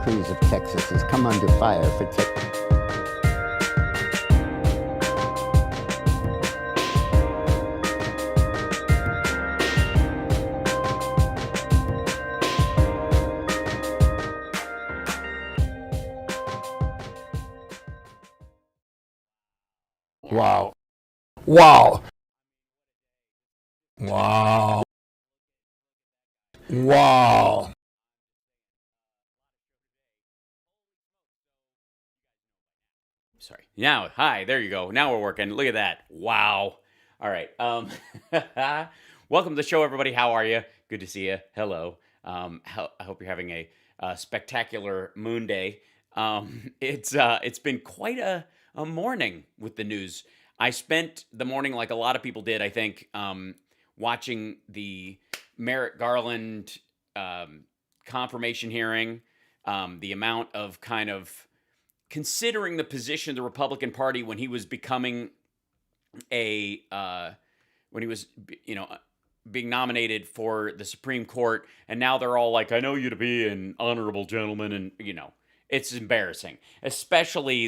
Cruz of Texas has come under fire for Wow. Wow. Wow. Wow. Sorry. Now, hi, there you go. Now we're working. Look at that. Wow. All right. Welcome to the show, everybody. How are you? Good to see you. Hello. I hope you're having a spectacular moon day. It's been quite a morning with the news. I spent the morning, like a lot of people did, I think, watching the Merrick Garland confirmation hearing, the amount of kind of considering the position of the Republican Party when he was becoming when he was, being nominated for the Supreme Court, and now they're all like, "I know you to be an honorable gentleman," and it's embarrassing, especially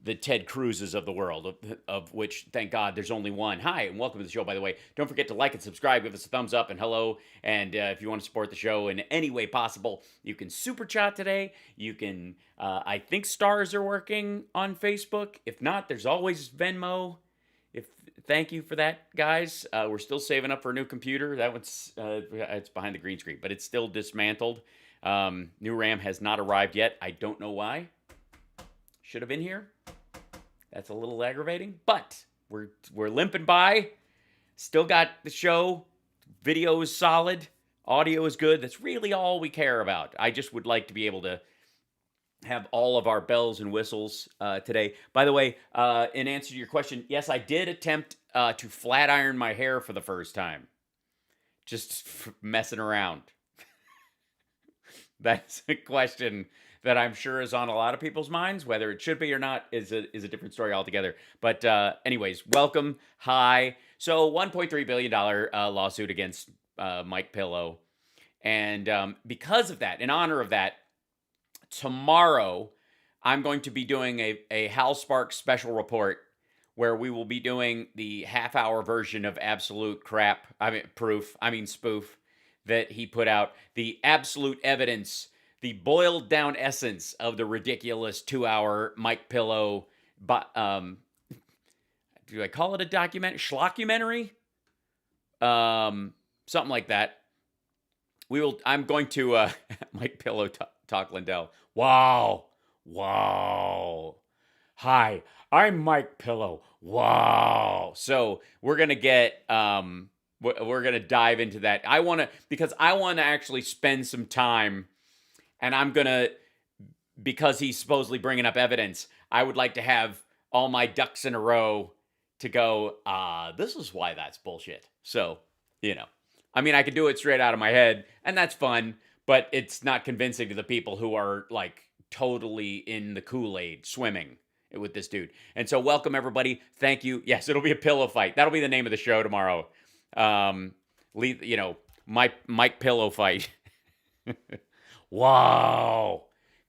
the Ted Cruzes of the world, of which, thank God, there's only one. Hi, and welcome to the show, by the way. Don't forget to like and subscribe, give us a thumbs up, and hello. And if you want to support the show in any way possible, you can super chat today. You can, I think stars are working on Facebook. If not, there's always Venmo. Thank you for that, guys. We're still saving up for a new computer. That one's, it's behind the green screen, but it's still dismantled. New RAM has not arrived yet. I don't know why. Should have been here. That's a little aggravating, but we're limping by. Still got the show. Video is solid. Audio is good. That's really all we care about. I just would like to be able to have all of our bells and whistles today. By the way, in answer to your question, yes, I did attempt to flat iron my hair for the first time. Just messing around. That's a question that I'm sure is on a lot of people's minds. Whether it should be or not is a different story altogether. But anyways, welcome. Hi. So $1.3 billion lawsuit against Mike Pillow. And because of that, in honor of that, tomorrow I'm going to be doing a HAL SPARKS special report where we will be doing the half-hour version of absolute crap, spoof, that he put out. The absolute evidence, the boiled down essence of the ridiculous 2-hour Mike Pillow, do I call it a schlockumentary? Something like that. I'm going to, Mike Pillow talk Lindell. Wow. Hi, I'm Mike Pillow. Wow. So we're going to get, we're going to dive into that. Because I want to actually spend some time, and I'm going to, because he's supposedly bringing up evidence, I would like to have all my ducks in a row to go, this is why that's bullshit. So, I could do it straight out of my head, and that's fun, but it's not convincing to the people who are, like, totally in the Kool-Aid swimming with this dude. And so welcome, everybody. Thank you. Yes, it'll be a pillow fight. That'll be the name of the show tomorrow. Mike Pillow fight. Wow.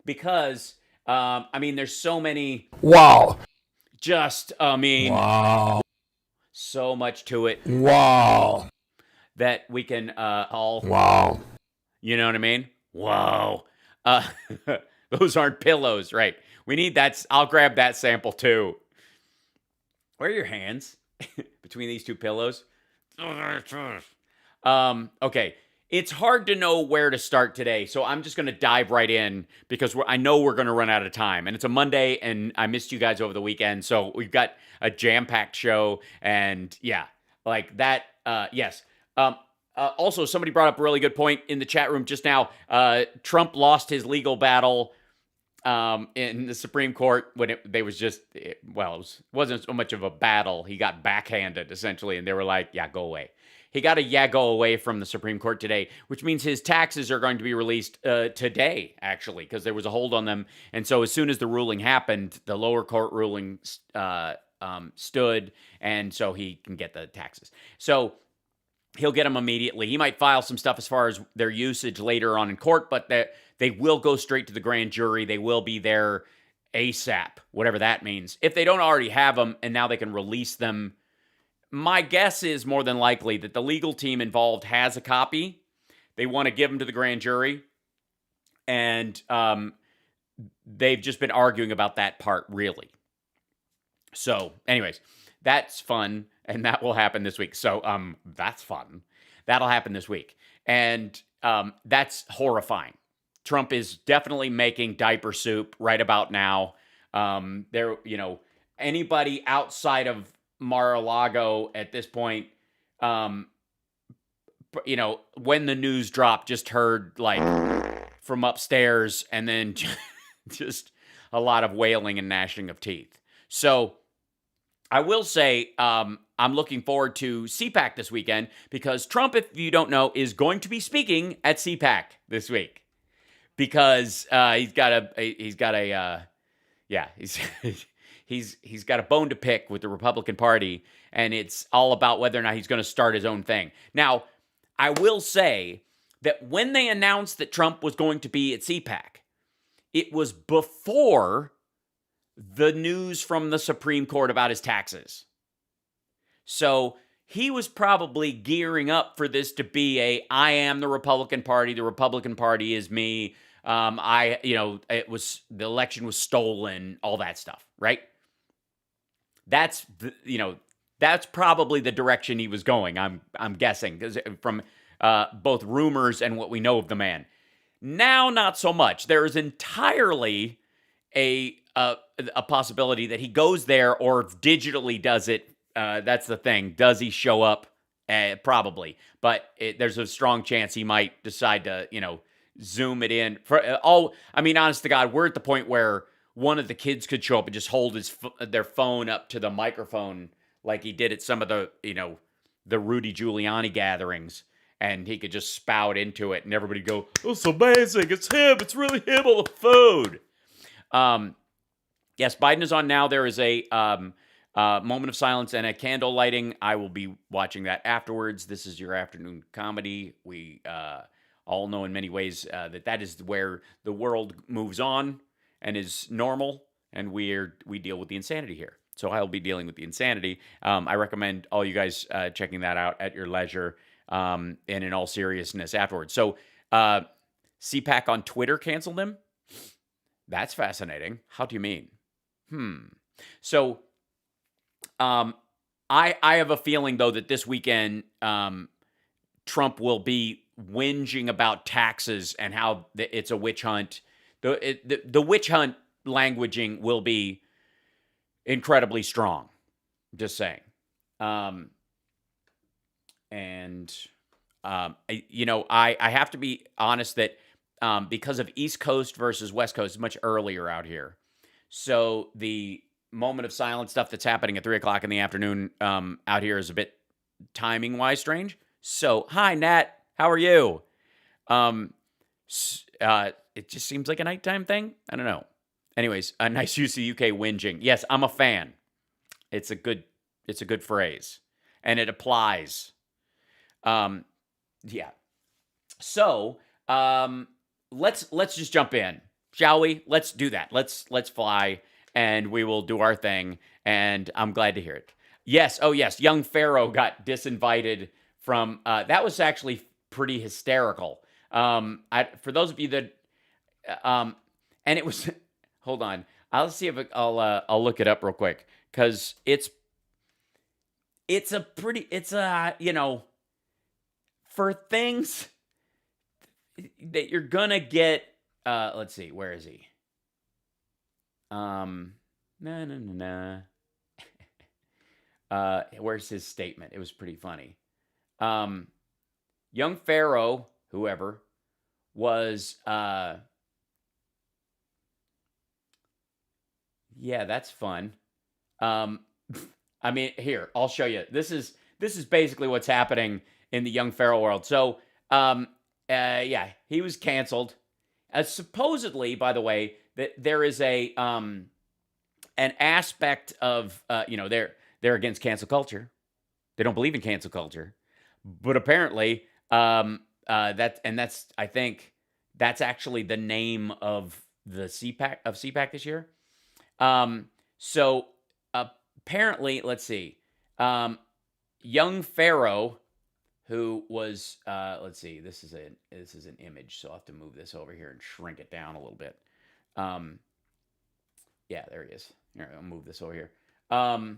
Because, there's so many. Wow. Wow. So much to it. Wow. That we can all. Wow. You know what I mean? Wow. Those aren't pillows, right? We need that. I'll grab that sample too. Where are your hands between these two pillows? Okay. It's hard to know where to start today, so I'm just going to dive right in because I know we're going to run out of time. And it's a Monday, and I missed you guys over the weekend, so we've got a jam-packed show, and yeah, like that, yes. Also, somebody brought up a really good point in the chat room just now. Trump lost his legal battle in the Supreme Court when it wasn't so much of a battle. He got backhanded, essentially, and they were like, yeah, go away. He got a go away from the Supreme Court today, which means his taxes are going to be released today, actually, because there was a hold on them. And so as soon as the ruling happened, the lower court ruling stood, and so he can get the taxes. So he'll get them immediately. He might file some stuff as far as their usage later on in court, but they will go straight to the grand jury. They will be there ASAP, whatever that means. If they don't already have them and now they can release them, my guess is more than likely that the legal team involved has a copy. They want to give them to the grand jury. And they've just been arguing about that part, really. So, anyways, that's fun. And that will happen this week. So, that's fun. That'll happen this week. And that's horrifying. Trump is definitely making diaper soup right about now. Anybody outside of Mar-a-Lago at this point, when the news dropped, just heard from upstairs and then just a lot of wailing and gnashing of teeth. So I will say I'm looking forward to Cpac this weekend because Trump, if you don't know, is going to be speaking at Cpac this week because he's got a bone to pick with the Republican Party, and it's all about whether or not he's going to start his own thing. Now, I will say that when they announced that Trump was going to be at Cpac, it was before the news from the Supreme Court about his taxes. So he was probably gearing up for this to be I am the Republican Party is me. The election was stolen, all that stuff, right? That's probably the direction he was going. I'm guessing because from both rumors and what we know of the man. Now, not so much. There is entirely a possibility that he goes there or digitally does it. That's the thing. Does he show up? Probably. But there's a strong chance he might decide to, zoom it in. Honest to God, we're at the point where one of the kids could show up and just hold their phone up to the microphone like he did at some of the Rudy Giuliani gatherings. And he could just spout into it and everybody go, oh, it's amazing. It's him. It's really him on the phone. Yes, Biden is on now. There is a moment of silence and a candle lighting. I will be watching that afterwards. This is your afternoon comedy. We all know in many ways that is where the world moves on and is normal, and we deal with the insanity here. So I'll be dealing with the insanity. I recommend all you guys checking that out at your leisure and in all seriousness afterwards. So Cpac on Twitter canceled him? That's fascinating. How do you mean? So I have a feeling, though, that this weekend Trump will be whinging about taxes and how it's a witch hunt. The witch hunt languaging will be incredibly strong. Just saying. I have to be honest that because of East Coast versus West Coast, it's much earlier out here. So the moment of silence stuff that's happening at 3 o'clock in the afternoon out here is a bit timing-wise strange. So, hi, Nat. How are you? It just seems like a nighttime thing. I don't know. Anyways, a nice use of UK whinging. Yes, I'm a fan. It's a good phrase, and it applies. Yeah. So, let's just jump in, shall we? Let's do that. Let's fly, and we will do our thing. And I'm glad to hear it. Yes. Oh, yes. Young Pharaoh got disinvited from. That was actually pretty hysterical. For those of you that, and it was. Hold on. I'll see if I'll look it up real quick because it's for things that you're gonna get. Let's see. Where is he? Where's his statement? It was pretty funny. Young Pharaoh, whoever, was yeah, that's fun. Here, I'll show you. This is basically what's happening in the Young Pharaoh world. So, yeah, he was canceled. Supposedly, by the way, that there is an aspect of they're against cancel culture. They don't believe in cancel culture, but apparently that's I think That's actually the name of the Cpac this year. So apparently, let's see, young Pharaoh, who was let's see, this is an image, so I'll have to move this over here and shrink it down a little bit. Yeah, there he is. Here, I'll move this over here. The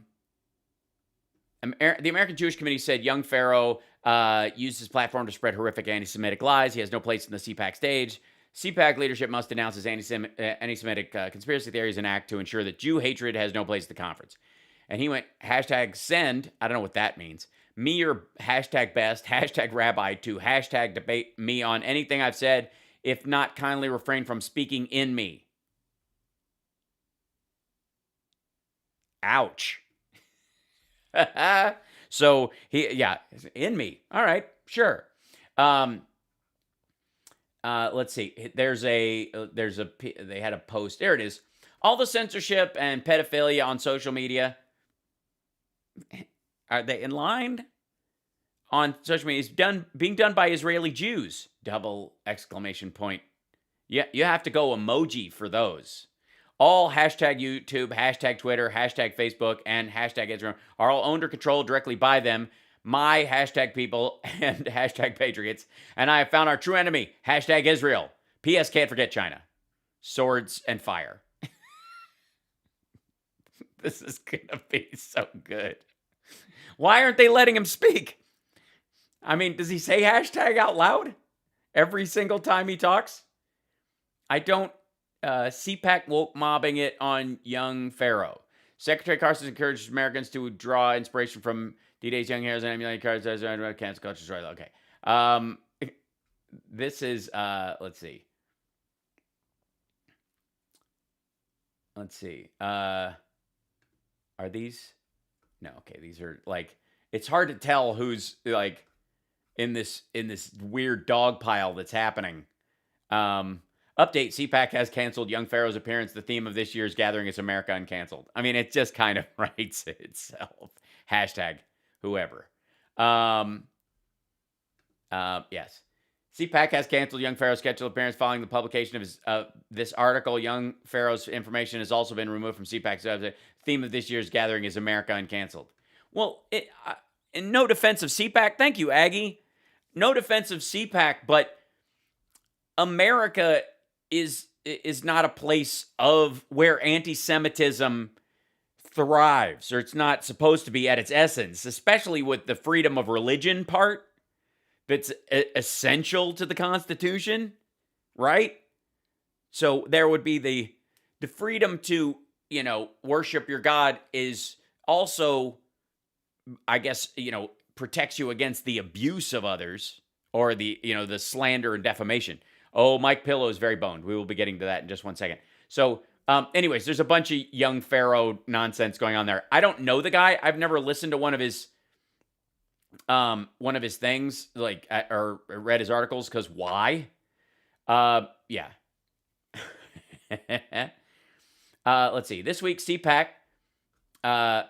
American Jewish Committee said young Pharaoh used his platform to spread horrific anti-Semitic lies. He has no place in the Cpac stage. Cpac leadership must denounce his anti-Semitic conspiracy theories and act to ensure that Jew hatred has no place at the conference. And he went #send, I don't know what that means, me or #best, #rabbi to #debate me on anything I've said. If not, kindly refrain from speaking in me. Ouch. So in me. All right, sure. Let's see. They had a post. There it is. All the censorship and pedophilia on social media. Are they in line? On social media is being done by Israeli Jews. ! Yeah, you have to go emoji for those. All #YouTube, #Twitter, #Facebook, and #Israel are all owned or controlled directly by them. My #people and #patriots. And I have found our true enemy, #Israel. P.S. Can't forget China. Swords and fire. This is going to be so good. Why aren't they letting him speak? I mean, does he say hashtag out loud every single time he talks? I don't. Cpac woke mobbing it on young Pharaoh. Secretary Carson encouraged Americans to draw inspiration from D-Day's young heroes and emulate cards as cancel culture. Okay. This is, let's see. Are these? No, okay. These are like, it's hard to tell who's like in this weird dog pile that's happening. Update, Cpac has canceled young Pharaoh's appearance. The theme of this year's gathering is America Uncanceled. I mean, it just kind of writes itself. #whoever. Yes. Cpac has canceled young Pharaoh's scheduled appearance following the publication of his this article. Young Pharaoh's information has also been removed from Cpac's website. Theme of this year's gathering is America Uncanceled. Well, in no defense of Cpac, thank you, Aggie. No defense of Cpac, but America is not a place of where anti-Semitism thrives, or it's not supposed to be at its essence, especially with the freedom of religion part that's essential to the Constitution, right? So there would be the freedom to, worship your God is also, I guess, protects you against the abuse of others or the slander and defamation. Oh, Mike Pillow is very boned. We will be getting to that in just 1 second. So, anyways, there's a bunch of young Pharaoh nonsense going on there. I don't know the guy. I've never listened to one of his things, like, or read his articles, because why? Yeah. Let's see. This week, Cpac,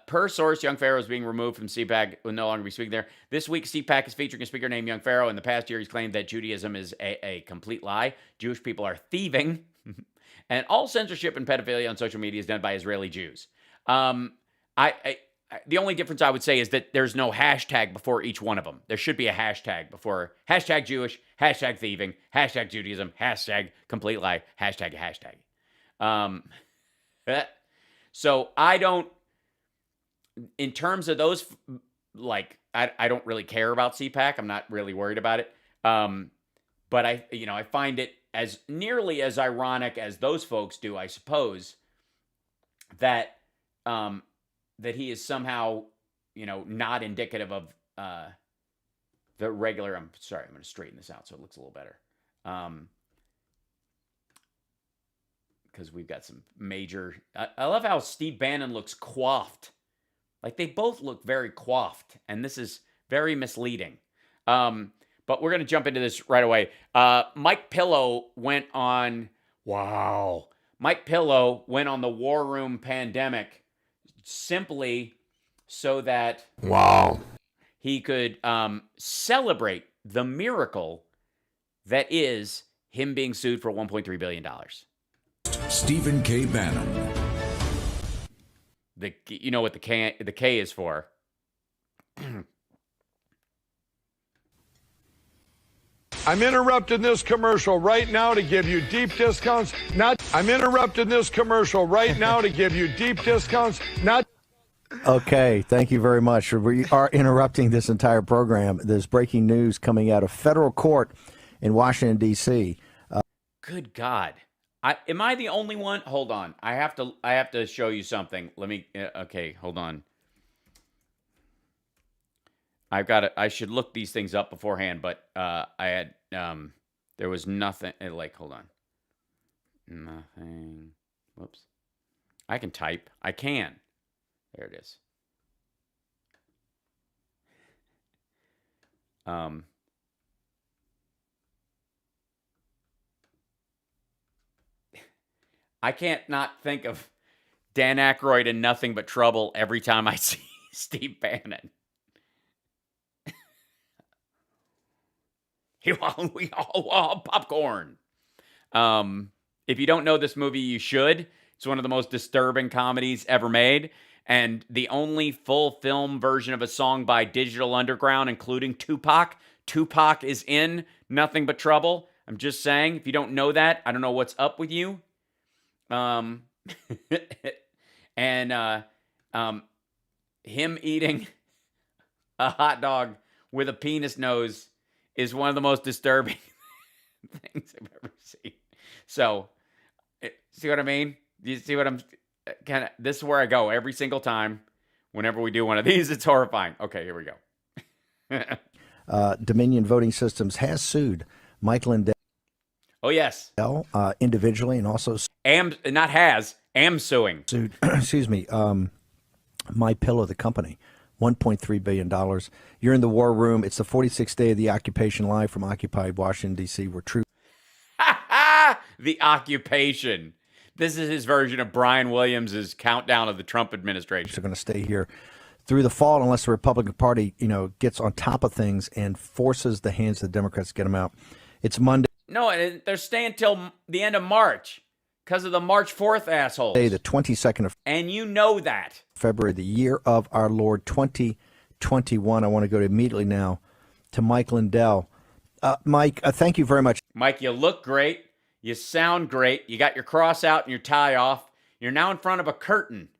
per source, young Pharaoh is being removed from Cpac, will no longer be speaking there. This week, Cpac is featuring a speaker named Young Pharaoh. In the past year, he's claimed that Judaism is a complete lie. Jewish people are thieving. And all censorship and pedophilia on social media is done by Israeli Jews. The only difference I would say is that there's no hashtag before each one of them. There should be a hashtag before #Jewish, #thieving, #Judaism, #complete lie, #hashtag. So I don't, in terms of those, like, I don't really care about Cpac. I'm not really worried about it. But I find it as nearly as ironic as those folks do, I suppose, that that he is somehow, not indicative of the regular. I'm sorry, I'm going to straighten this out so it looks a little better. Because we've got some major. I love how Steve Bannon looks coiffed. Like, they both look very coiffed, and this is very misleading. But we're going to jump into this right away. Mike Pillow went on. Wow. Mike Pillow went on the War Room Pandemic simply so that he could celebrate the miracle that is him being sued for $1.3 billion. Stephen K. Bannon. You know what the K is for. I'm interrupting this commercial right now to give you deep discounts. I'm interrupting this commercial right now to give you deep discounts. Okay, thank you very much. We are interrupting this entire program. There's breaking news coming out of federal court in Washington, D.C. Good God. Am I the only one? Hold on. I have to show you something. Let me, okay, hold on. I should look these things up beforehand, but there was nothing, hold on. Nothing. Whoops. I can type. I can. There it is. I can't not think of Dan Aykroyd in Nothing But Trouble every time I see Steve Bannon. We all want popcorn. If you don't know this movie, you should. It's one of the most disturbing comedies ever made. And the only full film version of a song by Digital Underground, including Cpac. Cpac is in Nothing But Trouble. I'm just saying, if you don't know that, I don't know what's up with you. And him eating a hot dog with a penis nose is one of the most disturbing things I've ever seen. So, see what I mean? You see what I'm kind of, this is where I go every single time. Whenever we do one of these, it's horrifying. Okay, here we go. Dominion Voting Systems has sued Mike Lindell. Oh, yes. Individually and also am suing. Sued, excuse me, My Pillow, the company. $1.3 billion. You're in the war room. It's the 46th day of the occupation, live from occupied Washington, D.C., where troops. The occupation. This is his version of Brian Williams' countdown of the Trump administration. They're going to stay here through the fall unless the Republican Party, gets on top of things and forces the hands of the Democrats to get them out. It's Monday. No, they're staying till the end of March because of the March 4th assholes. The 22nd of and you know that. February, the year of our Lord 2021. I want to go immediately now to Mike Lindell. Mike, thank you very much. Mike, you look great. You sound great. You got your cross out and your tie off. You're now in front of a curtain.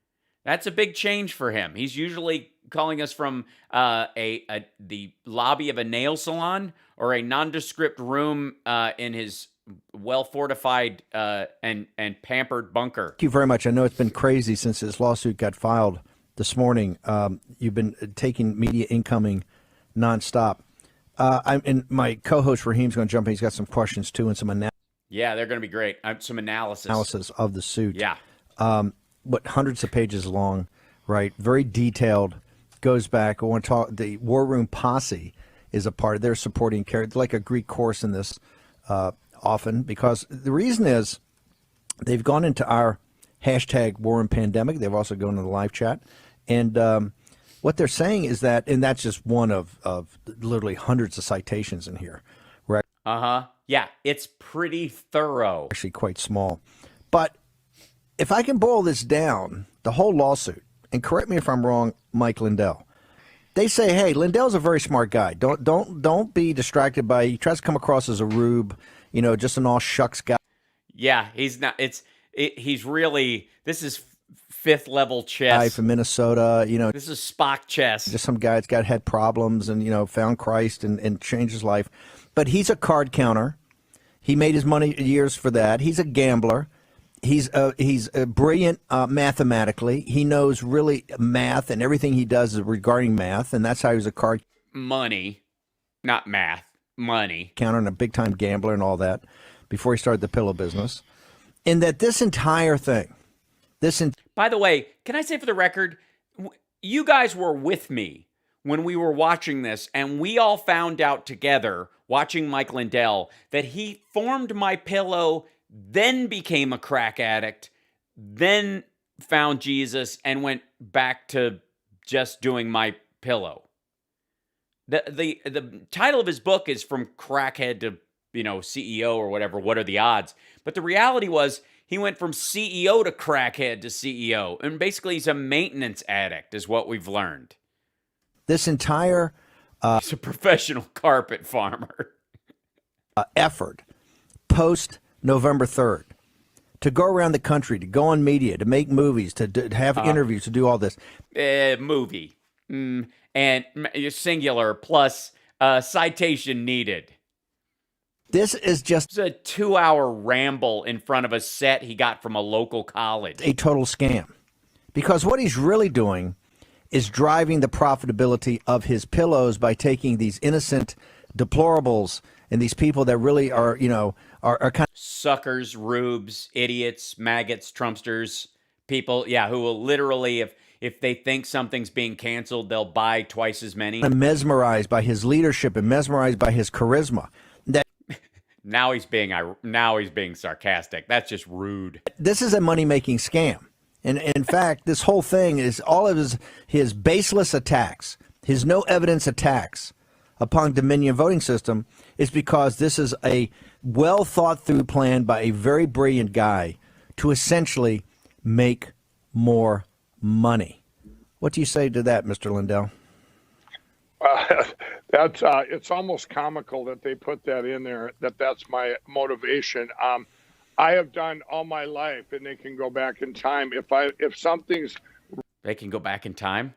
That's a big change for him. He's usually calling us from the lobby of a nail salon or a nondescript room in his well-fortified and pampered bunker. Thank you very much. I know it's been crazy since this lawsuit got filed this morning. You've been taking media incoming nonstop. And my co-host Raheem's going to jump in. He's got some questions, too, and some analysis. Yeah, they're going to be great. Some analysis of the suit. Yeah. But hundreds of pages long, right? Very detailed. Goes back. I want to talk. The War Room Posse is a part of their supporting character, like a Greek chorus in this often, because the reason is they've gone into our hashtag War Room Pandemic. They've also gone to the live chat. And what they're saying is that, and that's just one of literally hundreds of citations in here, right? Uh-huh. Yeah, it's pretty thorough. Actually quite small. But if I can boil this down, the whole lawsuit, and correct me if I'm wrong, Mike Lindell, they say, hey, Lindell's a very smart guy. Don't be distracted by, he tries to come across as a rube, just an all shucks guy. Yeah, he's not, he's really, this is fifth level chess. Guy from Minnesota, This is Spock chess. Just some guy that's had problems and, found Christ and changed his life. But he's a card counter. He made his money years for that. He's a gambler. He's brilliant mathematically. He knows really math, and everything he does is regarding math, and that's how he's a card money, not math, money counter and a big-time gambler and all that before he started the pillow business. And that this entire thing, by the way, can I say for the record, you guys were with me when we were watching this, and we all found out together, watching Mike Lindell, that he formed My Pillow, then became a crack addict, then found Jesus, and went back to just doing My Pillow. The title of his book is From Crackhead to CEO or whatever. What are the odds? But the reality was he went from CEO to crackhead to CEO. And basically he's a maintenance addict is what we've learned. This entire He's a professional carpet farmer. effort post November 3rd to go around the country, to go on media, to make movies, to have interviews, to do all this. Movie. And singular plus citation needed. This is just It's a 2-hour ramble in front of a set he got from a local college. a total scam. Because what he's really doing is driving the profitability of his pillows by taking these innocent deplorables and these people that really are, are kind of Suckers, rubes, idiots, maggots, Trumpsters, people, who will literally, if they think something's being canceled, they'll buy twice as many. mesmerized by his leadership and mesmerized by his charisma. That Now he's being sarcastic. That's just rude. this is a money-making scam. And in fact, this whole thing is all of his baseless attacks, his no evidence attacks upon Dominion voting system is because this is a well thought through plan by a very brilliant guy to essentially make more money. What do you say to that, Mr. Lindell? It's almost comical that they put that in there, that's my motivation. I have done all my life, and they can go back in time. If something's They can go back in time.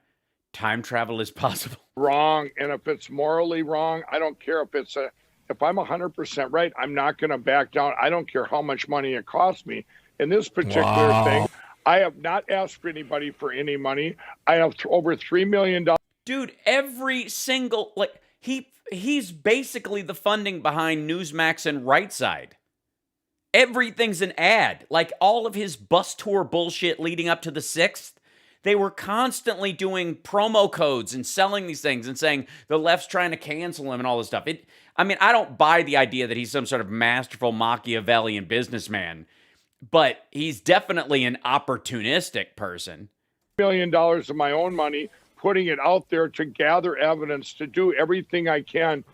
Time travel is possible. wrong, and if it's morally wrong, I don't care if I'm 100% right, I'm not going to back down. I don't care how much money it costs me. In this particular thing, I have not asked for anybody for any money. I have over $3 million. Dude, every single, he's basically the funding behind Newsmax and Right Side. Everything's an ad. Like all of his bus tour bullshit leading up to the 6th, they were constantly doing promo codes and selling these things and saying the left's trying to cancel him and all this stuff. I don't buy the idea that he's some sort of masterful Machiavellian businessman, but he's definitely an opportunistic person. $1 million of my own money, putting it out there to gather evidence, to do everything I can.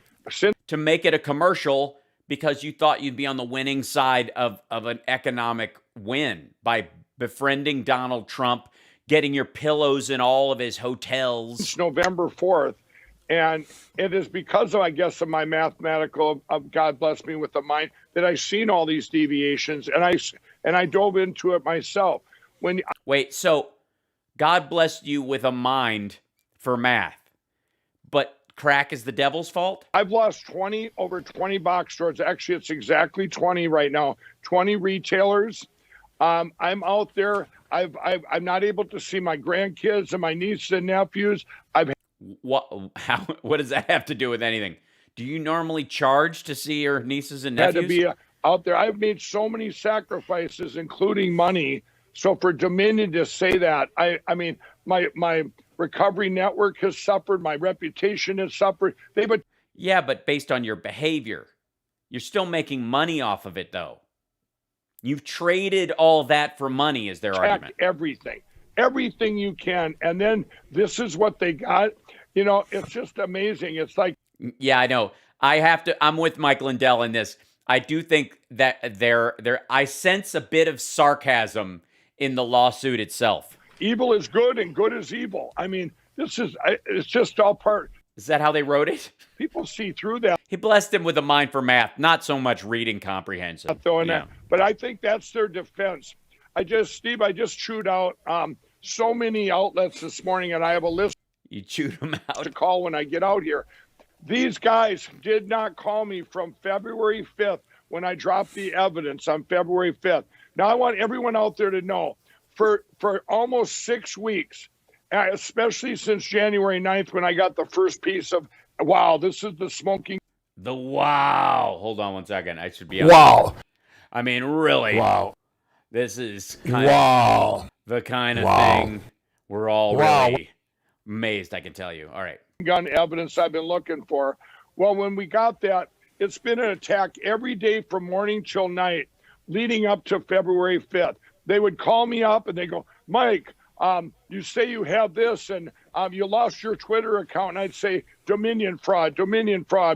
To make it a commercial because you thought you'd be on the winning side of an economic win by befriending Donald Trump, getting your pillows in all of his hotels. It's November 4th, and it is because of, I guess, of my mathematical, God bless me with a mind, that I've seen all these deviations, and I dove into it myself. Wait, so God blessed you with a mind for math, but crack is the devil's fault? I've lost over 20 box stores. Actually, it's exactly 20 right now. 20 retailers. I'm out there. I'm not able to see my grandkids and my nieces and nephews. What does that have to do with anything? Do you normally charge to see your nieces and nephews? Had to be out there. I've made so many sacrifices, including money. So for Dominion to say that, I mean, my recovery network has suffered. My reputation has suffered. Yeah, but based on your behavior, you're still making money off of it, though. You've traded all that for money, is their argument. Everything you can. And then this is what they got. It's just amazing. It's like. Yeah, I know. I'm with Mike Lindell in this. I do think that I sense a bit of sarcasm in the lawsuit itself. Evil is good and good is evil. I mean, it's just all part. Is that how they wrote it? People see through that. He blessed him with a mind for math, not so much reading comprehension. But I think that's their defense. Steve, I just chewed out so many outlets this morning, and I have a list. You chewed them out? To call when I get out here. These guys did not call me from February 5th when I dropped the evidence on February 5th. Now, I want everyone out there to know, for almost 6 weeks, especially since January 9th when I got the first piece of, wow, this is the smoking. The wow. Hold on one second. I should be. Wow. I mean, really. Wow. This is kind of the kind of thing we're all really amazed, I can tell you. All right. Gun evidence I've been looking for. Well, when we got that, it's been an attack every day from morning till night leading up to February 5th. They would call me up and they go, Mike, you say you have this, and you lost your Twitter account, and I'd say Dominion fraud,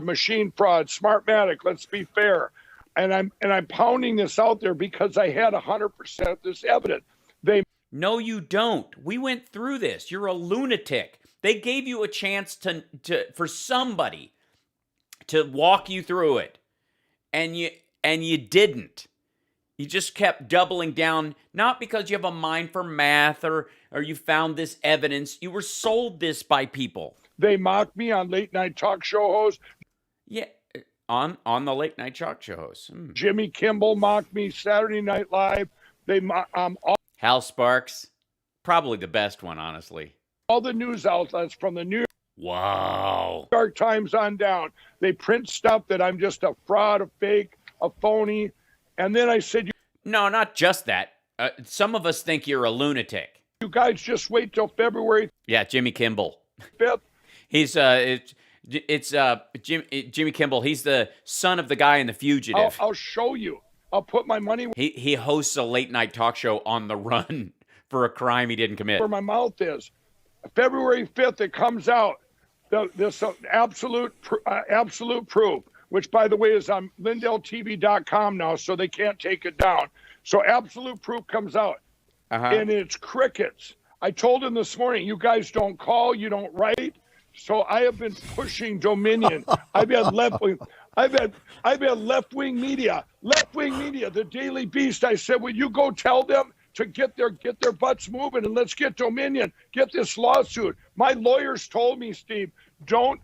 machine fraud, Smartmatic. Let's be fair. And I'm pounding this out there because I had 100% of this evidence. No, you don't. We went through this. You're a lunatic. They gave you a chance for somebody to walk you through it, and you didn't. You just kept doubling down, not because you have a mind for math or you found this evidence. You were sold this by people. They mocked me on late night talk show hosts. Yeah, on the late night talk show hosts. Jimmy Kimmel mocked me. Saturday Night Live. They HAL Sparks, probably the best one, honestly. All the news outlets from the New York Times on down. They print stuff that I'm just a fraud, a fake, a phony. And then I said, no, not just that. Some of us think you're a lunatic. You guys just wait till February. Yeah, Jimmy Kimmel. 5th. He's Jimmy Kimmel. He's the son of the guy in The Fugitive. I'll show you. I'll put my money He hosts a late night talk show on the run for a crime he didn't commit. where my mouth is. February 5th, it comes out. This absolute proof, which, by the way, is on LindellTV.com now, so they can't take it down. So absolute proof comes out, and it's crickets. I told him this morning, you guys don't call, you don't write. So I have been pushing Dominion. I've had left-wing. I've had left-wing media, the Daily Beast. I said, will you go tell them to get their butts moving and let's get Dominion, get this lawsuit. My lawyers told me, Steve, don't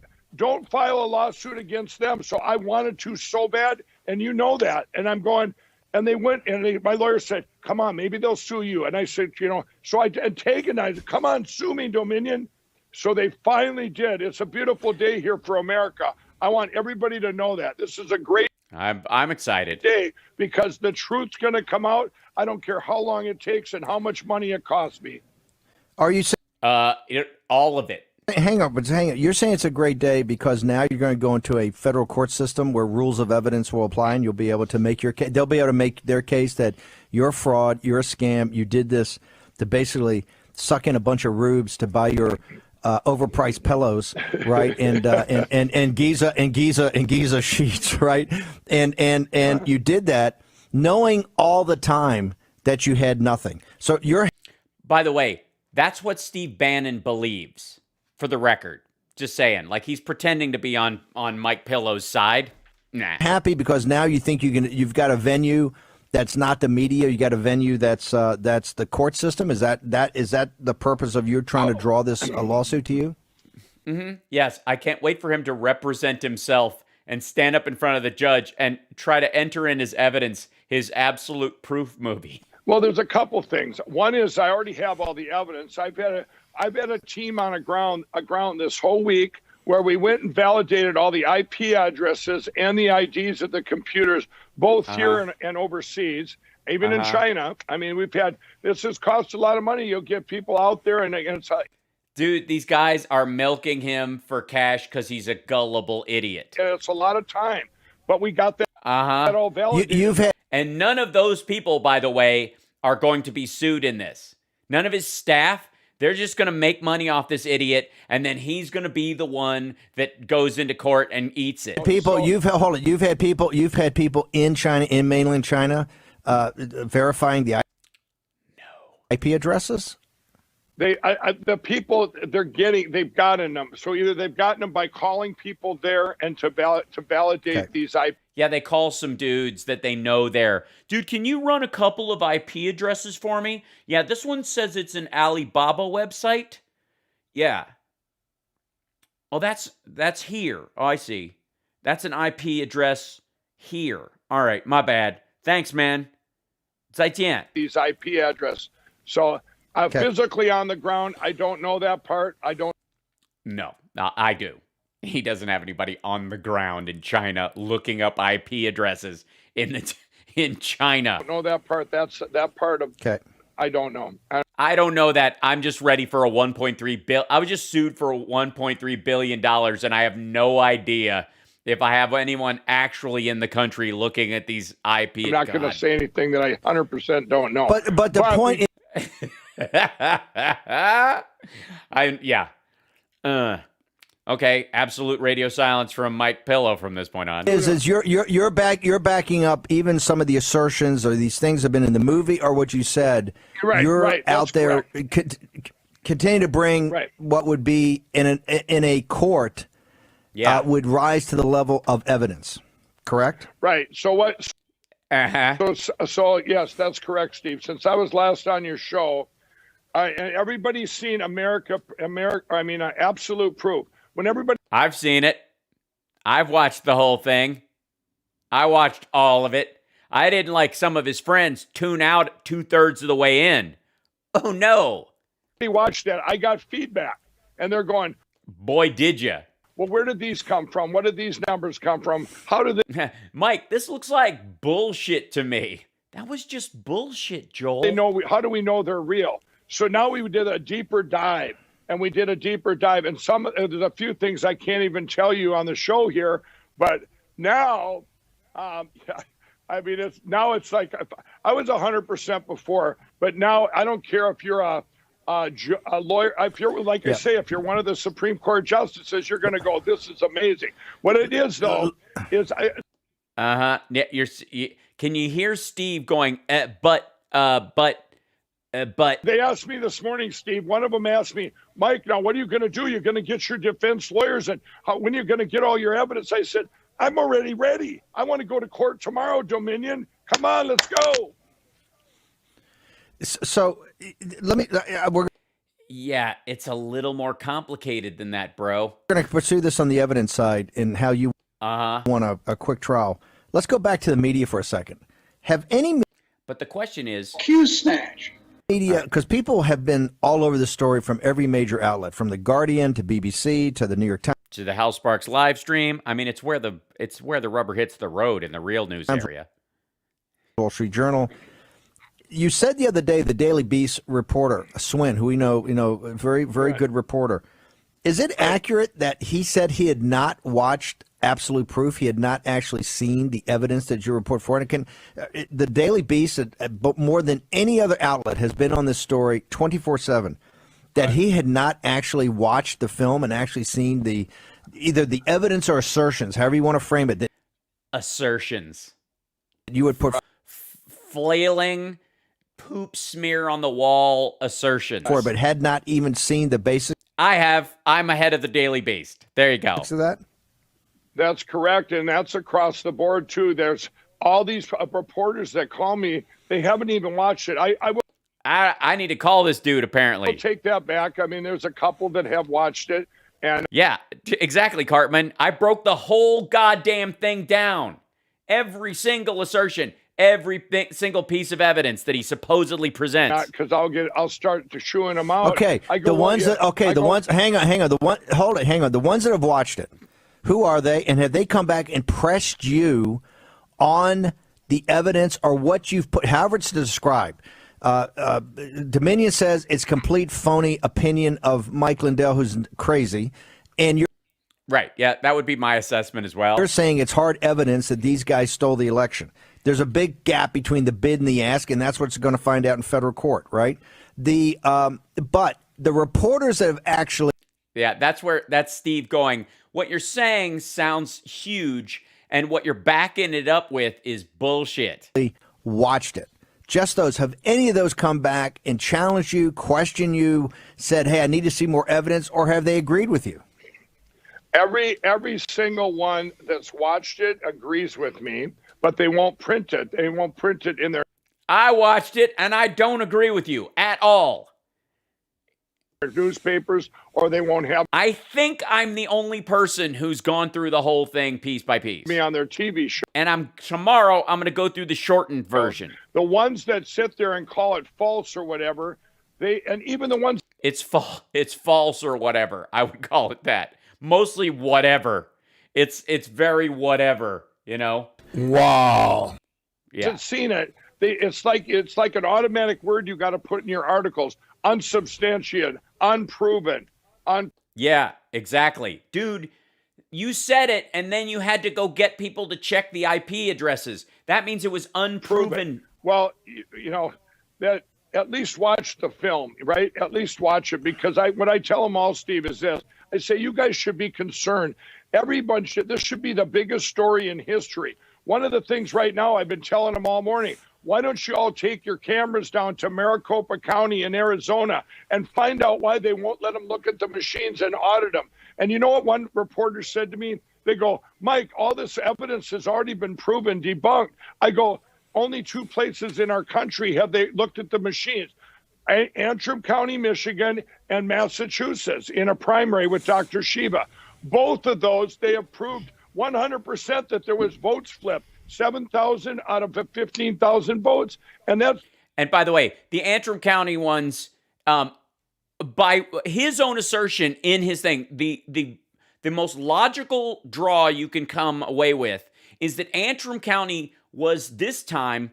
file a lawsuit against them. So I wanted to so bad, and you know that. And I'm going, and they went, and my lawyer said, come on, maybe they'll sue you. And I said, so I antagonized, come on, sue me, Dominion. So they finally did. It's a beautiful day here for America. I want everybody to know that. This is a great I'm excited day because the truth's going to come out. I don't care how long it takes and how much money it costs me. Are you saying all of it? Hang on. You're saying it's a great day because now you're going to go into a federal court system where rules of evidence will apply, and you'll be able to make your case. They'll be able to make their case that you're a fraud, you're a scam, you did this to basically suck in a bunch of rubes to buy your overpriced pillows, right? And Giza sheets, right? And you did that knowing all the time that you had nothing. So you're. By the way, that's what Steve Bannon believes. For the record, just saying, like he's pretending to be on Mike Pillow's side. Nah. Happy because now you think you've got a venue that's not the media. You got a venue that's the court system. Is that the purpose of you trying to draw this lawsuit to you? Mm-hmm. Yes, I can't wait for him to represent himself and stand up in front of the judge and try to enter in as evidence his absolute proof movie. Well, there's a couple things. One is I already have all the evidence. I've had a team on a ground this whole week where we went and validated all the IP addresses and the IDs of the computers, both here and overseas, even in China. I mean, this has cost a lot of money. You'll get people out there and it's like, dude, these guys are milking him for cash because he's a gullible idiot. It's a lot of time, but we got that, that all validated. And none of those people, by the way, are going to be sued in this. None of his staff. They're just going to make money off this idiot, and then he's going to be the one that goes into court and eats it. You've had people in China, in mainland China, verifying the IP addresses. The people they've gotten them. So either they've gotten them by calling people there and to validate these IP. Yeah, they call some dudes that they know there. Dude, can you run a couple of IP addresses for me? Yeah, this one says it's an Alibaba website. Yeah. Oh, that's here. Oh, I see. That's an IP address here. All right, my bad. Thanks, man. 再见. These IP address. So physically on the ground, I don't know that part. No, I do. He doesn't have anybody on the ground in China looking up IP addresses in China. I don't know that part. That's that part of. Okay. I don't know. I don't know that. I'm just ready for a 1.3 bill. I was just sued for 1.3 billion dollars, and I have no idea if I have anyone actually in the country looking at these IP. I'm not going to say anything that I 100% don't know. But the point is. Yeah. Okay, absolute radio silence from Mike Pillow from this point on. Is you're backing up even some of the assertions or these things have been in the movie or what you said. Right, you're right, out there continue to bring what would be in a court would rise to the level of evidence. Correct? Right. So what? So yes, that's correct, Steve. Since I was last on your show, and everybody's seen Absolute Proof. When everybody, I've seen it. I've watched the whole thing. I watched all of it. I didn't like some of his friends tune out 2/3 of the way in. Oh no! watched that, I got feedback, and they're going, "Boy, did you!" Well, where did these come from? What did these numbers come from? How did they? Mike, this looks like bullshit to me. That was just bullshit, Joel. They know. How do we know they're real? So now we did a deeper dive. And we did a deeper dive, and there's a few things I can't even tell you on the show here. But now, it's like I was 100% before, but now I don't care if you're a lawyer. If you're I say, if you're one of the Supreme Court justices, you're going to go, "This is amazing." What it is, though, is Yeah, can you hear Steve going? But. They asked me this morning, Steve. One of them asked me, "Mike, now what are you going to do? You're going to get your defense lawyers, and when are you going to get all your evidence?" I said, "I'm already ready. I want to go to court tomorrow, Dominion. Come on, let's go." So let me. Yeah, it's a little more complicated than that, bro. We're going to pursue this on the evidence side and how you want a quick trial. Let's go back to the media for a second. Have any? But the question is, Q-snatch. Media, because people have been all over the story from every major outlet, from the Guardian to BBC to the New York Times to the HAL SPARKS live stream. I mean, it's where the rubber hits the road in the real news area. Wall Street Journal. You said the other day the Daily Beast reporter Swin, who we know, very good reporter. Is it accurate that he said he had not watched Absolute Proof? He had not actually seen the evidence that you report for it. The Daily Beast, more than any other outlet, has been on this story 24/7. That he had not actually watched the film and actually seen either the evidence or assertions, however you want to frame it. That assertions. You would put flailing, poop smear on the wall assertions. But had not even seen the basic. I have. I'm ahead of the Daily Beast. There you go. So that. That's correct, and that's across the board too. There's all these reporters that call me; they haven't even watched it. I need to call this dude. Apparently, I'll take that back. I mean, there's a couple that have watched it, and yeah, exactly, Cartman. I broke the whole goddamn thing down. Every single assertion, every single piece of evidence that he supposedly presents. Because I'll start to chewing them out. Okay, hang on. The ones that have watched it. Who are they, and have they come back and pressed you on the evidence or what you've put, however it's described? Dominion says it's complete phony opinion of Mike Lindell, who's crazy, and you're right. Yeah, that would be my assessment as well. You're saying it's hard evidence that these guys stole the election. There's a big gap between the bid and the ask, and that's what's going to find out in federal court, right? But the reporters that have actually. Yeah, that's Steve going, what you're saying sounds huge, and what you're backing it up with is bullshit. Watched it. Just those. Have any of those come back and challenged you, questioned you, said, "Hey, I need to see more evidence," or have they agreed with you? Every single one that's watched it agrees with me, but they won't print it. They won't print it in their. I watched it, and I don't agree with you at all. Newspapers, or they won't have. I think I'm the only person who's gone through the whole thing piece by piece. Me on their TV show. And tomorrow I'm going to go through the shortened version. The ones that sit there and call it false or whatever, even the ones. It's false or whatever. I would call it that. Mostly whatever. It's very whatever, Wow. Yeah. I've seen it. It's like an automatic word you got to put in your articles. Unsubstantiated, unproven. Yeah, exactly. Dude, you said it, and then you had to go get people to check the IP addresses. That means it was unproven. Well, that at least watch the film, right? At least watch it, because what I tell them all, Steve, is this. I say, you guys should be concerned. This should be the biggest story in history. One of the things right now, I've been telling them all morning, why don't you all take your cameras down to Maricopa County in Arizona and find out why they won't let them look at the machines and audit them? And you know what one reporter said to me? They go, Mike, all this evidence has already been proven, debunked. I go, only 2 places in our country have they looked at the machines. Antrim County, Michigan, and Massachusetts in a primary with Dr. Shiva. Both of those, they have proved 100% that there was votes flipped. 7,000 out of 15,000 votes. And by the way, the Antrim County ones, by his own assertion in his thing, the most logical draw you can come away with is that Antrim County was this time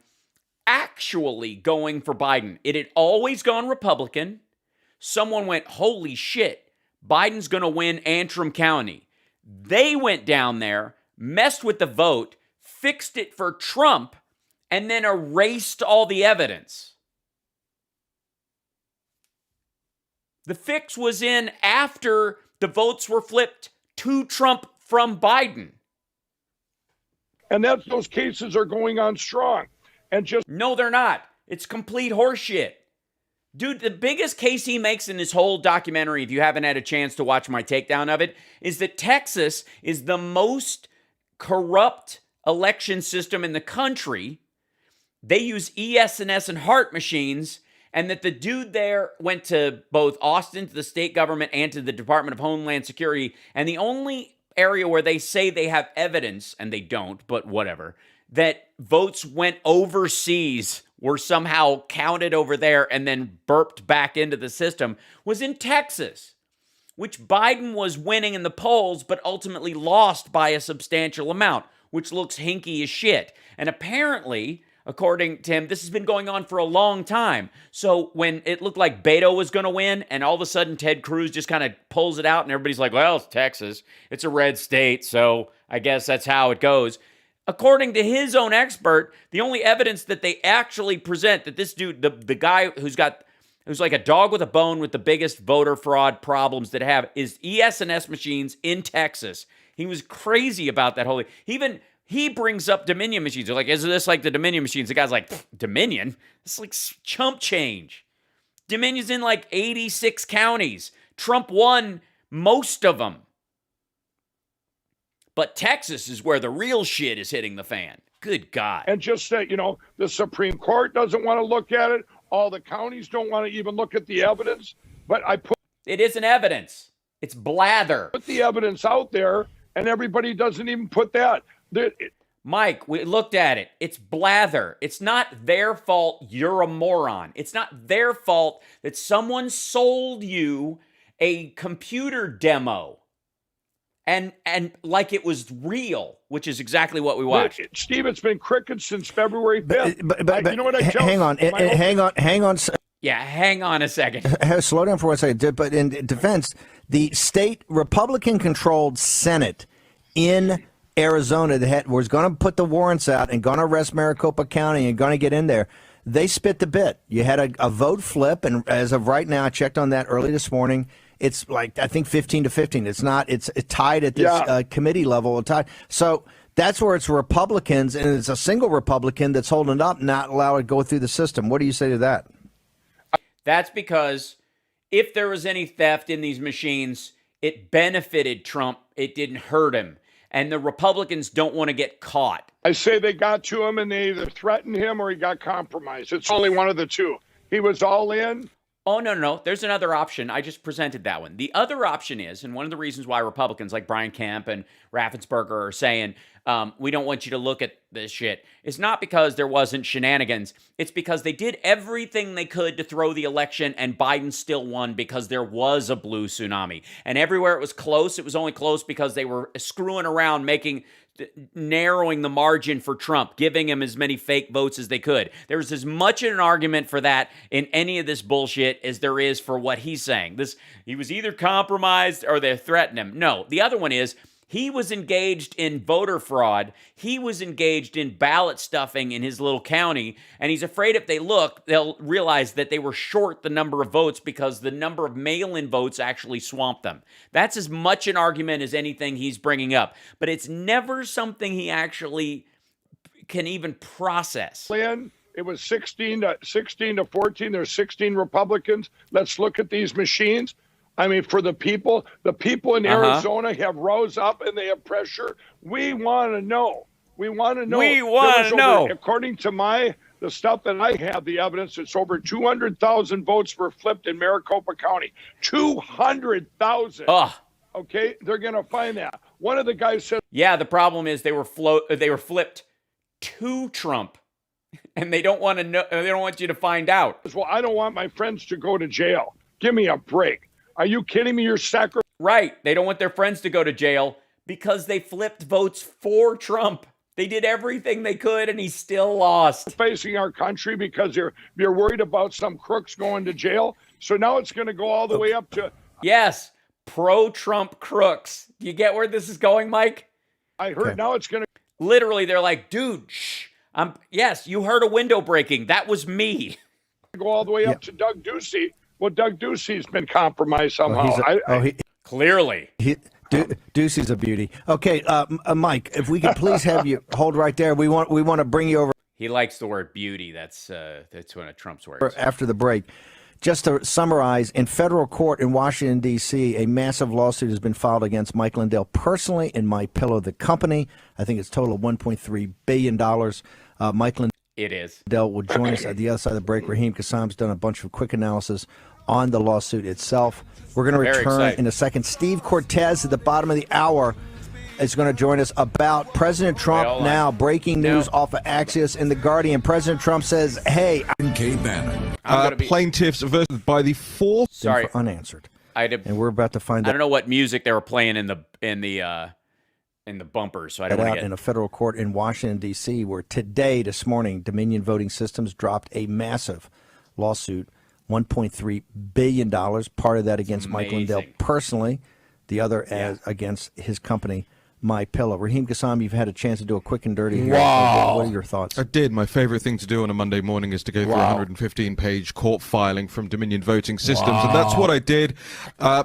actually going for Biden. It had always gone Republican. Someone went, holy shit, Biden's going to win Antrim County. They went down there, messed with the vote, fixed it for Trump, and then erased all the evidence. The fix was in after the votes were flipped to Trump from Biden. And those cases are going on strong. No, they're not. It's complete horseshit. Dude, the biggest case he makes in this whole documentary, if you haven't had a chance to watch my takedown of it, is that Texas is the most corrupt election system in the country. They use ES&S and heart machines, and that the dude there went to both Austin, to the state government, and to the Department of Homeland Security, and the only area where they say they have evidence, and they don't, but whatever, that votes went overseas, were somehow counted over there and then burped back into the system, was in Texas, which Biden was winning in the polls, but ultimately lost by a substantial amount, which looks hinky as shit. And apparently, according to him, this has been going on for a long time. So when it looked like Beto was going to win, and all of a sudden Ted Cruz just kind of pulls it out, and everybody's like, well, it's Texas. It's a red state, so I guess that's how it goes. According to his own expert, the only evidence that they actually present that this dude, the guy who's like a dog with a bone with the biggest voter fraud problems that have, is ES&S machines in Texas. He was crazy about that whole thing. He brings up Dominion machines. They're like, is this like the Dominion machines? The guy's like, Dominion? It's like chump change. Dominion's in like 86 counties. Trump won most of them. But Texas is where the real shit is hitting the fan. Good God. And just say, the Supreme Court doesn't want to look at it. All the counties don't want to even look at the evidence. But it isn't evidence. It's blather. Put the evidence out there, and everybody doesn't even put that. Mike, we looked at it. It's blather. It's not their fault you're a moron. It's not their fault that someone sold you a computer demo. And like it was real, which is exactly what we watched. Steve, it's been crickets since February 5th. But you know what I tell hang on. Yeah, hang on a second. Slow down for 1 second. But in defense, the state Republican-controlled Senate in Arizona that was going to put the warrants out and going to arrest Maricopa County and going to get in there, they spit the bit. You had a vote flip, and as of right now, I checked on that early this morning. It's like, I think 15-15. It's tied at this committee level. So that's where it's Republicans, and it's a single Republican that's holding it up, not allowed to go through the system. What do you say to that? That's because if there was any theft in these machines, it benefited Trump. It didn't hurt him. And the Republicans don't want to get caught. I say they got to him and they either threatened him or he got compromised. It's only one of the two. He was all in. Oh, no. There's another option. I just presented that one. The other option is, and one of the reasons why Republicans like Brian Kemp and Raffensperger are saying, we don't want you to look at this shit, is not because there wasn't shenanigans. It's because they did everything they could to throw the election, and Biden still won because there was a blue tsunami. And everywhere it was close, it was only close because they were screwing around, narrowing the margin for Trump, giving him as many fake votes as they could. There's as much an argument for that in any of this bullshit as there is for what he's saying. He was either compromised or they threatened him. No, the other one is He was engaged in voter fraud. He was engaged in ballot stuffing in his little county. And he's afraid if they look, they'll realize that they were short the number of votes because the number of mail-in votes actually swamped them. That's as much an argument as anything he's bringing up. But it's never something he actually can even process. It was 16 to 14. There's 16 Republicans. Let's look at these machines. I mean, for the people in Arizona have rose up and they have pressure. We want to know. We want to know. According to the stuff that I have, the evidence, it's over 200,000 votes were flipped in Maricopa County. 200,000. Okay, they're going to find that. One of the guys said, "Yeah, the problem is they were flipped to Trump, and they don't want to know. They don't want you to find out." "Well, I don't want my friends to go to jail. Give me a break. Are you kidding me? You're sacrificing." Right. They don't want their friends to go to jail because they flipped votes for Trump. They did everything they could, and he still lost. Facing our country because you're worried about some crooks going to jail. So now it's going to go all the way up to... Yes, pro-Trump crooks. Do you get where this is going, Mike? I heard now it's going to... Literally, they're like, dude, shh. Yes, you heard a window breaking. That was me. Go all the way up to Doug Ducey. Well, Doug Ducey's been compromised somehow. Clearly. Ducey's a beauty. Okay, Mike, if we could please have you hold right there. We want to bring you over. He likes the word beauty. That's one of Trump's words. After the break. Just to summarize, in federal court in Washington, D.C., a massive lawsuit has been filed against Mike Lindell personally and MyPillow, the company. I think it's total of $1.3 billion. Mike Lindell will join us at the other side of the break. Raheem Kassam's done a bunch of quick analysis on the lawsuit itself. We're going to return in a second. Steve Cortez at the bottom of the hour is going to join us about President Trump now. Breaking news off of Axios and The Guardian. President Trump says, hey. K. Bannon. Plaintiffs versus by the fourth. Sorry. Unanswered. And we're about to find out. I don't know what music they were playing in the bumper, so I don't want to get in a federal court in Washington, D.C., where this morning, Dominion Voting Systems dropped a massive lawsuit, $1.3 billion, part of that against Mike Lindell personally, the other against his company, MyPillow. Raheem Kassam, you've had a chance to do a quick and dirty here. Wow. What are your thoughts? I did. My favorite thing to do on a Monday morning is to go through a 115-page court filing from Dominion Voting Systems, and that's what I did.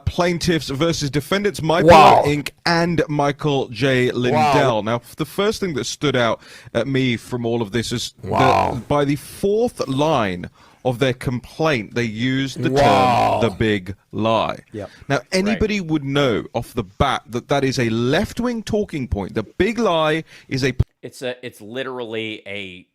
Plaintiffs versus defendants, MyPillow Inc. and Michael J. Lindell. Now, the first thing that stood out at me from all of this is that by the fourth line of their complaint, they used the term "the big lie." Now, anybody would know off the bat that that is a left-wing talking point. The big lie is it's literally a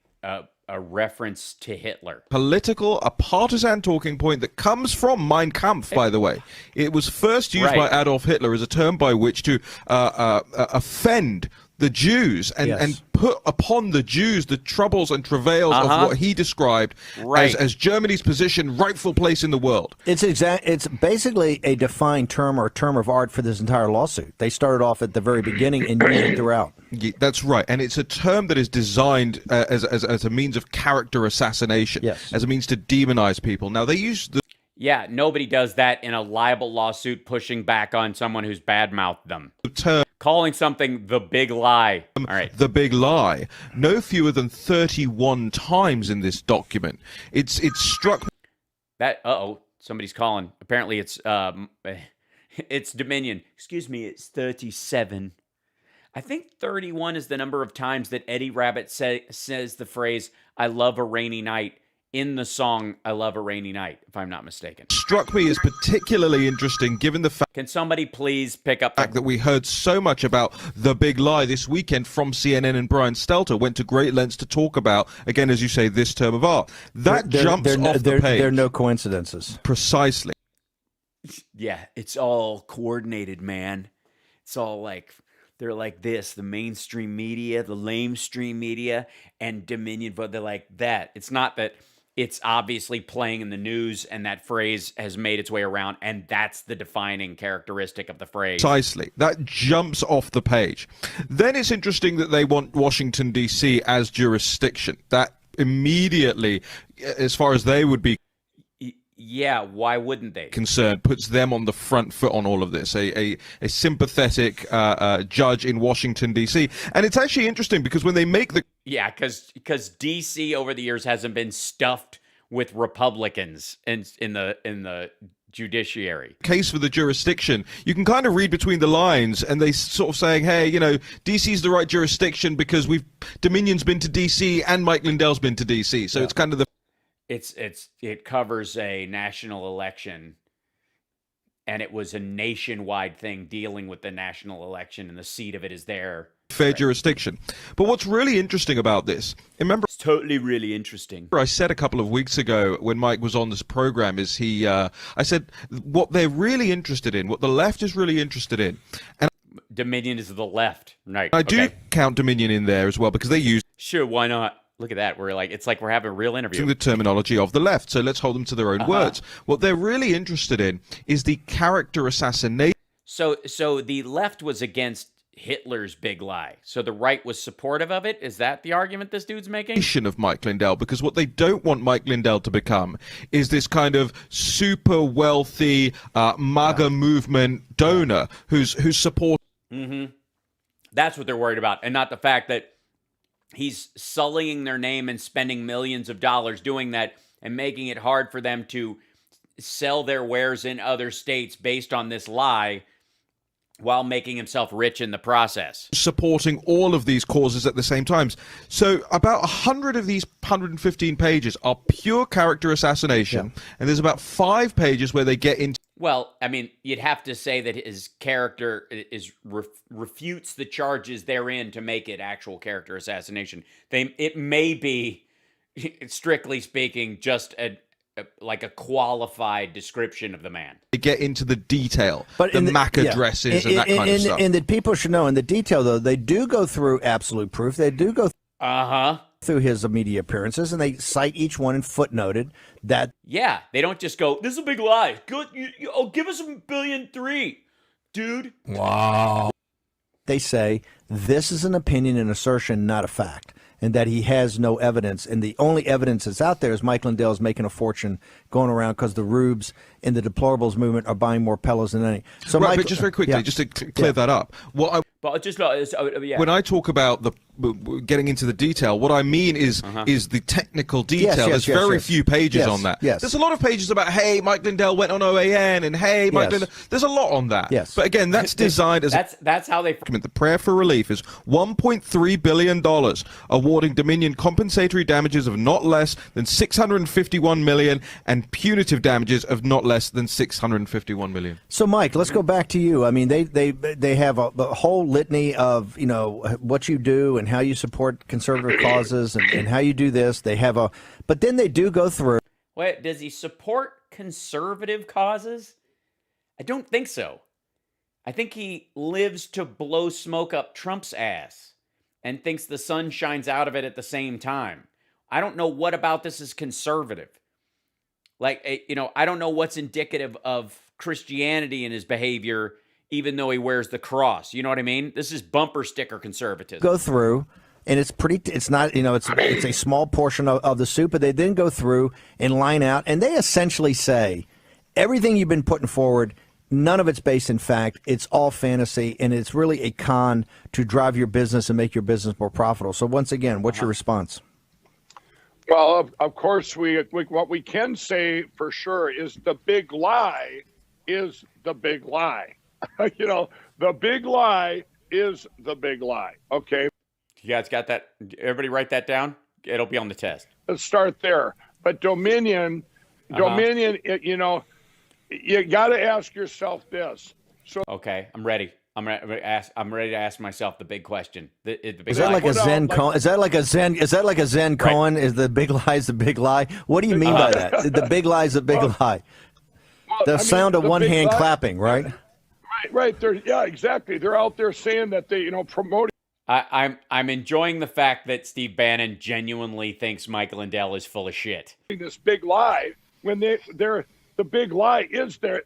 reference to Hitler. A partisan talking point that comes from Mein Kampf, by the way. It was first used by Adolf Hitler as a term by which to offend the Jews and put upon the Jews the troubles and travails of what he described as Germany's position, rightful place in the world. It's basically a defined term or term of art for this entire lawsuit. They started off at the very beginning and used it throughout. Yeah, that's right, and it's a term that is designed as a means of character assassination, as a means to demonize people. Now they use the nobody does that in a libel lawsuit, pushing back on someone who's badmouthed them. Term. Calling something the big lie. All right. The big lie. No fewer than 31 times in this document. It's struck that. Somebody's calling. Apparently, it's Dominion. Excuse me. It's 37. I think 31 is the number of times that Eddie Rabbitt says the phrase "I love a rainy night" in the song "I Love a Rainy Night," if I'm not mistaken. Struck me as particularly interesting given the fact... Can somebody please pick up... that we heard so much about the big lie this weekend from CNN, and Brian Stelter went to great lengths to talk about, again, as you say, this term of art. That jumps off the page. There are no coincidences. Precisely. Yeah, it's all coordinated, man. It's all like... They're like this, the mainstream media, the lamestream media, and Dominion Vote. They're like that. It's not that... It's obviously playing in the news, and that phrase has made its way around, and that's the defining characteristic of the phrase. Precisely. That jumps off the page. Then it's interesting that they want Washington, D.C. as jurisdiction. That immediately, as far as they would be... Yeah, why wouldn't they? Concern puts them on the front foot on all of this. A sympathetic judge in Washington D.C. And it's actually interesting because when they make the because D.C. over the years hasn't been stuffed with Republicans in the judiciary. Case for the jurisdiction, you can kind of read between the lines, and they sort of saying, hey, you know, DC's the right jurisdiction because Dominion's been to DC and Mike Lindell's been to DC, so it's kind of the it covers a national election, and it was a nationwide thing dealing with the national election, and the seat of it is there. Fair jurisdiction. But what's really interesting about this, remember, it's totally really interesting. I said a couple of weeks ago when Mike was on this program, is I said what they're really interested in, what the left is really interested in, and Dominion is the left, right? I do count Dominion in there as well because they use sure, why not? Look at that. It's like we're having a real interview. The terminology of the left. So let's hold them to their own words. What they're really interested in is the character assassination. So the left was against Hitler's big lie. So the right was supportive of it? Is that the argument this dude's making? Of Mike Lindell, because what they don't want Mike Lindell to become is this kind of super wealthy MAGA movement donor who's support. That's what they're worried about, and not the fact that he's sullying their name and spending millions of dollars doing that and making it hard for them to sell their wares in other states based on this lie while making himself rich in the process. Supporting all of these causes at the same time. So about 100 of these 115 pages are pure character assassination, and there's about 5 pages where they get into... Well, I mean, you'd have to say that his character refutes the charges therein to make it actual character assassination. It may be, strictly speaking, just like a qualified description of the man. They get into the detail, but the MAC addresses and that kind of stuff. And the people should know in the detail, though, they do go through absolute proof. They do go through his media appearances, and they cite each one and footnoted that. Yeah, they don't just go, this is a big lie. Good, give us $1.3 billion, dude. Wow. They say this is an opinion and assertion, not a fact, and that he has no evidence. And the only evidence that's out there is Mike Lindell's making a fortune going around because the rubes in the deplorables movement are buying more pillows than any. So, right, but just very quickly, just to clear that up, when I talk about the getting into the detail, what I mean is the technical detail. There's very few pages on that. There's a lot of pages about, hey, Mike Lindell went on OAN, and hey, Mike Lindell. There's a lot on that. But again, that's designed as that's how they. The prayer for relief is $1.3 billion, awarding Dominion compensatory damages of not less than $651 million and punitive damages of not less than $651 million. So, Mike, let's go back to you. I mean, they have a whole litany of what you do and how you support conservative causes and how you do this. They have but then they do go through. Wait, does he support conservative causes? I don't think so. I think he lives to blow smoke up Trump's ass and thinks the sun shines out of it at the same time. I don't know what about this is conservative. Like, I don't know what's indicative of Christianity in his behavior, even though he wears the cross. You know what I mean? This is bumper sticker conservatism. Go through, and it's not, it's a small portion of the soup, but they then go through and line out, and they essentially say, everything you've been putting forward, none of it's based in fact. It's all fantasy, and it's really a con to drive your business and make your business more profitable. So once again, what's your response? Well, of course, what we can say for sure is the big lie is the big lie. The big lie is the big lie. Okay. You guys got that? Everybody write that down. It'll be on the test. Let's start there. But Dominion, you got to ask yourself this. So okay, I'm ready. I'm ready to ask myself the big question. Is that like a Zen koan? Is that like a Zen? Is that like a Zen koan? Is the big lie is the big lie? What do you mean by that? The big lie is the big lie. The sound of one hand clapping, right? Right. Yeah, exactly. They're out there saying that they, promoting. I'm enjoying the fact that Steve Bannon genuinely thinks Mike Lindell is full of shit. This big lie when they're the big lie is the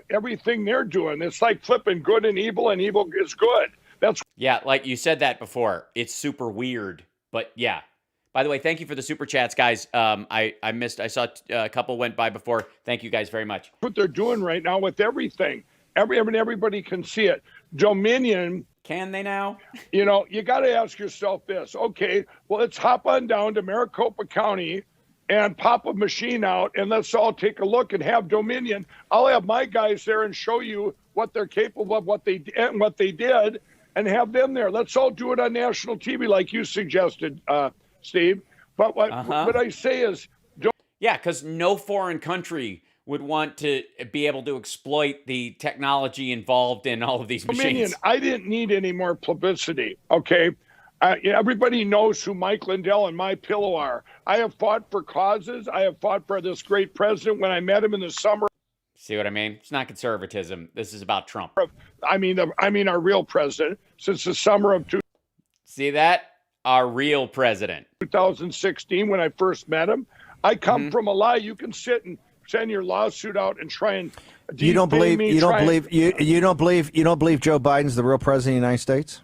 everything they're doing. It's like flipping good and evil is good. That's like you said that before. It's super weird, but yeah. By the way, thank you for the super chats, guys. I saw a couple went by before. Thank you guys very much. What they're doing right now with everything. Everybody can see it. Dominion. Can they now? You know, you got to ask yourself this. Okay, well, let's hop on down to Maricopa County and pop a machine out, and let's all take a look and have Dominion. I'll have my guys there and show you what they're capable of, what they did, and have them there. Let's all do it on national TV, like you suggested, Steve. But what I say is, yeah, because no foreign country would want to be able to exploit the technology involved in all of these Dominion, machines. I didn't need any more publicity. Okay. Everybody knows who Mike Lindell and My Pillow are. I have fought for causes. I have fought for this great president when I met him in the summer. See what I mean? It's not conservatism. This is about Trump. I mean our real president since the summer of See that? Our real president. 2016 when I first met him. I come from a lie. You can sit and send your lawsuit out and try and you don't believe Joe Biden's the real president of the United States?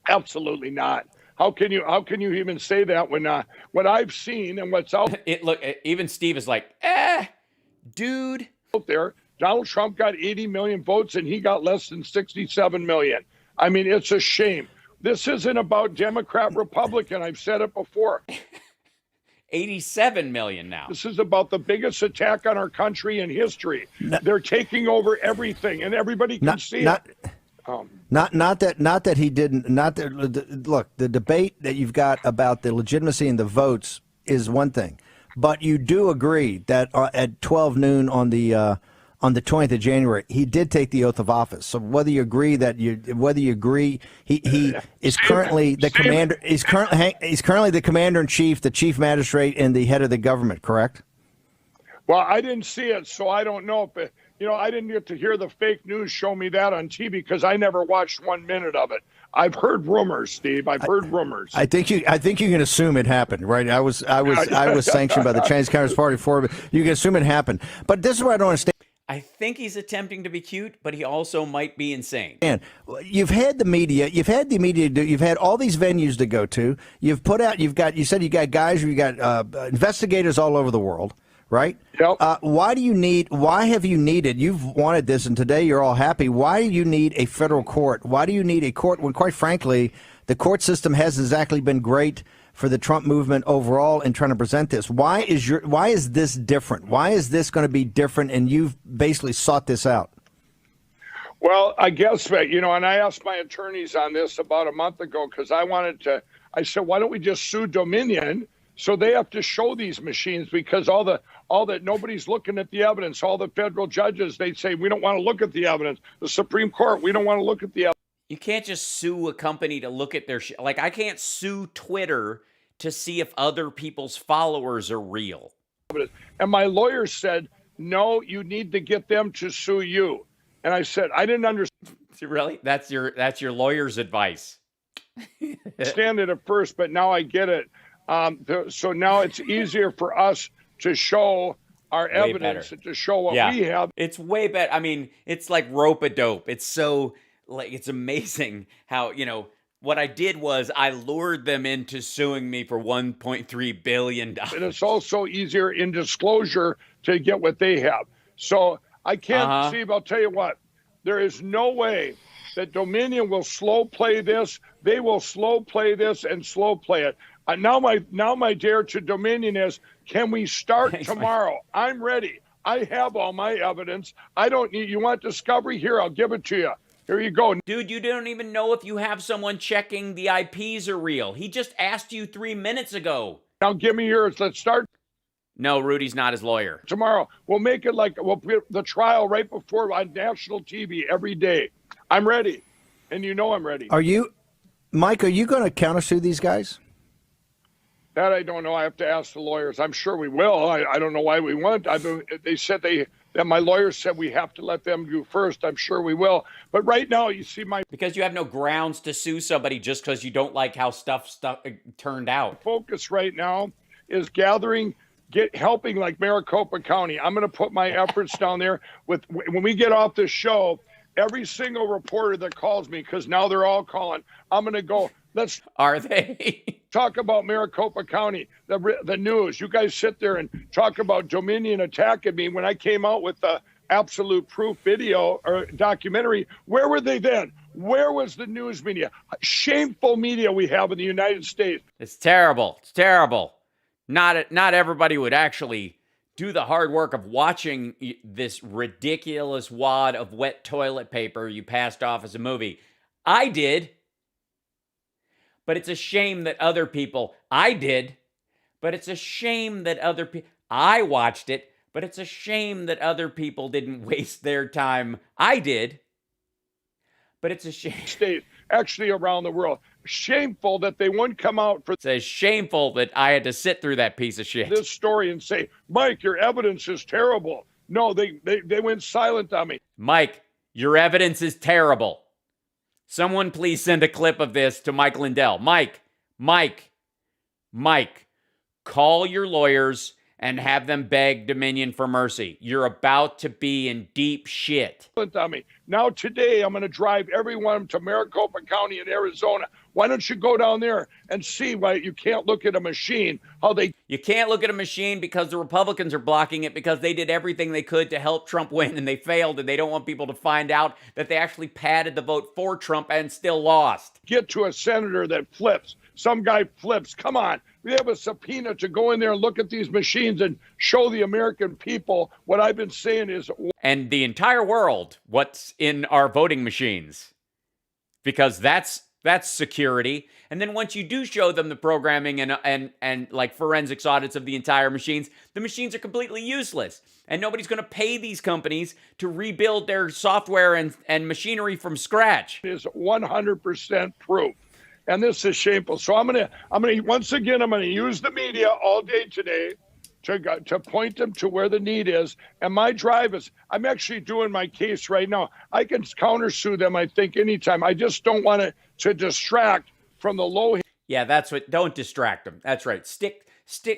Absolutely not. How can you even say that when what I've seen and what's out even Steve is like, dude. Out there, Donald Trump got 80 million votes and he got less than 67 million. I mean, it's a shame. This isn't about Democrat, Republican. I've said it before. 87 million now. This is about the biggest attack on our country in history. They're taking over everything, and everybody can see it. Not that he didn't. Look, the debate that you've got about the legitimacy and the votes is one thing, but you do agree that at 12 noon on the 20th of January, he did take the oath of office. So whether you agree he is currently the commander. He's currently the commander in chief, the chief magistrate, and the head of the government. Correct? Well, I didn't see it, so I don't know if I didn't get to hear the fake news show me that on TV because I never watched 1 minute of it. I've heard rumors, Steve. I've heard rumors. I think you can assume it happened, right? I was sanctioned by the Chinese Communist Party for it. You can assume it happened. But this is what I don't understand. I think he's attempting to be cute, but he also might be insane. And you've had the media. You've had all these venues to go to. You said you got guys. You got investigators all over the world. Right? Yep. Why have you needed, you've wanted this, and today you're all happy. Why do you need a federal court? Why do you need a court when, quite frankly, the court system hasn't exactly been great for the Trump movement overall in trying to present this? Why is this different? Why is this going to be different, and you've basically sought this out? Well, I guess, and I asked my attorneys on this about a month ago because I said, why don't we just sue Dominion? So they have to show these machines because all that nobody's looking at the evidence. All the federal judges, they say, we don't want to look at the evidence. The Supreme Court, we don't want to look at the evidence. You can't just sue a company to look at their like I can't sue Twitter to see if other people's followers are real. And my lawyer said, no, you need to get them to sue you. And I said, I didn't understand. Really? That's your lawyer's advice. Understand it at first, but now I get it. So now it's easier for us to show our evidence and to show what we have. It's way better. I mean, it's like rope-a-dope. It's so it's amazing how, what I did was I lured them into suing me for $1.3 billion. And it's also easier in disclosure to get what they have. So I can't see, I'll tell you what, there is no way that Dominion will slow play this. They will slow play this and slow play it. Now my dare to Dominion is, can we start tomorrow? I'm ready. I have all my evidence. I don't need, you want discovery? Here, I'll give it to you. Here you go. Dude, you don't even know if you have someone checking the IPs are real. He just asked you 3 minutes ago. Now give me yours. Let's start. No, Rudy's not his lawyer. Tomorrow. We'll make it we'll put the trial right before on national TV every day. I'm ready. And I'm ready. Mike, are you going to countersue these guys? That I don't know. I have to ask the lawyers. I'm sure we will. I don't know why we won't. They said that my lawyers said we have to let them do first. I'm sure we will. But right now, you see because you have no grounds to sue somebody just because you don't like how stuff turned out. Focus right now is helping like Maricopa County. I'm going to put my efforts down there when we get off this show. Every single reporter that calls me, because now they're all calling, I'm going to go. Are they? talk about Maricopa County, the news. You guys sit there and talk about Dominion attacking me when I came out with the absolute proof video or documentary. Where were they then? Where was the news media? Shameful media we have in the United States. It's terrible. It's terrible. Not everybody would actually do the hard work of watching this ridiculous wad of wet toilet paper you passed off as a movie. I did. But it's a shame that other people, I did, but it's a shame that other people, I watched it, but it's a shame that other people didn't waste their time. I did, but it's a shame. State, actually around the world. Shameful that they wouldn't come out for It's shameful that I had to sit through that piece of shit. this story and say, Mike, your evidence is terrible. No, they went silent on me. Mike, your evidence is terrible. Someone please send a clip of this to Mike Lindell. Mike, call your lawyers and have them beg Dominion for mercy. You're about to be in deep shit. On me. Now today I'm going to drive everyone to Maricopa County in Arizona. Why don't you go down there and see why you can't look at a machine, how they... You can't look at a machine because the Republicans are blocking it because they did everything they could to help Trump win and they failed and they don't want people to find out that they actually padded the vote for Trump and still lost. Get to a senator that flips. Some guy flips. Come on. We have a subpoena to go in there and look at these machines and show the American people what I've been saying is... And the entire world what's in our voting machines. Because that's security. And then once you do show them the programming and like forensics audits of the entire machines, the machines are completely useless. And nobody's going to pay these companies to rebuild their software and machinery from scratch. Is 100% proof. And this is shameful. So I'm gonna once again, I'm gonna use the media all day today to point them to where the need is. And my drive is, I'm actually doing my case right now. I can countersue them, I think, anytime. I just don't want it to distract from the low. Yeah, that's what. Don't distract them. That's right.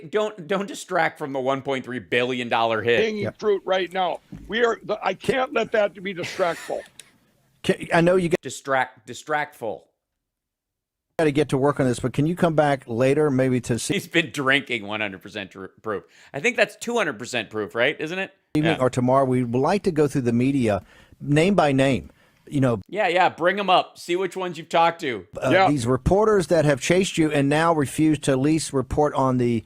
Don't distract from the $1.3 billion hit. Hanging fruit right now. I can't let that be distractful. I know you got Distractful. to get to work on this, but can you come back later maybe to see He's been drinking 100% proof. I think that's 200% proof, right? Isn't it? evening or tomorrow? We would like to go through the media name by name. You know, Yeah. Bring them up. See which ones you've talked to. these reporters that have chased you and now refuse to at least report on the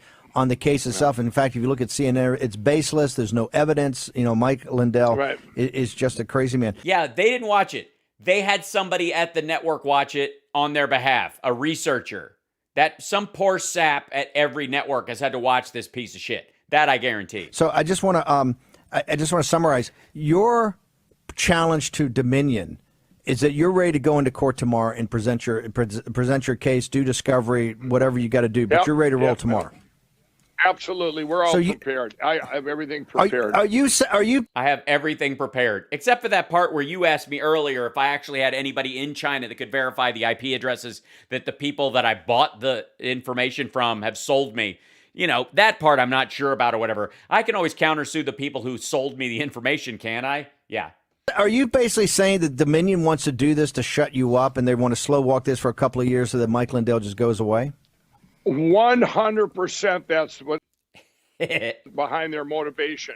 case itself. In fact, if you look at CNN, it's baseless. There's no evidence. You know, Mike Lindell is just a crazy man. Yeah, they didn't watch it. They had somebody at the network watch it on their behalf, a researcher. That some poor sap at every network has had to watch this piece of shit. That I guarantee. So I just want to summarize your challenge to Dominion is that you're ready to go into court tomorrow and present your case, do discovery, whatever you got to do, but you're ready to roll tomorrow. Absolutely. We're all prepared. I have everything prepared. Are you? I have everything prepared, except for that part where you asked me earlier if I actually had anybody in China that could verify the IP addresses that the people that I bought the information from have sold me. You know, that part I'm not sure about or whatever. I can always countersue the people who sold me the information, can't I? Yeah. Are you basically saying that Dominion wants to do this to shut you up and they want to slow walk this for a couple of years so that Mike Lindell just goes away? 100%. That's what behind their motivation.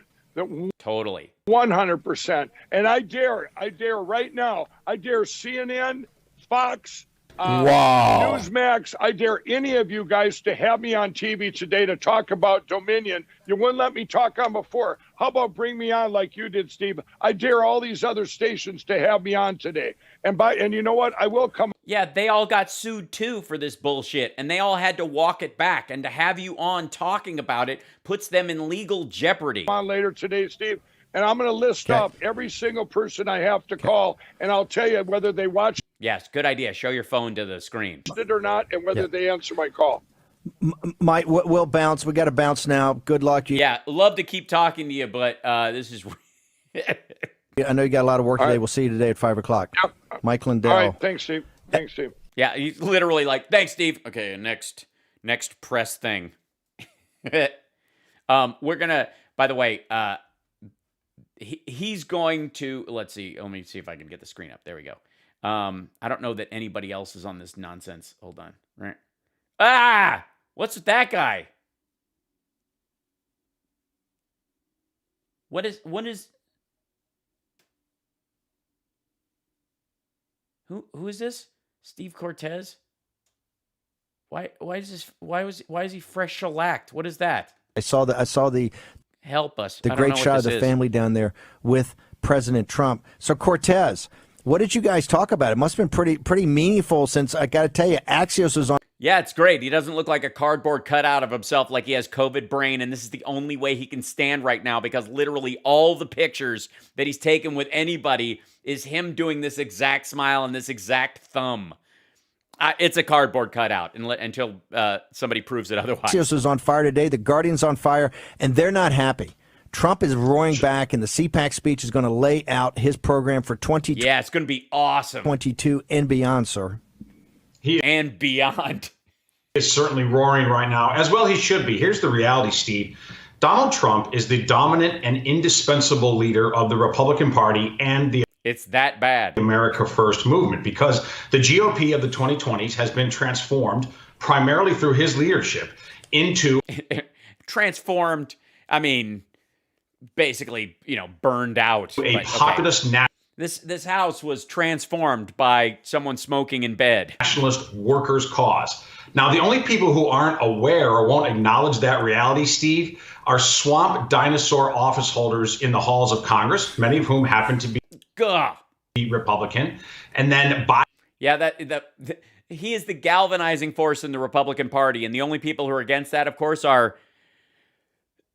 Totally. 100%. And I dare right now, I dare CNN, Fox, Newsmax, I dare any of you guys to have me on TV today to talk about Dominion. You wouldn't let me talk on before. How about bring me on like you did, Steve? I dare all these other stations to have me on today. And you know what? I will come. Yeah, they all got sued too for this bullshit, and they all had to walk it back. And to have you on talking about it puts them in legal jeopardy. On later today, Steve. And I'm going to list off every single person I have to call, and I'll tell you whether they watch Yes, good idea. Show your phone to the screen. it or not, and whether they answer my call. Mike, we'll bounce. We got to bounce now. Good luck. Yeah, love to keep talking to you, but this is... I know you got a lot of work today. We'll see you today at 5 o'clock. Yep. Mike Lindell. All right, thanks, Steve. Thanks, Steve. Yeah, he's literally like, thanks, Steve. Okay, next press thing. We're going to, by the way, he's going to, let's see, let me see if I can get the screen up. There we go. I don't know that anybody else is on this nonsense. Hold on. Right. Ah! What's with that guy? What is who is this? Steve Cortez? Why is he fresh shellacked? What is that? I saw the Help us. the I don't great know shot what of the this is. family down there with President Trump. So Cortez, what did you guys talk about? It must have been pretty meaningful, since I got to tell you, Axios was on. Yeah, it's great. He doesn't look like a cardboard cutout of himself, like he has COVID brain, and this is the only way he can stand right now, because literally all the pictures that he's taken with anybody is him doing this exact smile and this exact thumb. It's a cardboard cutout until somebody proves it otherwise. Axios was on fire today. The Guardian's on fire, and they're not happy. Trump is roaring back, and the Cpac speech is going to lay out his program for 2022 Yeah, it's going to be awesome. and beyond, sir. And beyond. Is certainly roaring right now, as well he should be. Here's the reality, Steve. Donald Trump is the dominant and indispensable leader of the Republican Party and the It's that bad. America First movement, because the GOP of the 2020s has been transformed primarily through his leadership into Transformed, I mean, basically, burned out. a But, okay. populist This house was transformed by someone smoking in bed. nationalist workers' cause. Now, the only people who aren't aware or won't acknowledge that reality, Steve, are swamp dinosaur office holders in the halls of Congress, many of whom happen to Gah. be Republican, and then by Yeah, he is the galvanizing force in the Republican Party, and the only people who are against that, of course, are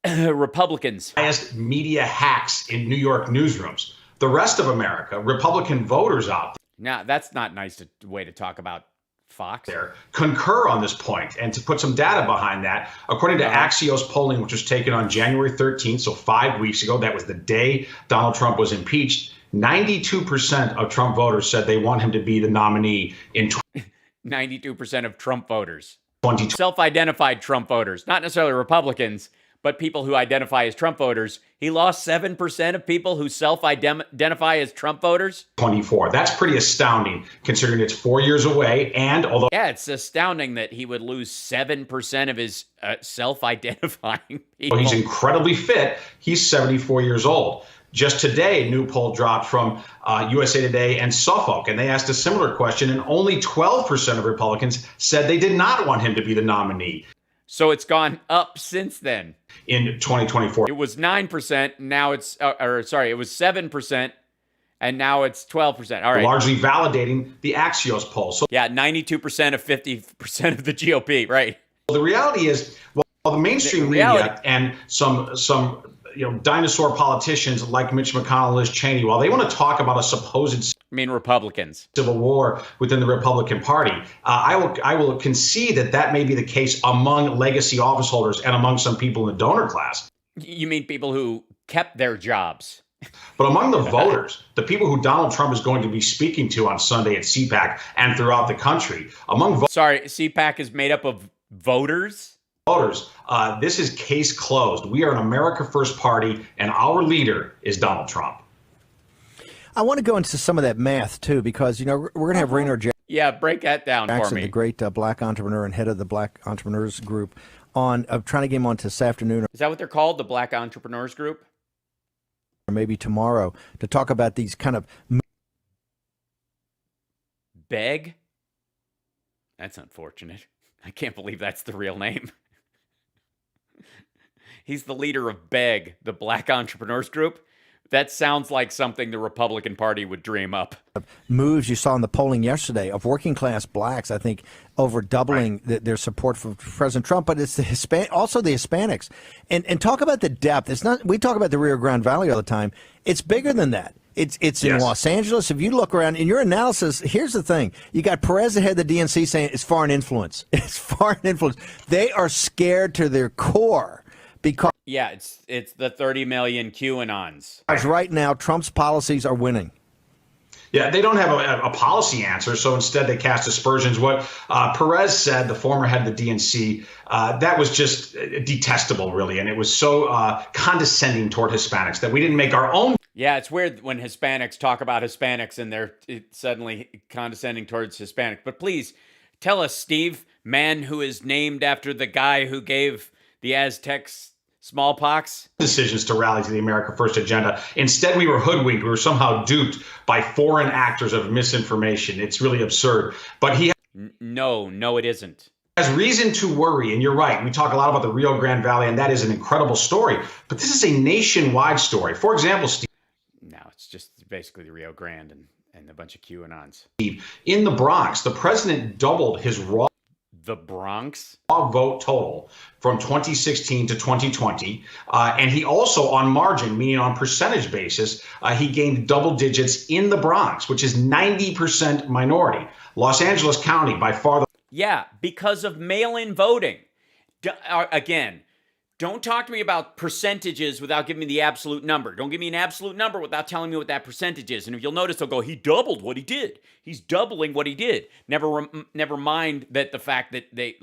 Republicans. biased media hacks in New York newsrooms. The rest of America, Republican voters out Now, that's not nice way to talk about Fox. there, concur on this point. And to put some data behind that, according to Axios polling, which was taken on January 13th, so 5 weeks ago, that was the day Donald Trump was impeached, 92% of Trump voters said they want him to be the nominee in 92% of Trump voters. 2020. Self-identified Trump voters. Not necessarily Republicans, but people who identify as Trump voters. He lost 7% of people who self-identify as Trump voters. 24. That's pretty astounding, considering it's 4 years away. And although Yeah, it's astounding that he would lose 7% of his self-identifying people. he's incredibly fit, he's 74 years old. Just today, a new poll dropped from USA Today and Suffolk, and they asked a similar question, and only 12% of Republicans said they did not want him to be the nominee So it's gone up since then. in 2024. It was 9%, now it's, it was 7%, and now it's 12%. All right. Largely validating the Axios poll. So Yeah, 92% of 50% of the GOP, right? the reality is, while the mainstream The reality- media and some dinosaur politicians like Mitch McConnell and Liz Cheney, while they want to talk about a supposed Republicans. civil war within the Republican Party, I will concede that may be the case among legacy office holders and among some people in the donor class. You mean people who kept their jobs? But among the voters, the people who Donald Trump is going to be speaking to on Sunday at Cpac and throughout the country, among Sorry, CPAC is made up of voters? voters, this is case closed. We are an America First party, and our leader is Donald Trump. I want to go into some of that math too, because we're going to have Raynor Yeah, break that down for Jackson, me. the great black entrepreneur and head of the Black Entrepreneurs Group, on trying to get him on this afternoon Is that what they're called, the Black Entrepreneurs Group? or maybe tomorrow, to talk about these kind of Beg? That's unfortunate. I can't believe that's the real name. He's the leader of Beg, the Black Entrepreneurs Group. That sounds like something the Republican Party would dream up. moves you saw in the polling yesterday of working class blacks, I think, over doubling their support for President Trump. But it's the also the Hispanics, and talk about the depth. It's not. We talk about the Rio Grande Valley all the time. It's bigger than that. It's in Yes. Los Angeles. If you look around in your analysis, here's the thing: you got Perez, the head of the DNC, saying it's foreign influence. It's foreign influence. They are scared to their core because Yeah, it's the 30 million QAnons. right now Trump's policies are winning. Yeah, they don't have a policy answer, so instead they cast aspersions. What Perez said, the former head of the DNC, that was just detestable, really, and it was so condescending toward Hispanics that we didn't make our own. Yeah, it's weird when Hispanics talk about Hispanics and they're suddenly condescending towards Hispanics. But please Tell us, Steve, man who is named after the guy who gave the Aztecs smallpox. Decisions to rally to the America First agenda. Instead, we were hoodwinked. We were somehow duped by foreign actors of misinformation. It's really absurd. But he No, it isn't. Has reason to worry, and you're right. We talk a lot about the Rio Grande Valley, and that is an incredible story. But this is a nationwide story. For example, Steve. No, it's just basically the Rio Grande and a bunch of QAnons. In the Bronx, the president doubled his raw vote total from 2016 to 2020. And he also, on margin, meaning on percentage basis, he gained double digits in the Bronx, which is 90% minority. Los Angeles County, by far the Yeah, because of mail-in voting. Again, don't talk to me about percentages without giving me the absolute number. Don't give me an absolute number without telling me what that percentage is. And if you'll notice, they'll go, he doubled what he did. He's doubling what he did. Never mind that the fact that they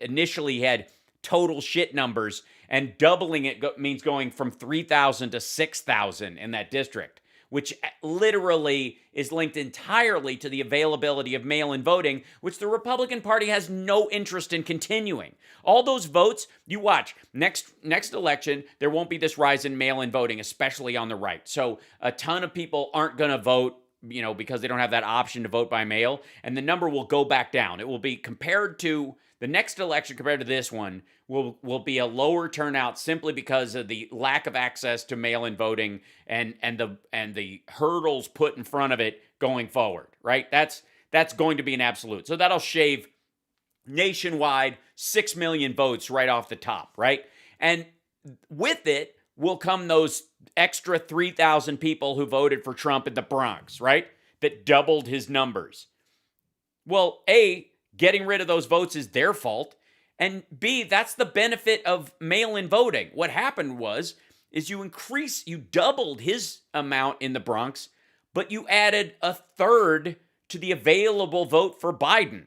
initially had total shit numbers, and doubling it means going from 3,000 to 6,000 in that district, which literally is linked entirely to the availability of mail-in voting, which the Republican Party has no interest in continuing. All those votes, you watch, next election, there won't be this rise in mail-in voting, especially on the right. So a ton of people aren't going to vote, because they don't have that option to vote by mail, and the number will go back down. It will be compared to the next election compared to this one will be a lower turnout simply because of the lack of access to mail-in voting and the hurdles put in front of it going forward, right? That's going to be an absolute. So that'll shave nationwide 6 million votes right off the top, right? And with it will come those extra 3,000 people who voted for Trump in the Bronx, right? That doubled his numbers. Well, A, getting rid of those votes is their fault. And B, that's the benefit of mail-in voting. What happened is you doubled his amount in the Bronx, but you added a third to the available vote for Biden.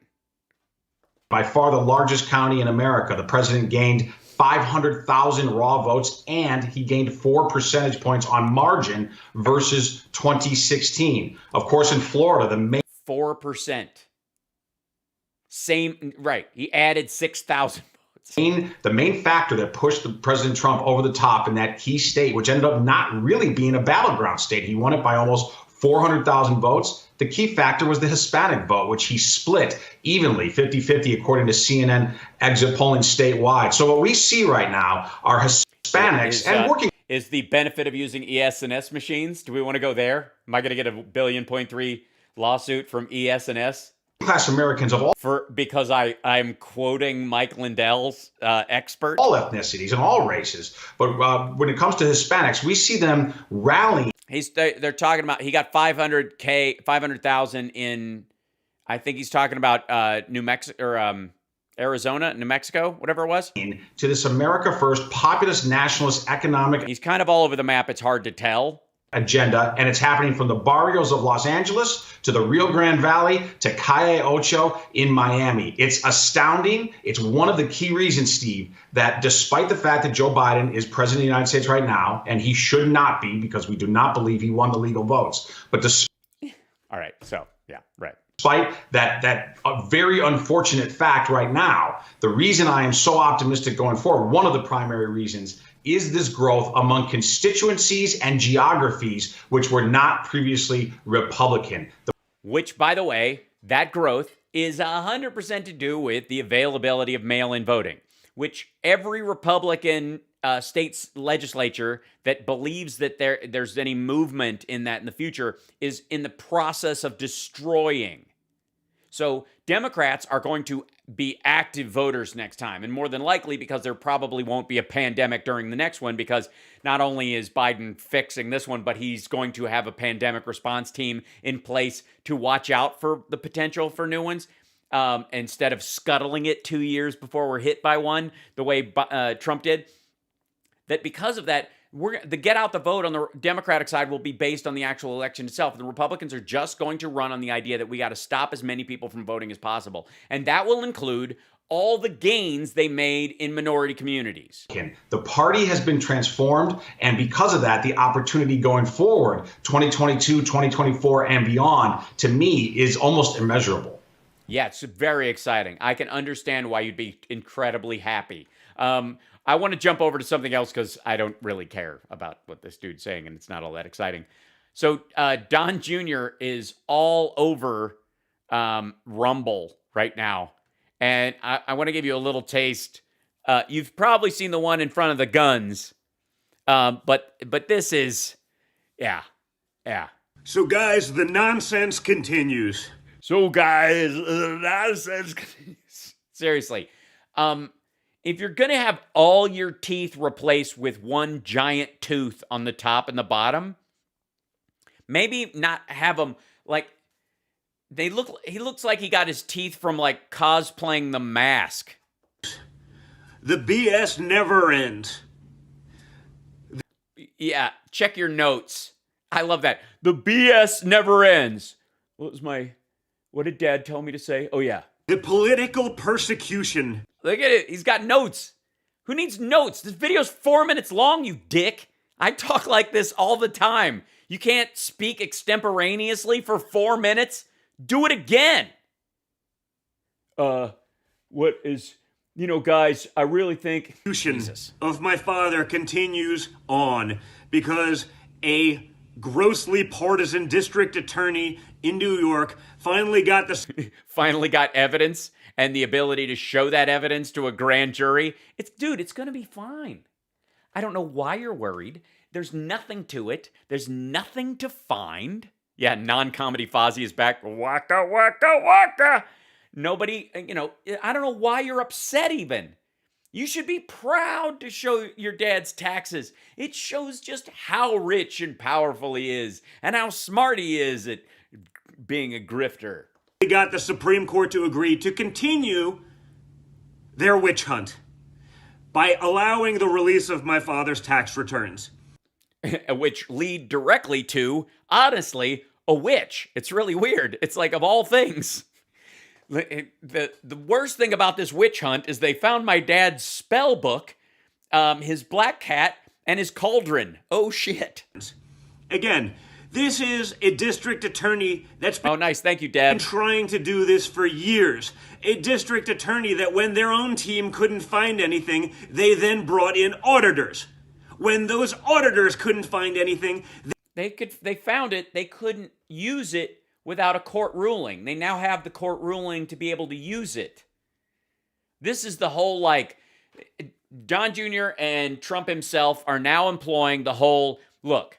By far the largest county in America, the president gained 500,000 raw votes, and he gained 4 percentage points on margin versus 2016. Of course, in Florida, the main 4%. Same, right. He added 6,000 votes. The main factor that pushed President Trump over the top in that key state, which ended up not really being a battleground state, he won it by almost 400,000 votes. The key factor was the Hispanic vote, which he split evenly, 50-50, according to CNN exit polling statewide. So what we see right now are Hispanics and working. Is the benefit of using ES&S machines? Do we want to go there? Am I going to get a $1.3 billion lawsuit from ES&S? Class Americans of all because I'm quoting Mike Lindell's expert. All ethnicities and all races. But when it comes to Hispanics, we see them rallying. They're talking about, he got 500,000 in, I think he's talking about New Mexico or Arizona, New Mexico, whatever it was. To this America First populist nationalist economic. He's kind of all over the map. It's hard to tell. Agenda, and it's happening from the barrios of Los Angeles to the Rio Grande Valley to Calle Ocho in Miami. It's astounding. It's one of the key reasons, Steve, that despite the fact that Joe Biden is president of the United States right now, and he should not be because we do not believe he won the legal votes, but all right, so yeah, right. Despite that very unfortunate fact right now, the reason I am so optimistic going forward, one of the primary reasons, is this growth among constituencies and geographies which were not previously Republican. Which, by the way, that growth is 100% to do with the availability of mail-in voting, which every Republican state's legislature that believes that there's any movement in that in the future is in the process of destroying. So Democrats are going to be active voters next time, and more than likely because there probably won't be a pandemic during the next one, because not only is Biden fixing this one, but he's going to have a pandemic response team in place to watch out for the potential for new ones, instead of scuttling it 2 years before we're hit by one, the way Trump did. That because of that, the get out the vote on the Democratic side will be based on the actual election itself. The Republicans are just going to run on the idea that we got to stop as many people from voting as possible. And that will include all the gains they made in minority communities. The party has been transformed, and because of that, the opportunity going forward, 2022, 2024, and beyond, to me, is almost immeasurable. Yeah, it's very exciting. I can understand why you'd be incredibly happy. I want to jump over to something else because I don't really care about what this dude's saying, and it's not all that exciting. So Don Jr. is all over Rumble right now, and I want to give you a little taste. You've probably seen the one in front of the guns, but this is, yeah. So guys, the nonsense continues. Seriously. If you're going to have all your teeth replaced with one giant tooth on the top and the bottom, maybe not have them like he looks like he got his teeth from like cosplaying The Mask. The BS never ends. Yeah, check your notes. I love that. The BS never ends. What did Dad tell me to say? Oh yeah. The political persecution. Look at it. He's got notes. Who needs notes? This video's 4 minutes long, you dick. I talk like this all the time. You can't speak extemporaneously for 4 minutes? Do it again. Guys, I really think Jesus of my father continues on because a grossly partisan district attorney in New York finally got evidence and the ability to show that evidence to a grand jury. It's going to be fine. I don't know why you're worried. There's nothing to it. There's nothing to find. Yeah, non-comedy Fozzie is back. Waka, waka, waka. Nobody, I don't know why you're upset even. You should be proud to show your dad's taxes. It shows just how rich and powerful he is and how smart he is at being a grifter. They got the Supreme Court to agree to continue their witch hunt by allowing the release of my father's tax returns. Which lead directly to, honestly, a witch. It's really weird. It's like, of all things. The worst thing about this witch hunt is they found my dad's spell book, his black cat, and his cauldron. Oh, shit. Again, this is a district attorney that's been oh, nice. Thank you, Dad. Trying to do this for years. A district attorney that when their own team couldn't find anything, they then brought in auditors. When those auditors couldn't find anything, they found it. They couldn't use it without a court ruling. They now have the court ruling to be able to use it. This is the whole, Don Jr. and Trump himself are now employing the whole, look,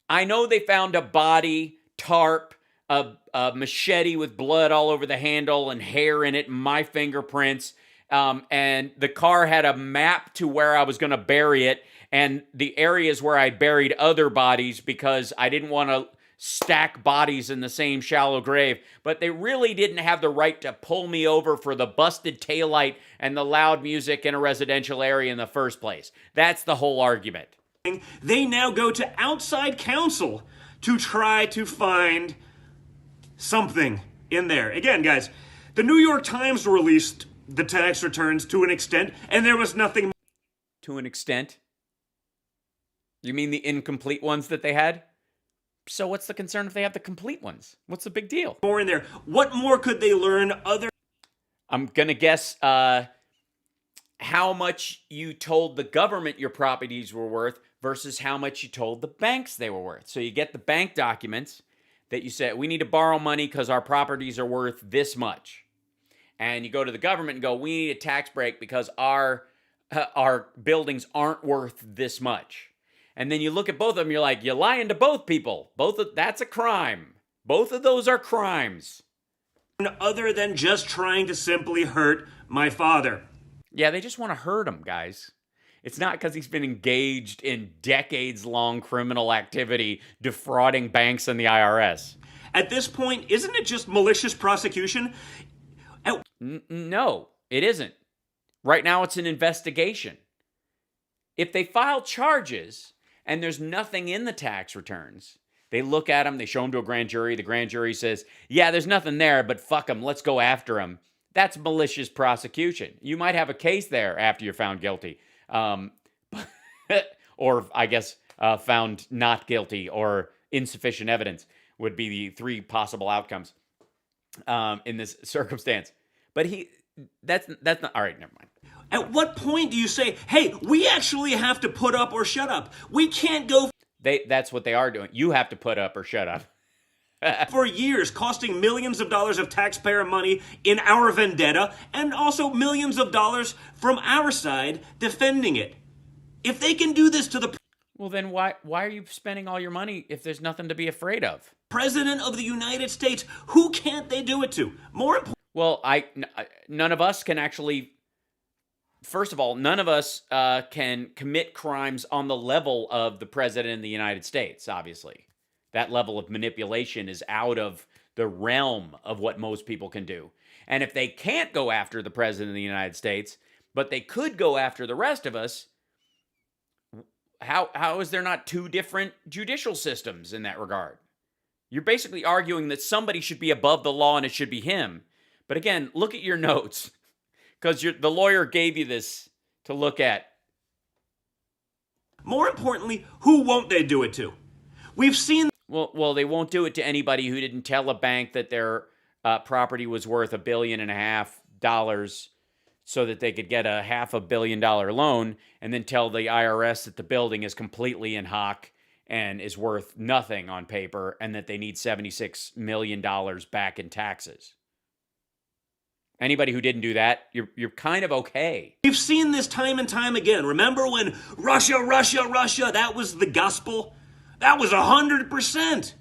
I know they found a body, tarp, a machete with blood all over the handle and hair in it, and my fingerprints, and the car had a map to where I was going to bury it, and the areas where I buried other bodies because I didn't want to stack bodies in the same shallow grave, but they really didn't have the right to pull me over for the busted taillight and the loud music in a residential area in the first place. That's the whole argument. They now go to outside counsel to try to find something in there. Again, guys, the New York Times released the tax returns to an extent, and there was nothing. To an extent? You mean the incomplete ones that they had? So what's the concern if they have the complete ones? What's the big deal? More in there. What more could they learn other? I'm going to guess how much you told the government your properties were worth versus how much you told the banks they were worth. So you get the bank documents that you said, we need to borrow money because our properties are worth this much. And you go to the government and go, we need a tax break because our buildings aren't worth this much. And then you look at both of them, you're like, you're lying to both people. That's a crime. Both of those are crimes. Other than just trying to simply hurt my father. Yeah, they just want to hurt him, guys. It's not because he's been engaged in decades-long criminal activity defrauding banks and the IRS. At this point, isn't it just malicious prosecution? No, it isn't. Right now, it's an investigation. If they file charges and there's nothing in the tax returns, they look at them, they show them to a grand jury. The grand jury says, yeah, there's nothing there, but fuck them, let's go after them. That's malicious prosecution. You might have a case there after you're found guilty. Or, I guess, found not guilty or insufficient evidence would be the three possible outcomes. in this circumstance. But that's not all right. Never mind. At what point do you say, hey, we actually have to put up or shut up? We can't go That's what they are doing. You have to put up or shut up. for years, costing millions of dollars of taxpayer money in our vendetta, and also millions of dollars from our side defending it. If they can do this to the Well, then why are you spending all your money if there's nothing to be afraid of? President of the United States, who can't they do it to? More important. Well, none of us can actually. First of all, none of us can commit crimes on the level of the president of the United States. Obviously, that level of manipulation is out of the realm of what most people can do. And if they can't go after the president of the United States, but they could go after the rest of us, how is there not two different judicial systems in that regard? You're basically arguing that somebody should be above the law and it should be him. But again, look at your notes, because the lawyer gave you this to look at. More importantly, who won't they do it to? We've seen. Well, they won't do it to anybody who didn't tell a bank that their property was worth $1.5 billion so that they could get a $500 million loan, and then tell the IRS that the building is completely in hock and is worth nothing on paper, and that they need $76 million back in taxes. Anybody who didn't do that, you're kind of okay. We've seen this time and time again. Remember when Russia, that was the gospel? That was 100%.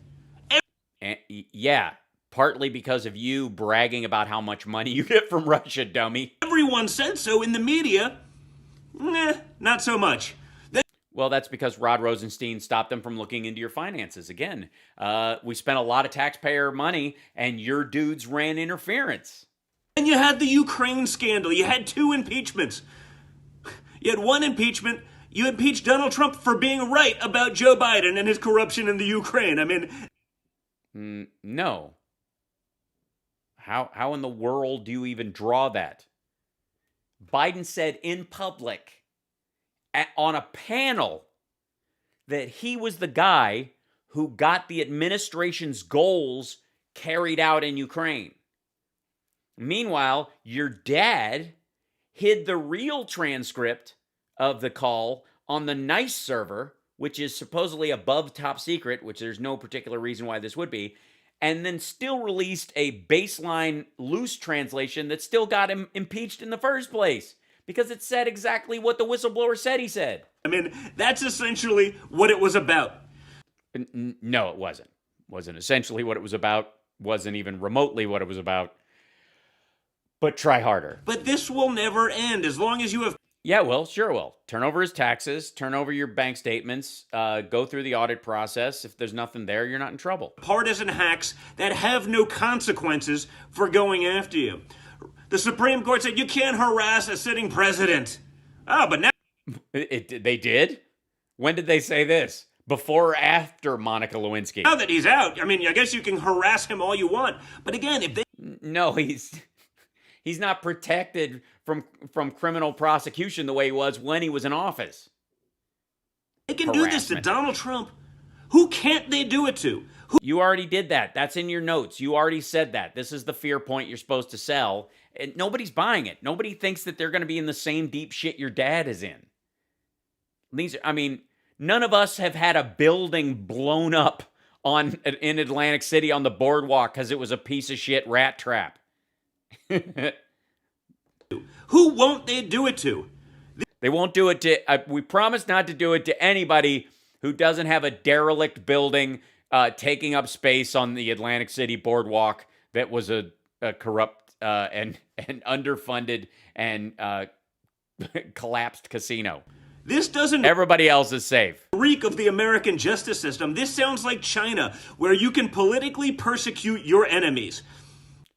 And, yeah, partly because of you bragging about how much money you get from Russia, dummy. Everyone said so in the media. Not so much. Well, that's because Rod Rosenstein stopped them from looking into your finances. Again, we spent a lot of taxpayer money, and your dudes ran interference. And you had the Ukraine scandal. You had 2 impeachments. You had 1 impeachment. You impeached Donald Trump for being right about Joe Biden and his corruption in the Ukraine. I mean... No. How in the world do you even draw that? Biden said in public, on a panel, that he was the guy who got the administration's goals carried out in Ukraine. Meanwhile, your dad hid the real transcript of the call on the NICE server, which is supposedly above top secret, which there's no particular reason why this would be, and then still released a baseline loose translation that still got him impeached in the first place, because it said exactly what the whistleblower said he said. I mean, that's essentially what it was about. No, it wasn't. Wasn't essentially what it was about. Wasn't even remotely what it was about. But try harder. But this will never end as long as you have... Yeah, well, sure will. Turn over his taxes, turn over your bank statements, go through the audit process. If there's nothing there, you're not in trouble. Partisan hacks that have no consequences for going after you. The Supreme Court said you can't harass a sitting president. Oh, but now... They did? When did they say this? Before or after Monica Lewinsky? Now that he's out, I mean, I guess you can harass him all you want. But again, if they... No, he's not protected from criminal prosecution the way he was when he was in office. They can do this to Donald Trump. Who can't they do it to? You already did that. That's in your notes. You already said that. This is the fear point you're supposed to sell. And nobody's buying it. Nobody thinks that they're going to be in the same deep shit your dad is in. None of us have had a building blown up in Atlantic City on the boardwalk because it was a piece of shit rat trap. Who won't they do it to? They won't do it to... we promise not to do it to anybody who doesn't have a derelict building taking up space on the Atlantic City boardwalk that was a corrupt and underfunded and collapsed casino. This doesn't... Everybody else is safe. Reek of the American justice system. This sounds like China, where you can politically persecute your enemies.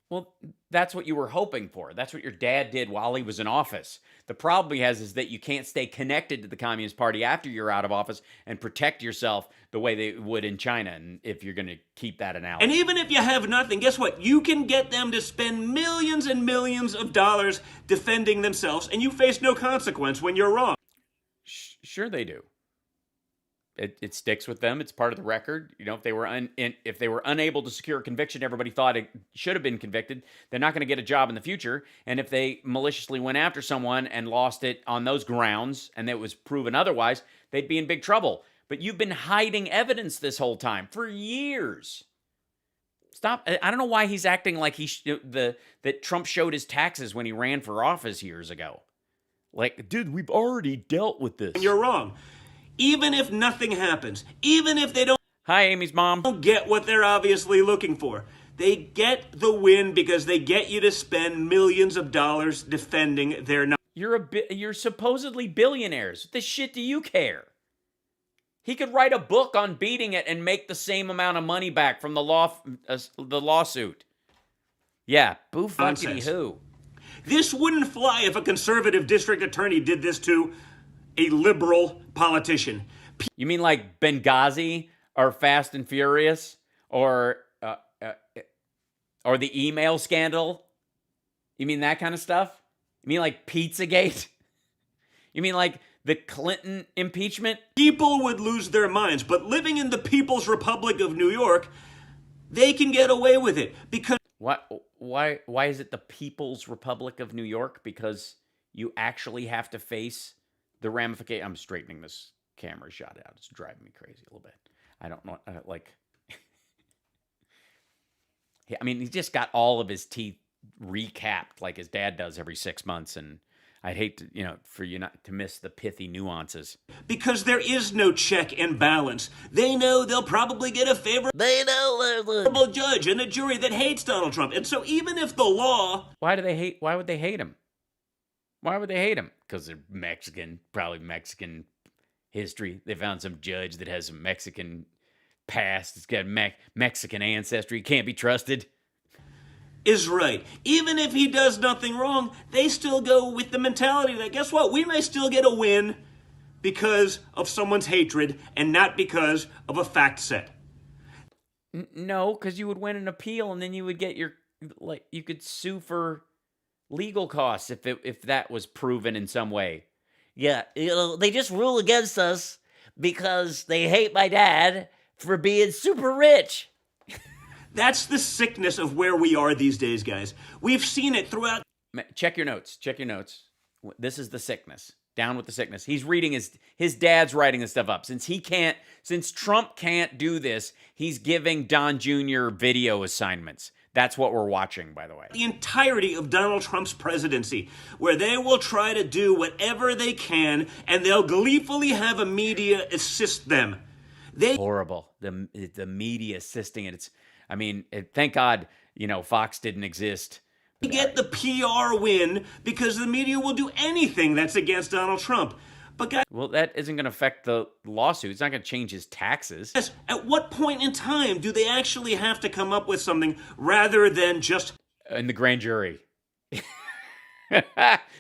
Well, that's what you were hoping for. That's what your dad did while he was in office. The problem he has is that you can't stay connected to the Communist Party after you're out of office and protect yourself the way they would in China, and if you're going to keep that analogy. And even if you have nothing, guess what? You can get them to spend millions and millions of dollars defending themselves, and you face no consequence when you're wrong. Sure they do. it sticks with them. It's part of the record. You know, if they were unable to secure a conviction, everybody thought it should have been convicted. They're not going to get a job in the future. And if they maliciously went after someone and lost it on those grounds, and it was proven otherwise, they'd be in big trouble. But you've been hiding evidence this whole time for years. Stop. I don't know why he's acting like that Trump showed his taxes when he ran for office years ago. Like, dude, we've already dealt with this. You're wrong. Even if nothing happens, even if they don't Hi, Amy's mom. get what they're obviously looking for, they get the win because they get you to spend millions of dollars defending their You're supposedly billionaires. What the shit do you care? He could write a book on beating it and make the same amount of money back from the lawsuit. Yeah, boo fuckity who. This wouldn't fly if a conservative district attorney did this to a liberal politician. You mean like Benghazi or Fast and Furious or the email scandal? You mean that kind of stuff? You mean like Pizzagate? You mean like the Clinton impeachment? People would lose their minds, but living in the People's Republic of New York, they can get away with it because Why is it the People's Republic of New York? Because you actually have to face the ramification. I'm straightening this camera shot out. It's driving me crazy a little bit. I don't know, I mean, he just got all of his teeth recapped like his dad does every 6 months, and I'd hate to, for you not to miss the pithy nuances. Because there is no check and balance. They know they'll probably get a favorable judge and a jury that hates Donald Trump. And so even if the law... Why would they hate him? Why would they hate him? Because they're Mexican, probably Mexican history. They found some judge that has some Mexican past. It's got Mexican ancestry. Can't be trusted. Is right. Even if he does nothing wrong, they still go with the mentality that, guess what? We may still get a win because of someone's hatred and not because of a fact set. No, because you would win an appeal and then you would get you could sue for legal costs if that was proven in some way. Yeah, they just rule against us because they hate my dad for being super rich. That's the sickness of where we are these days, guys. We've seen it throughout. Check your notes. This is the sickness. Down with the sickness. He's reading his dad's writing this stuff up. Since Trump can't do this, he's giving Don Jr. video assignments. That's what we're watching, by the way. The entirety of Donald Trump's presidency, where they will try to do whatever they can, and they'll gleefully have a media assist them. Horrible. The media assisting it. Thank God, Fox didn't exist. They get the PR win because the media will do anything that's against Donald Trump. But guys, well, that isn't going to affect the lawsuit. It's not going to change his taxes. Yes, at what point in time do they actually have to come up with something rather than just... In the grand jury.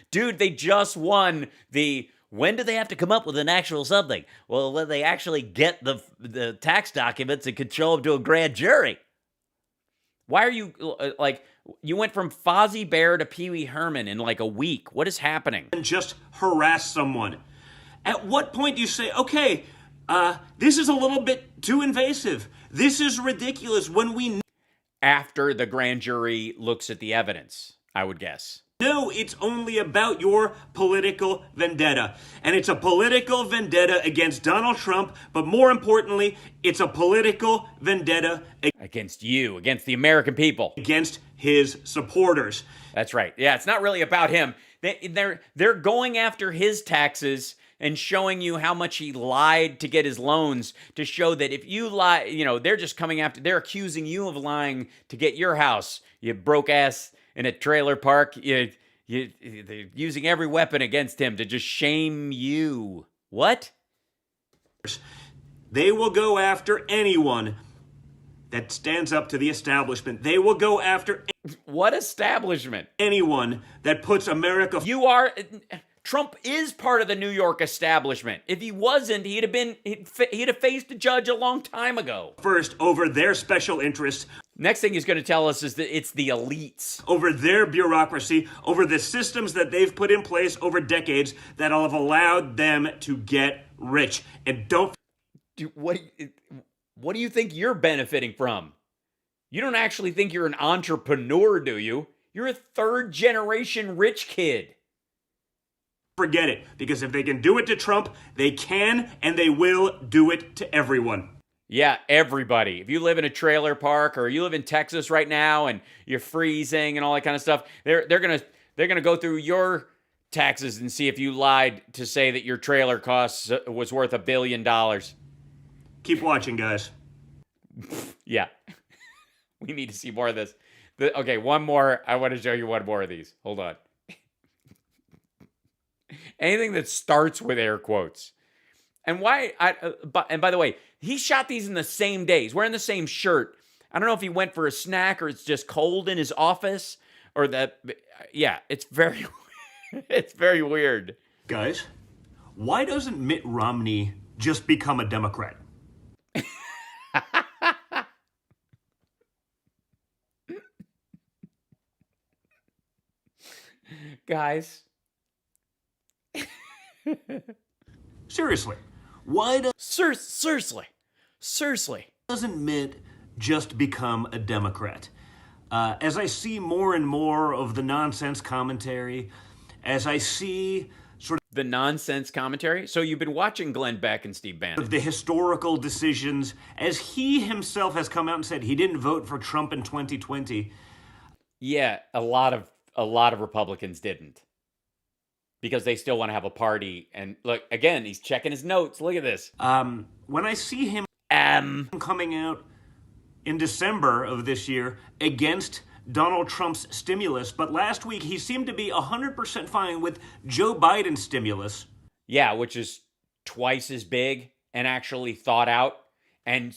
Dude, they just won the... When do they have to come up with an actual something? Well, when they actually get the tax documents and can show them to a grand jury. Why are you, you went from Fozzie Bear to Pee Wee Herman in a week. What is happening? And just harass someone. At what point do you say, okay, this is a little bit too invasive. This is ridiculous when we... After the grand jury looks at the evidence, I would guess. No, it's only about your political vendetta. And it's a political vendetta against Donald Trump, but more importantly, it's a political vendetta against you, against the American people. Against his supporters. That's right. Yeah, it's not really about him. They're going after his taxes and showing you how much he lied to get his loans, to show that if you lie, they're just coming after, they're accusing you of lying to get your house, you broke ass in a trailer park. They're using every weapon against him to just shame you. What? They will go after anyone that stands up to the establishment. They will go after... What establishment? Anyone that puts America... Trump is part of the New York establishment. If he wasn't, he'd have faced a judge a long time ago. First, over their special interests. Next thing he's going to tell us is that it's the elites. Over their bureaucracy, over the systems that they've put in place over decades that have allowed them to get rich. And don't... what do you think you're benefiting from? You don't actually think you're an entrepreneur, do you? You're a third generation rich kid. Forget it, because if they can do it to Trump, they can and they will do it to everyone. Yeah, everybody. If you live in a trailer park or you live in Texas right now and you're freezing and all that kind of stuff, they're gonna go through your taxes and see if you lied to say that your trailer costs was worth $1 billion. Keep watching, guys. Yeah. We need to see more of this. Okay, one more. I want to show you one more of these. Hold on. Anything that starts with air quotes. And and by the way, he shot these in the same day. He's wearing the same shirt. I don't know if he went for a snack or it's just cold in his office or that. Yeah, it's very, it's very weird. Guys, why doesn't Mitt Romney just become a Democrat? Guys. Seriously, why Seriously. doesn't Mitt just become a Democrat? As I see more and more of the nonsense commentary, as I see sort The nonsense commentary? So you've been watching Glenn Beck and Steve Bannon. of the historical decisions, as he himself has come out and said he didn't vote for Trump in 2020. Yeah, a lot of Republicans didn't. Because they still want to have a party. And look, again, he's checking his notes. Look at this. When I see him coming out in December of this year against Donald Trump's stimulus, but last week he seemed to be 100% fine with Joe Biden's stimulus. Yeah, which is twice as big and actually thought out and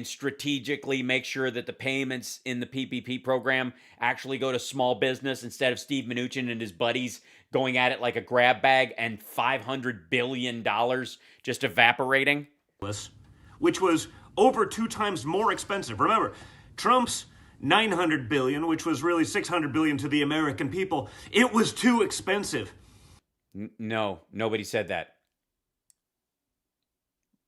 strategically make sure that the payments in the PPP program actually go to small business instead of Steve Mnuchin and his buddies going at it like a grab bag and $500 billion just evaporating. Which was over 2 times more expensive. Remember, Trump's $900 billion, which was really $600 billion to the American people, it was too expensive. No, nobody said that.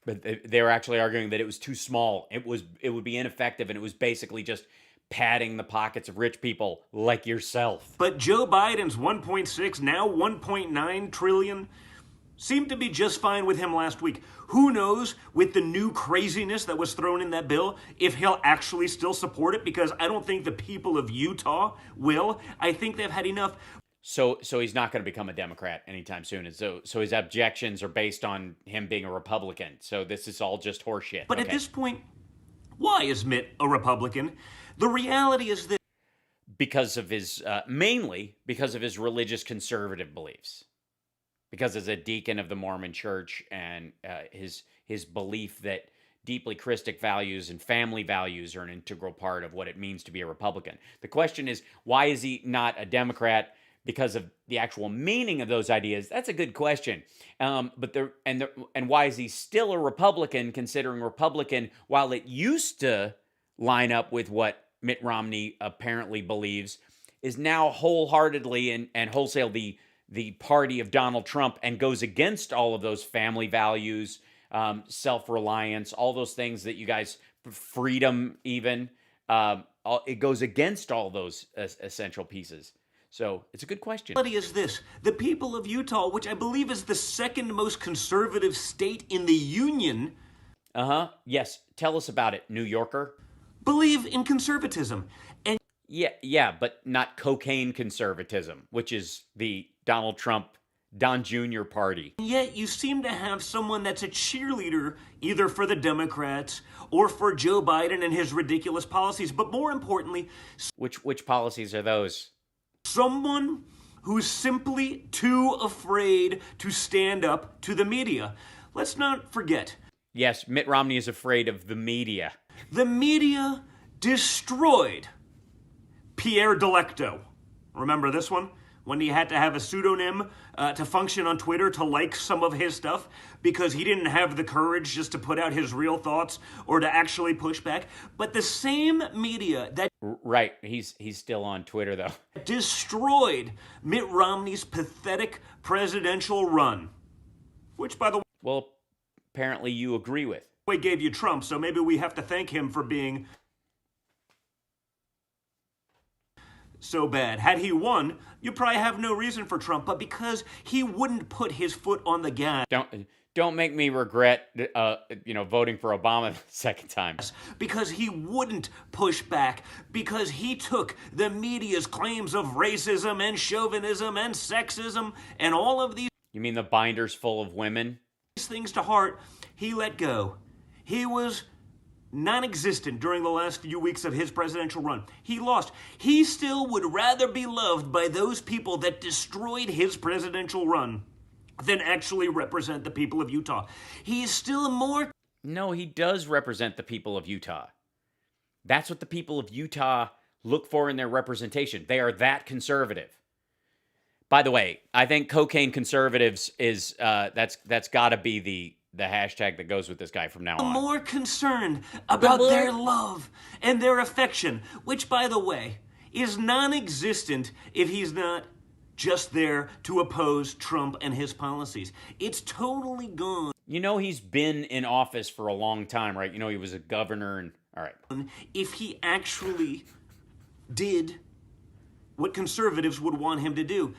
But they were actually arguing that it was too small. It would be ineffective, and it was basically just padding the pockets of rich people like yourself. But Joe Biden's 1.6, now 1.9 trillion, seemed to be just fine with him last week. Who knows, with the new craziness that was thrown in that bill, if he'll actually still support it, because I don't think the people of Utah will. I think they've had enough. So he's not going to become a Democrat anytime soon. And so his objections are based on him being a Republican. So this is all just horseshit. But at this point, why is Mitt a Republican? The reality is that because of his, mainly because of his religious conservative beliefs. Because as a deacon of the Mormon Church and his belief that deeply Christic values and family values are an integral part of what it means to be a Republican. The question is, why is he not a Democrat? Because of the actual meaning of those ideas? That's a good question. And why is he still a Republican, considering Republican, while it used to line up with what Mitt Romney apparently believes, is now wholeheartedly and wholesale the party of Donald Trump and goes against all of those family values, self-reliance, all those things that you guys, freedom even, it goes against all those essential pieces. So it's a good question. The reality is this: the people of Utah, which I believe is the second most conservative state in the union, yes, tell us about it, New Yorker. Believe in conservatism. And yeah, but not cocaine conservatism, which is the Donald Trump, Don Jr. party. Yet you seem to have someone that's a cheerleader either for the Democrats or for Joe Biden and his ridiculous policies. But more importantly, which policies are those? Someone who's simply too afraid to stand up to the media. Let's not forget. Yes, Mitt Romney is afraid of the media. The media destroyed Pierre Delecto. Remember this one? When he had to have a pseudonym to function on Twitter to like some of his stuff because he didn't have the courage just to put out his real thoughts or to actually push back. But the same media that... Right, he's still on Twitter, though. ...destroyed Mitt Romney's pathetic presidential run. Which, by the way... Well, apparently you agree with. We gave you Trump, so maybe we have to thank him for being so bad. Had he won, you probably have no reason for Trump, but because he wouldn't put his foot on the gas. Don't make me regret, voting for Obama the second time. Because he wouldn't push back, because he took the media's claims of racism and chauvinism and sexism and all of these. You mean the binders full of women? These things to heart, he let go. He was non-existent during the last few weeks of his presidential run. He lost. He still would rather be loved by those people that destroyed his presidential run than actually represent the people of Utah. He is still more... No, he does represent the people of Utah. That's what the people of Utah look for in their representation. They are that conservative. By the way, I think cocaine conservatives is that's got to be the hashtag that goes with this guy from now on. More concerned about their love and their affection, which, by the way, is non-existent if he's not just there to oppose Trump and his policies. It's totally gone. You know he's been in office for a long time, right? You know he was a governor and... All right. If he actually did what conservatives would want him to do.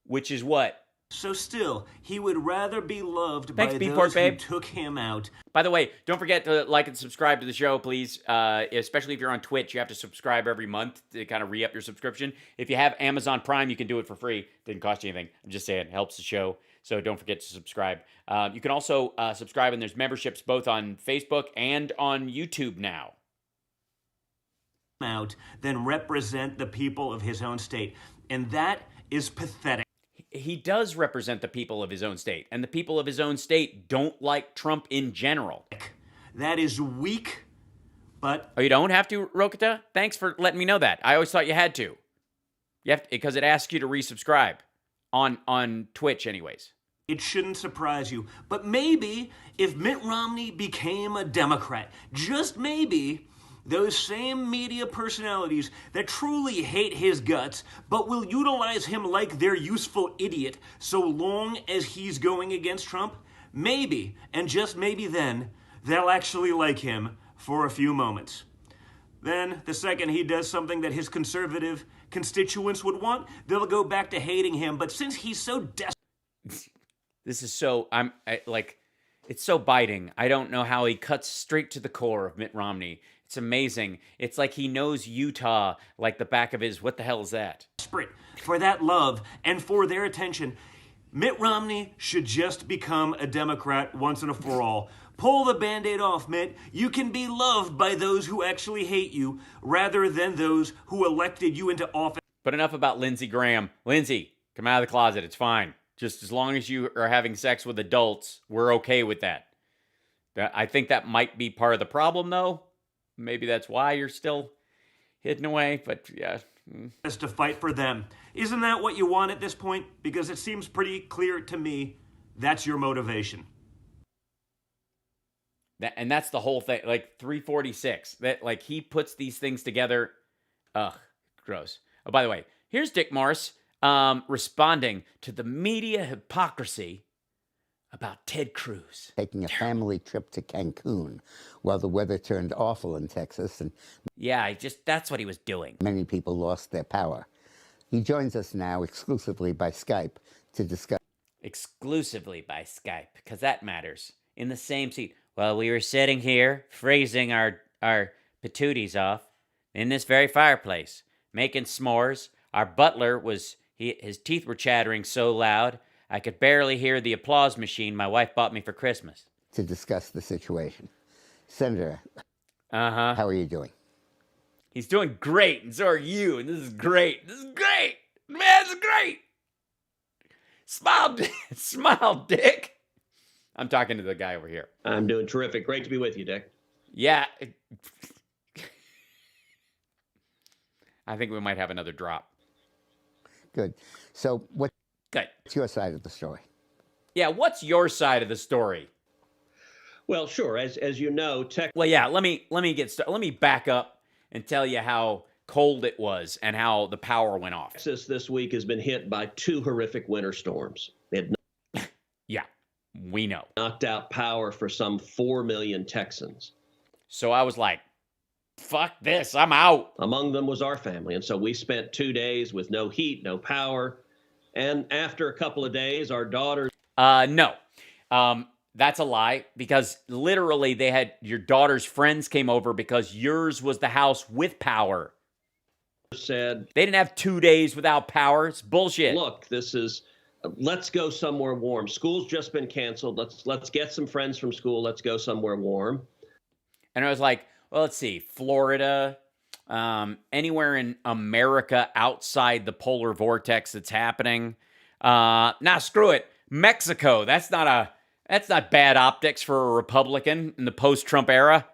Which is what? So still, he would rather be loved by those who took him out. By the way, don't forget to like and subscribe to the show, please. Especially if you're on Twitch, you have to subscribe every month to kind of re-up your subscription. If you have Amazon Prime, you can do it for free. Didn't cost you anything. I'm just saying, it helps the show. So don't forget to subscribe. You can also subscribe, and there's memberships both on Facebook and on YouTube now. Out, then represent the people of his own state. And that is pathetic. He does represent the people of his own state, and the people of his own state don't like Trump in general. That is weak, but... Oh, you don't have to, Rokita? Thanks for letting me know that. I always thought you had to. You have to, because it asks you to resubscribe on Twitch anyways. It shouldn't surprise you. But maybe if Mitt Romney became a Democrat, just maybe... those same media personalities that truly hate his guts, but will utilize him like their useful idiot so long as he's going against Trump, maybe, and just maybe then, they'll actually like him for a few moments. Then, the second he does something that his conservative constituents would want, they'll go back to hating him. But since he's so desperate... This is so... it's so biting. I don't know how he cuts straight to the core of Mitt Romney. It's amazing. It's like he knows Utah like the back of his, what the hell is that? For that love and for their attention, Mitt Romney should just become a Democrat once and for all. Pull the Band-Aid off, Mitt. You can be loved by those who actually hate you rather than those who elected you into office. But enough about Lindsey Graham. Lindsey, come out of the closet. It's fine. Just as long as you are having sex with adults, we're okay with that. I think that might be part of the problem, though. Maybe that's why you're still hidden away, but yeah. Is to fight for them. Isn't that what you want at this point? Because it seems pretty clear to me that's your motivation. And that's the whole thing. Like 346. That like he puts these things together. Ugh, gross. Oh, by the way, here's Dick Morris responding to the media hypocrisy about Ted Cruz taking a family trip to Cancun while the weather turned awful in Texas. And yeah, that's what he was doing. Many people lost their power. He joins us now exclusively by Skype to discuss. Exclusively by Skype, because that matters. In the same seat. Well, we were sitting here, freezing our patooties off, in this very fireplace, making s'mores. Our butler his teeth were chattering so loud, I could barely hear the applause machine my wife bought me for Christmas. To discuss the situation. Senator, how are you doing? He's doing great, and so are you, and this is great. This is great. Man, this is great. Smile, Dick. I'm talking to the guy over here. I'm doing terrific. Great to be with you, Dick. Yeah. I think we might have another drop. Good. So what's your side of the story? Yeah, what's your side of the story? Well, sure. As you know, Well, yeah, let me back up and tell you how cold it was and how the power went off. Texas this week has been hit by 2 horrific winter storms. Yeah. We know. Knocked out power for some 4 million Texans. So I was like, fuck this, I'm out. Among them was our family. And so we spent 2 days with no heat, no power. And after a couple of days, our daughters... No. That's a lie, because literally they had your daughter's friends came over because yours was the house with power. Said they didn't have 2 days without power. It's bullshit. Look, this is... let's go somewhere warm. School's just been canceled. Let's get some friends from school. Let's go somewhere warm. And I was like, well, let's see, Florida, anywhere in America outside the polar vortex that's happening. Nah, screw it. Mexico. That's not bad optics for a Republican in the post-Trump era.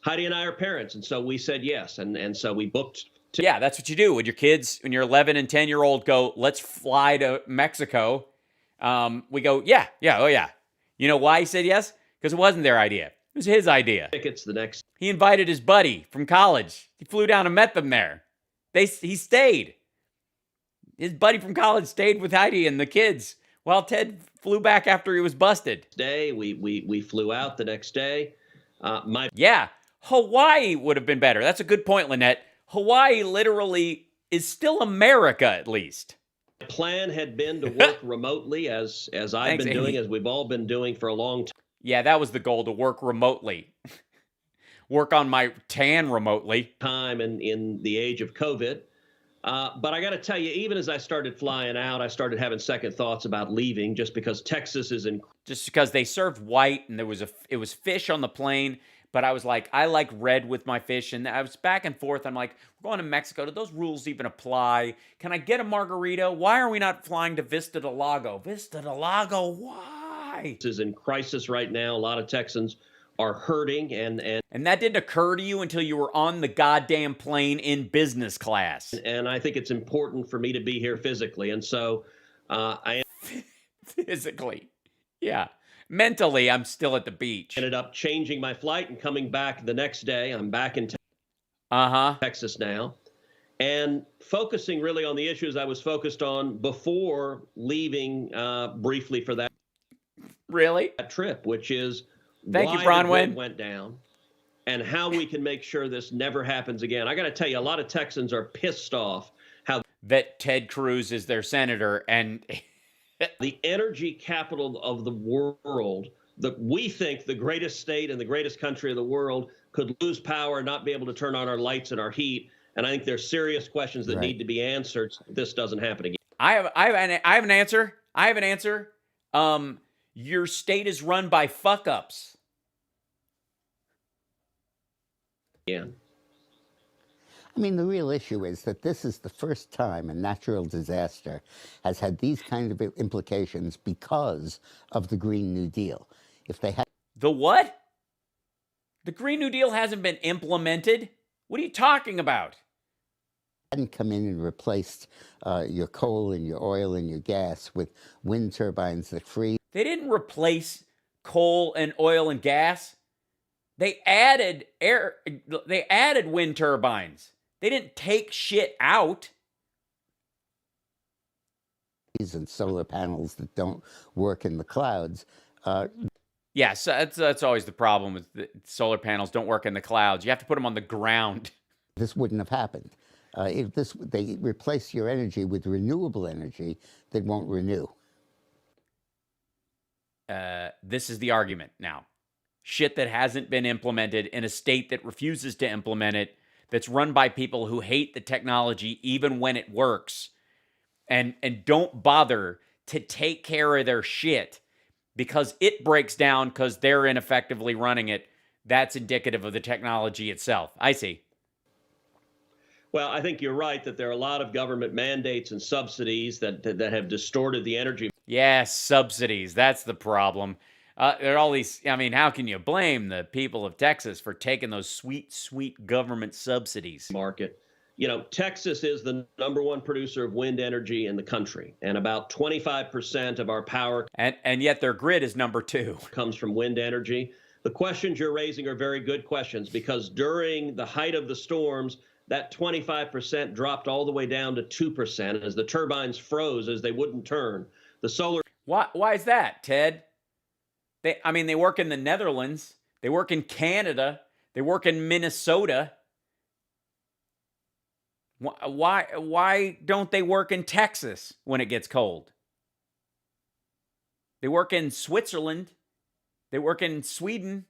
Heidi and I are parents, and so we said yes, and so we booked. Yeah, that's what you do when your kids, when your 11 and 10-year-old go, let's fly to Mexico. We go, yeah, oh yeah. You know why he said yes? Because it wasn't their idea. It was his idea. Tickets the next. He invited his buddy from college. He flew down and met them there. He stayed. His buddy from college stayed with Heidi and the kids while Ted flew back after he was busted. Day we flew out the next day. Yeah, Hawaii would have been better. That's a good point, Lynette. Hawaii literally is still America, at least. My plan had been to work remotely as I've been doing, as we've all been doing for a long time. Yeah, that was the goal, to work remotely. Work on my tan remotely. Time in the age of COVID. But I got to tell you, even as I started flying out, I started having second thoughts about leaving, just because Texas is in. Just because they served white and it was fish on the plane. But I was like, I like red with my fish. And I was back and forth. I'm like, we're going to Mexico. Do those rules even apply? Can I get a margarita? Why are we not flying to Vista del Lago? Vista del Lago, why? This is in crisis right now. A lot of Texans are hurting. And that didn't occur to you until you were on the goddamn plane in business class. And I think it's important for me to be here physically. And so I am. Physically. Yeah. Mentally, I'm still at the beach. Ended up changing my flight and coming back the next day. I'm back in Texas now, and focusing really on the issues I was focused on before leaving briefly for that trip, which is why the grid went down and how we can make sure this never happens again. I got to tell you, a lot of Texans are pissed off how that Ted Cruz is their senator and the energy capital of the world, we think the greatest state and the greatest country of the world, could lose power and not be able to turn on our lights and our heat. And I think there's serious questions that need to be answered so this doesn't happen again. I have an answer. I have an answer. Your state is run by fuck-ups. Yeah. I mean, the real issue is that this is the first time a natural disaster has had these kind of implications because of the Green New Deal. If they had the what? The Green New Deal hasn't been implemented. What are you talking about? Hadn't come in and replaced your coal and your oil and your gas with wind turbines that freeze. They didn't replace coal and oil and gas. They added wind turbines. They didn't take shit out. And solar panels that don't work in the clouds. Yeah, so that's always the problem with the solar panels don't work in the clouds. You have to put them on the ground. This wouldn't have happened. If they replace your energy with renewable energy that won't renew. This is the argument now. Shit that hasn't been implemented in a state that refuses to implement it, that's run by people who hate the technology even when it works, and don't bother to take care of their shit because it breaks down because they're ineffectively running it. That's indicative of the technology itself. I see. Well, I think you're right that there are a lot of government mandates and subsidies that have distorted the energy. Yes, subsidies. That's the problem. There are all these, I mean, how can you blame the people of Texas for taking those sweet, sweet government subsidies? Market. You know, Texas is the #1 producer of wind energy in the country, and about 25% of our power. And yet their grid is #2. Comes from wind energy. The questions you're raising are very good questions because during the height of the storms, that 25% dropped all the way down to 2% as the turbines froze as they wouldn't turn. The solar. Why is that, Ted? They work in the Netherlands. They work in Canada. They work in Minnesota. Why don't they work in Texas when it gets cold? They work in Switzerland. They work in Sweden.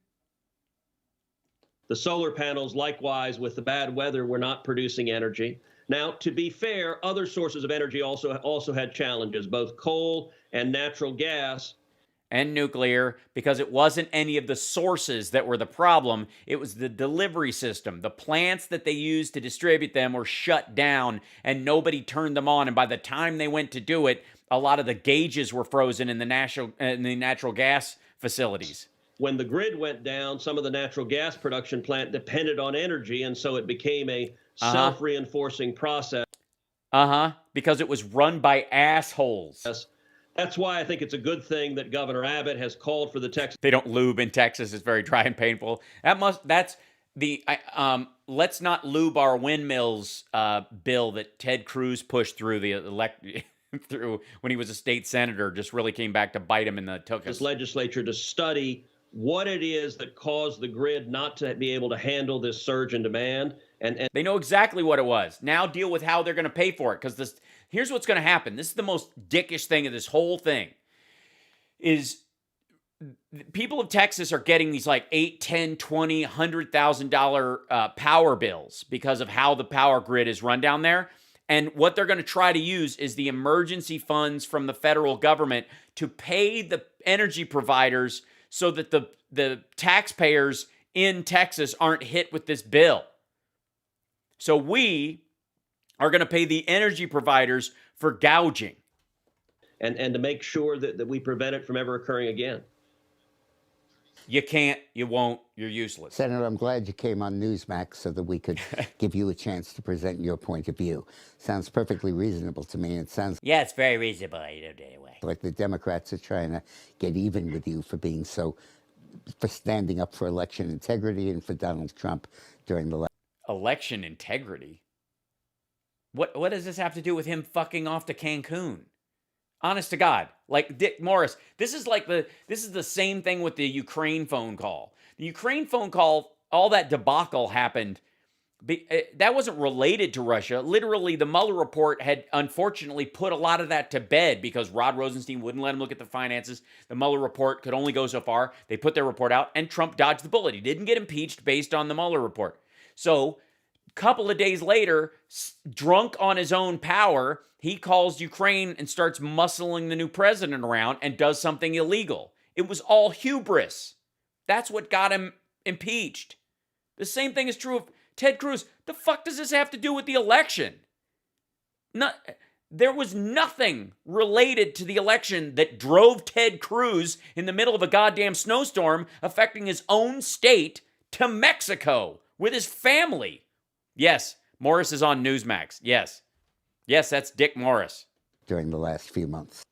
The solar panels, likewise, with the bad weather, were not producing energy. Now, to be fair, other sources of energy also had challenges, both coal and natural gas. And nuclear, because it wasn't any of the sources that were the problem. It was the delivery system. The plants that they used to distribute them were shut down, and nobody turned them on. And by the time they went to do it, a lot of the gauges were frozen in the natural gas facilities. When the grid went down, some of the natural gas production plant depended on energy, and so it became a self-reinforcing process. Because it was run by assholes. That's why I think it's a good thing that Governor Abbott has called for the Texas. They don't lube in Texas. It's very dry and painful. That's the let's not lube our windmills bill that Ted Cruz pushed through through when he was a state senator. Just really came back to bite him in the tuchus. This legislature to study what it is that caused the grid not to be able to handle this surge in demand. And they know exactly what it was. Now deal with how they're going to pay for it. Because here's what's going to happen. This is the most dickish thing of this whole thing. Is people of Texas are getting these like $8, $10, $20, $100,000 power bills because of how the power grid is run down there. And what they're going to try to use is the emergency funds from the federal government to pay the energy providers so that the taxpayers in Texas aren't hit with this bill. So we are going to pay the energy providers for gouging. And to make sure that we prevent it from ever occurring again. You can't, you won't, you're useless. Senator, I'm glad you came on Newsmax so that we could give you a chance to present your point of view. Sounds perfectly reasonable to me. It sounds it's very reasonable anyway. Like the Democrats are trying to get even with you for standing up for election integrity and for Donald Trump during the election integrity? What does this have to do with him fucking off to Cancun? Honest to God, like Dick Morris, this is the same thing with the Ukraine phone call. The Ukraine phone call, all that debacle happened. That wasn't related to Russia. Literally, the Mueller report had unfortunately put a lot of that to bed because Rod Rosenstein wouldn't let him look at the finances. The Mueller report could only go so far. They put their report out, and Trump dodged the bullet. He didn't get impeached based on the Mueller report. So, a couple of days later, drunk on his own power, he calls Ukraine and starts muscling the new president around and does something illegal. It was all hubris. That's what got him impeached. The same thing is true of Ted Cruz. The fuck does this have to do with the election? There was nothing related to the election that drove Ted Cruz in the middle of a goddamn snowstorm affecting his own state to Mexico with his family. Yes, Morris is on Newsmax. Yes, that's Dick Morris. During the last few months.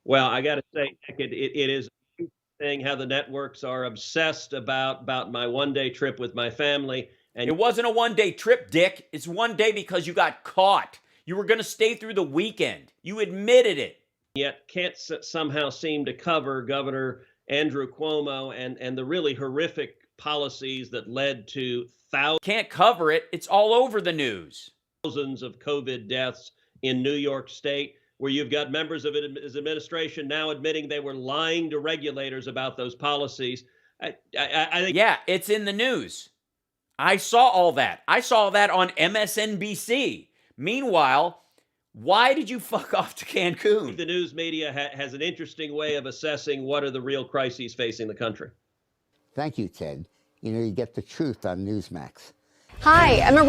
Well, I got to say, it is a thing how the networks are obsessed about my one-day trip with my family. And it wasn't a one-day trip, Dick. It's one day because you got caught. You were going to stay through the weekend. You admitted it. Yet can't somehow seem to cover Governor Andrew Cuomo and the really horrific policies that led to thousands. Can't cover it. It's all over the news. Thousands of COVID deaths in New York State, where you've got members of his administration now admitting they were lying to regulators about those policies. I think. Yeah, it's in the news. I saw all that. I saw that on MSNBC. Meanwhile, why did you fuck off to Cancun? The news media has an interesting way of assessing what are the real crises facing the country. Thank you, Ted. You get the truth on Newsmax. Hi, I'm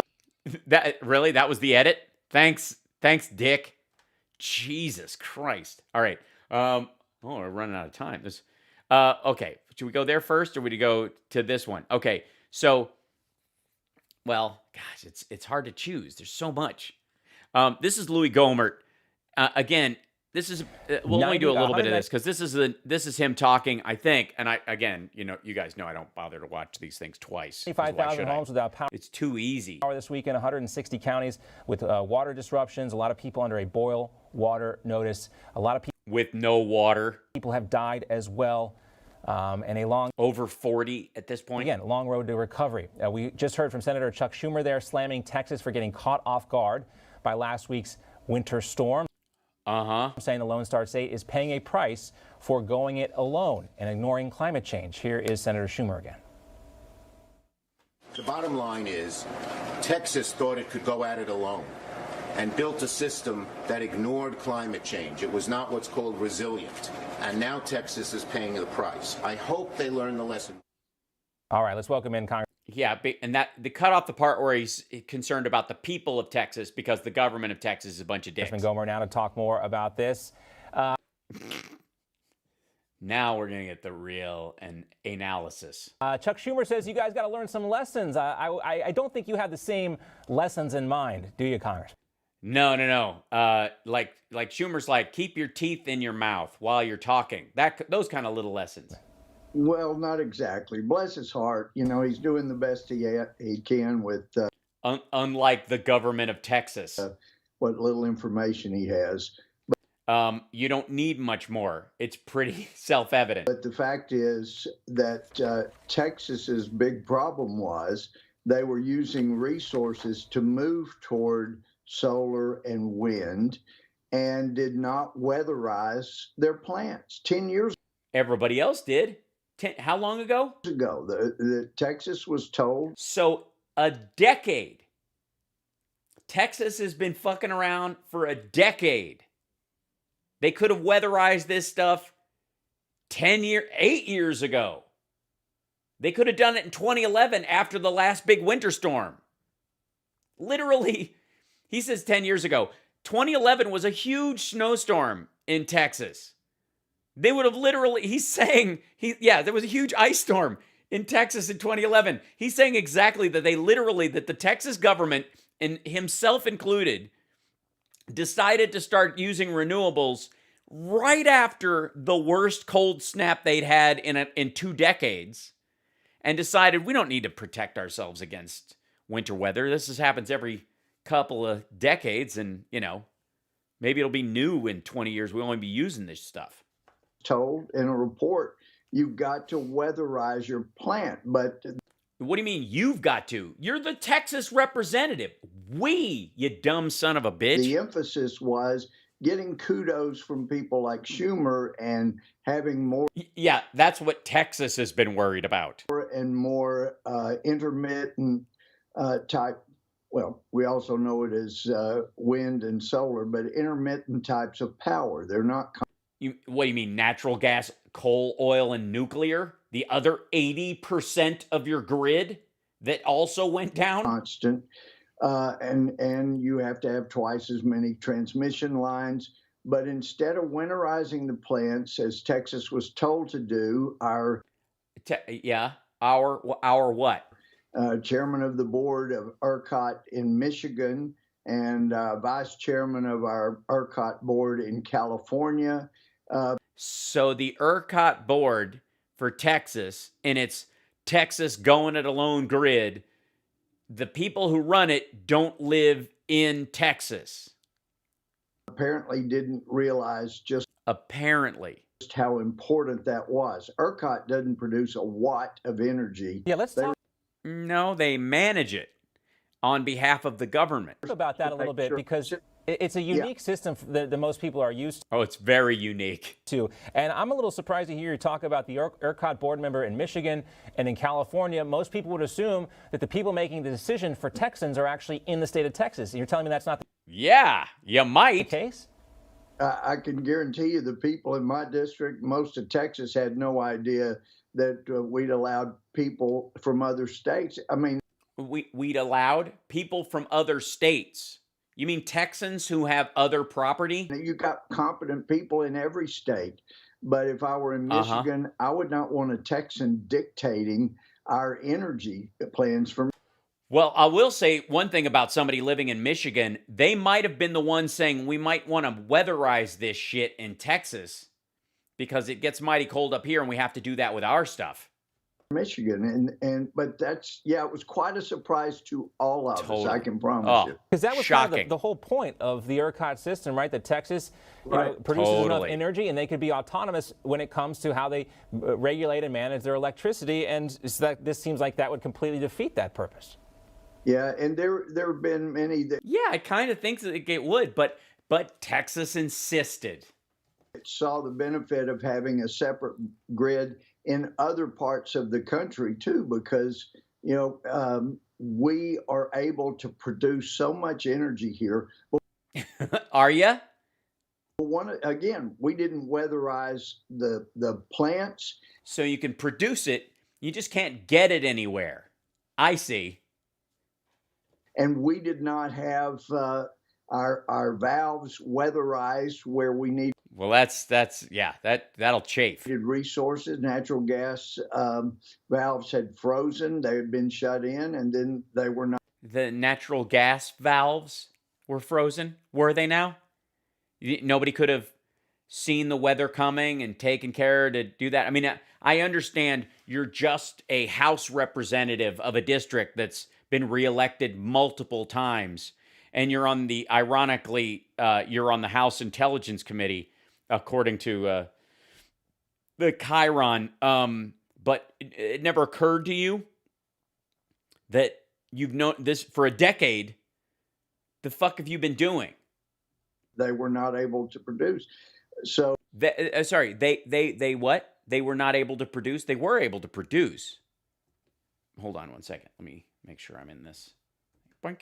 That was the edit? Thanks, Dick. Jesus Christ. All right. We're running out of time. Okay. Should we go there first, or would we go to this one? Okay. So, well, gosh, it's hard to choose. There's so much. This is Louis Gohmert. Again, this is we'll only do a little bit of this because this is him talking, I think. And you guys know I don't bother to watch these things twice. 25,000 homes without power. It's too easy. Power this weekend, 160 counties with water disruptions. A lot of people under a boil water notice. A lot of people with no water. People have died as well. and a long over 40 at this point. Again, long road to recovery. We just heard from Senator Chuck Schumer there slamming Texas for getting caught off guard by last week's winter storm. Saying the Lone Star State is paying a price for going it alone and ignoring climate change. Here is Senator Schumer again. The bottom line is Texas thought it could go at it alone and built a system that ignored climate change. It was not what's called resilient. And now Texas is paying the price. I hope they learn the lesson. All right, let's welcome in Congress. Yeah, and that they cut off the part where he's concerned about the people of Texas because the government of Texas is a bunch of dicks. Congressman Gomer now to talk more about this. Now we're going to get the real analysis. Chuck Schumer says you guys got to learn some lessons. I don't think you have the same lessons in mind, do you, Congress? No. Like Schumer's like, keep your teeth in your mouth while you're talking. Those kind of little lessons. Well, not exactly. Bless his heart. You know, he's doing the best he can with... unlike the government of Texas. What little information he has. You don't need much more. It's pretty self-evident. But the fact is that Texas's big problem was they were using resources to move toward solar and wind and did not weatherize their plants. 10 years Everybody else did. How long ago? The Texas was told. So a decade. Texas has been fucking around for a decade. They could have weatherized this stuff 8 years ago. They could have done it in 2011 after the last big winter storm. Literally, he says 10 years ago. 2011 was a huge snowstorm in Texas. They would have literally, he's saying, there was a huge ice storm in Texas in 2011. He's saying exactly that that the Texas government, and himself included, decided to start using renewables right after the worst cold snap they'd had in 2 decades, and decided we don't need to protect ourselves against winter weather. This happens every couple of decades, and, maybe it'll be new in 20 years. We'll only be using this stuff. Told in a report, you've got to weatherize your plant. But what do you mean you've got to? You're the Texas representative. You dumb son of a bitch. The emphasis was getting kudos from people like Schumer and having more. Yeah, that's what Texas has been worried about. And more intermittent type. Well, we also know it as wind and solar, but intermittent types of power. They're not. What do you mean, natural gas, coal, oil, and nuclear? The other 80% of your grid that also went down? Constant. And you have to have twice as many transmission lines. But instead of winterizing the plants, as Texas was told to do, our what? Chairman of the board of ERCOT in Michigan and vice chairman of our ERCOT board in California. So the ERCOT board for Texas, and it's Texas going it alone grid, the people who run it don't live in Texas. Apparently didn't realize just how important that was. ERCOT doesn't produce a watt of energy. Yeah, let's talk. No, they manage it on behalf of the government. Talk about that a little bit, because it's a unique system that most people are used to. Oh, it's very unique. And I'm a little surprised to hear you talk about the ERCOT board member in Michigan and in California. Most people would assume that the people making the decision for Texans are actually in the state of Texas. You're telling me that's not the you might. case? I can guarantee you the people in my district, most of Texas, had no idea that we'd allowed people from other states. I mean, we'd allowed people from other states. You mean Texans who have other property? You got competent people in every state. But if I were in Michigan, I would not want a Texan dictating our energy plans for me. Well, I will say one thing about somebody living in Michigan. They might have been the ones saying we might want to weatherize this shit in Texas because it gets mighty cold up here and we have to do that with our stuff. Michigan, but it was quite a surprise to all of us. I can promise you. Because that was shocking. kind of the whole point of the ERCOT system, right? That Texas produces enough energy, and they could be autonomous when it comes to how they regulate and manage their electricity. And this seems like that would completely defeat that purpose. Yeah, and there have been many that. Yeah, I kind of think that it would, but Texas insisted. Saw the benefit of having a separate grid in other parts of the country too, because we are able to produce so much energy here. Are you? Again, we didn't weatherize the plants, so you can produce it. You just can't get it anywhere. I see. And we did not have our valves weatherized where we need. Well, that'll chafe. Resources, natural gas valves had frozen. They had been shut in, and then they were not. The natural gas valves were frozen. Were they now? Nobody could have seen the weather coming and taken care to do that. I mean, I understand you're just a House representative of a district that's been reelected multiple times, and you're on the House Intelligence Committee, according to the Chiron. But it never occurred to you that you've known this for a decade. The fuck have you been doing? They were not able to produce. So they what? They were not able to produce? They were able to produce. Hold on one second. Let me make sure I'm in this. Boink.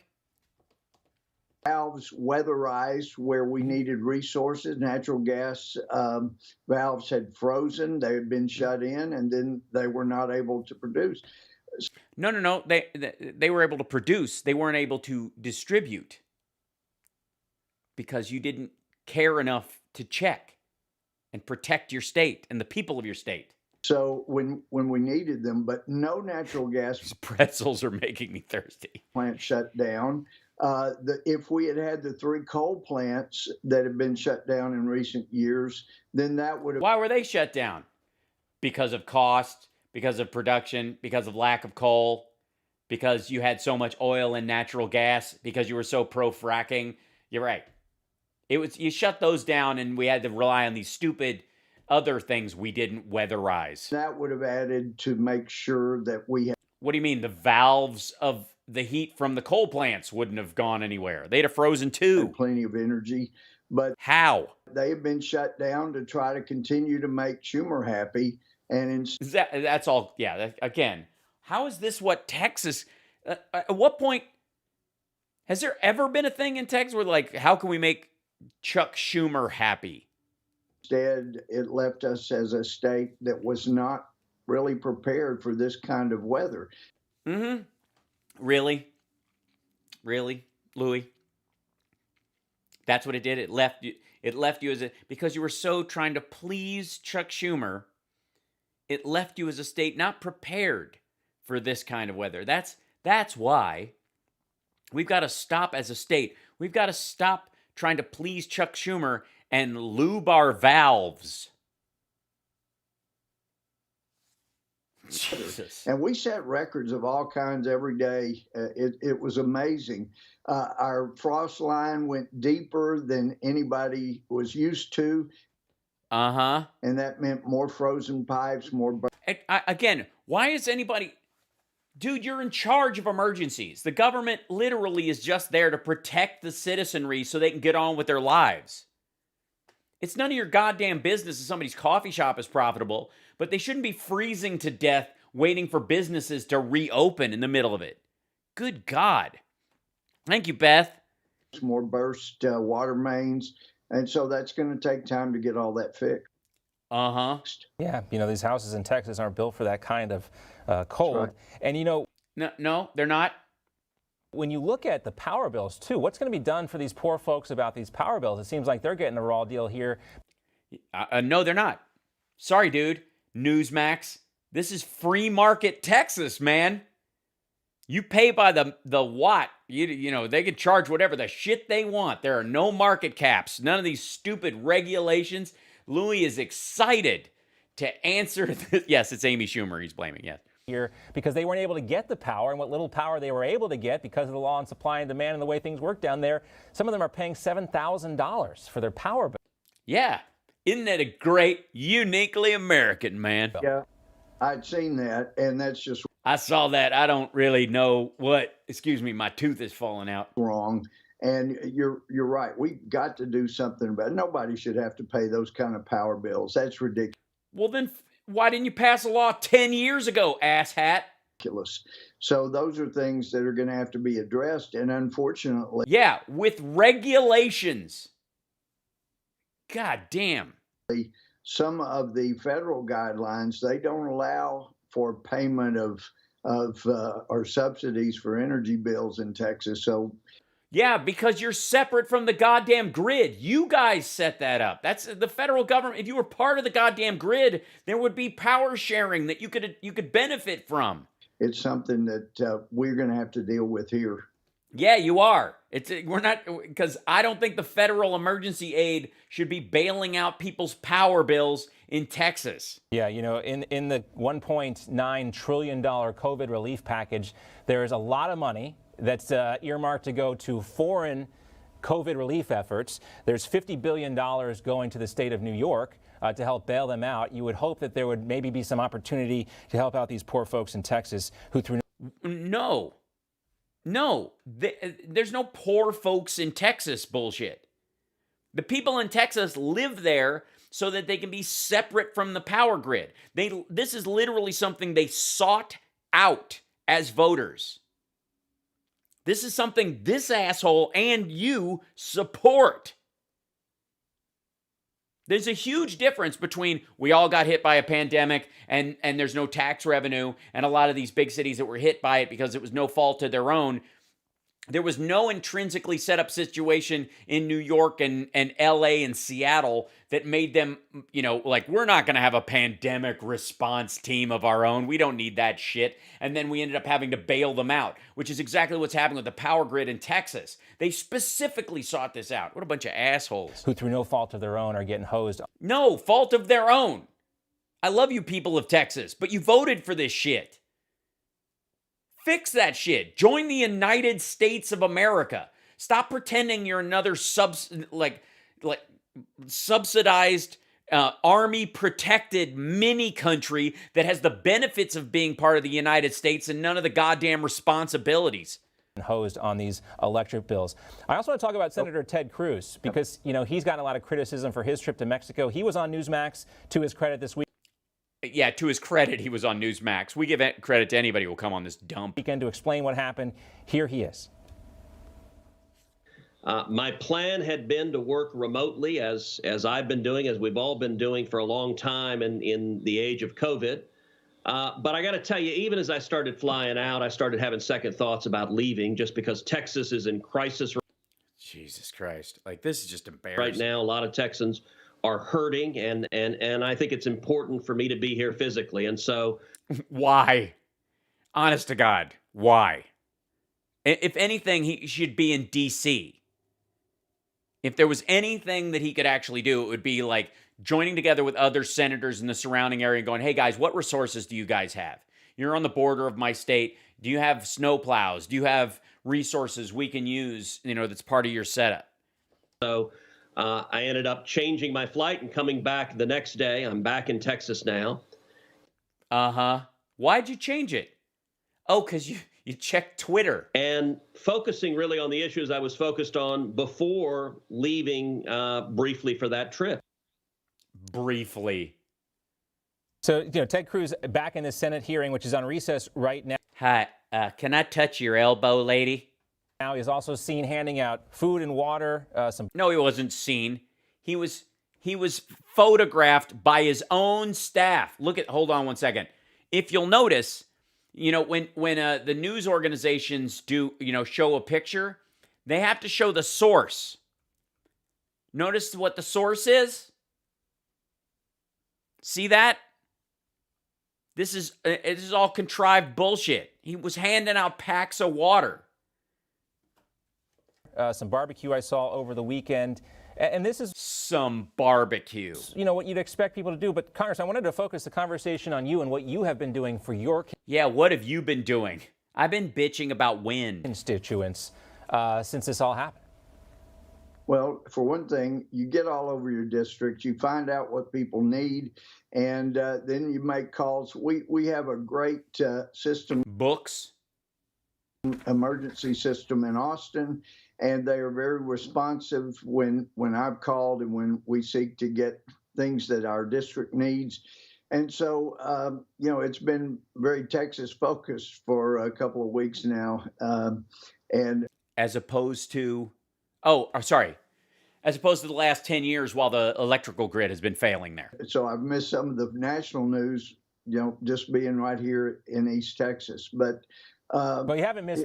Valves weatherized where we needed resources. Natural gas valves had frozen. They had been shut in, and then they were not able to produce. No. They were able to produce. They weren't able to distribute because you didn't care enough to check and protect your state and the people of your state. So when we needed them, but no natural gas. These pretzels are making me thirsty. Plant shut down. If we had the 3 coal plants that have been shut down in recent years, then that would have. Why were they shut down? Because of cost, because of production, because of lack of coal, because you had so much oil and natural gas, because you were so pro fracking. You're right. You shut those down, and we had to rely on these stupid other things we didn't weatherize. That would have added to make sure that we had. What do you mean? The valves of the heat from the coal plants wouldn't have gone anywhere. They'd have frozen too. Plenty of energy. But how? They have been shut down to try to continue to make Schumer happy. And that's all. Yeah. Again, how is this what Texas? At what point has there ever been a thing in Texas where how can we make Chuck Schumer happy? Instead, it left us as a state that was not really prepared for this kind of weather. Mm-hmm. Really, Louis? That's what it did. It left you because you were so trying to please Chuck Schumer. It left you as a state not prepared for this kind of weather. That's why we've got to stop as a state. We've got to stop trying to please Chuck Schumer and lube our valves. Jesus. And we set records of all kinds every day. It was amazing. Our frost line went deeper than anybody was used to. Uh-huh. And that meant more frozen pipes, more. Again, why is anybody... Dude, you're in charge of emergencies. The government literally is just there to protect the citizenry so they can get on with their lives. It's none of your goddamn business if somebody's coffee shop is profitable, but they shouldn't be freezing to death waiting for businesses to reopen in the middle of it. Good God. Thank you, Beth. More burst water mains, and so that's going to take time to get all that fixed. Uh-huh. Yeah, these houses in Texas aren't built for that kind of cold. Right. And No, they're not. When you look at the power bills, too, what's going to be done for these poor folks about these power bills? It seems like they're getting a raw deal here. No, they're not. Sorry, dude. Newsmax. This is free market Texas, man. You pay by the watt. They can charge whatever the shit they want. There are no market caps. None of these stupid regulations. Louis is excited to answer this. Yes, it's Amy Schumer he's blaming, yes. here because they weren't able to get the power, and what little power they were able to get because of the law on supply and demand and the way things work down there, some of them are paying $7,000 for their power bill. Yeah. Isn't that a great, uniquely American, man? Yeah, I'd seen that, and that's just I saw that. I don't really know what, excuse me, my tooth is falling out. wrong. And you're right. We've got to do something about it. Nobody should have to pay those kind of power bills. That's ridiculous. Well, then why didn't you pass a law 10 years ago, asshat? So those are things that are going to have to be addressed. And unfortunately, yeah, with regulations. God damn. Some of the federal guidelines, they don't allow for payment of or subsidies for energy bills in Texas. So yeah, because you're separate from the goddamn grid. You guys set that up. That's the federal government. If you were part of the goddamn grid, there would be power sharing that you could benefit from. It's something that we're going to have to deal with here. Yeah, you are. We're not, because I don't think the federal emergency aid should be bailing out people's power bills in Texas. Yeah, you know, in the $1.9 trillion COVID relief package, there is a lot of money that's earmarked to go to foreign COVID relief efforts. There's $50 billion going to the state of New York to help bail them out. You would hope that there would maybe be some opportunity to help out these poor folks in Texas who through... No, there's no poor folks in Texas bullshit. The people in Texas live there so that they can be separate from the power grid. This is literally something they sought out as voters. This is something this asshole and you support. There's a huge difference between we all got hit by a pandemic and there's no tax revenue, and a lot of these big cities that were hit by it because it was no fault of their own. There was no intrinsically set up situation in New York and LA and Seattle that made them, you know, like, we're not going to have a pandemic response team of our own. We don't need that shit. And then we ended up having to bail them out, which is exactly what's happening with the power grid in Texas. They specifically sought this out. What a bunch of assholes. Who through no fault of their own are getting hosed. No fault of their own. I love you people of Texas, but you voted for this shit. Fix that shit. Join the United States of America. Stop pretending you're another subsidized, army-protected mini country that has the benefits of being part of the United States and none of the goddamn responsibilities. Hosed on these electric bills. I also want to talk about Senator Ted Cruz because, you know, he's gotten a lot of criticism for his trip to Mexico. He was on Newsmax, to his credit, this week. Yeah, to his credit, he was on Newsmax. We give credit to anybody who will come on this dump. Weekend to explain what happened. Here he is. My plan had been to work remotely, as I've been doing, as we've all been doing for a long time in the age of COVID. But I got to tell you, even as I started flying out, I started having second thoughts about leaving just because Texas is in crisis. Jesus Christ. Like, this is just embarrassing. Right now, a lot of Texans are hurting, and I think it's important for me to be here physically. And so... Why? Honest to God, why? If anything, he should be in D.C. If there was anything that he could actually do, it would be like joining together with other senators in the surrounding area and going, hey guys, what resources do you guys have? You're on the border of my state. Do you have snow plows? Do you have resources we can use, you know, that's part of your setup? So I ended up changing my flight and coming back the next day. I'm back in Texas now. Uh-huh. Why'd you change it? Oh, because you checked Twitter. And focusing really on the issues I was focused on before leaving briefly for that trip. Briefly. So, you know, Ted Cruz back in the Senate hearing, which is on recess right now. Hi, can I touch your elbow, lady? Now he's also seen handing out food and water. No, he wasn't seen. He was photographed by his own staff. Hold on one second. If you'll notice, you know, when the news organizations do, you know, show a picture, they have to show the source. Notice what the source is? See that? This is all contrived bullshit. He was handing out packs of water. some barbecue I saw over the weekend. And this is some barbecue. You know, what you'd expect people to do. But, Congress, I wanted to focus the conversation on you and what you have been doing for your Yeah, what have you been doing? I've been bitching about wind. Constituents since this all happened. Well, for one thing, you get all over your district, you find out what people need, and then you make calls. We have a great system. Books. Emergency system in Austin, and they are very responsive when I've called and when we seek to get things that our district needs. And so, you know, it's been very Texas focused for a couple of weeks now. And as opposed to, as opposed to the last 10 years while the electrical grid has been failing there. So I've missed some of the national news, you know, just being right here in East Texas. But you haven't missed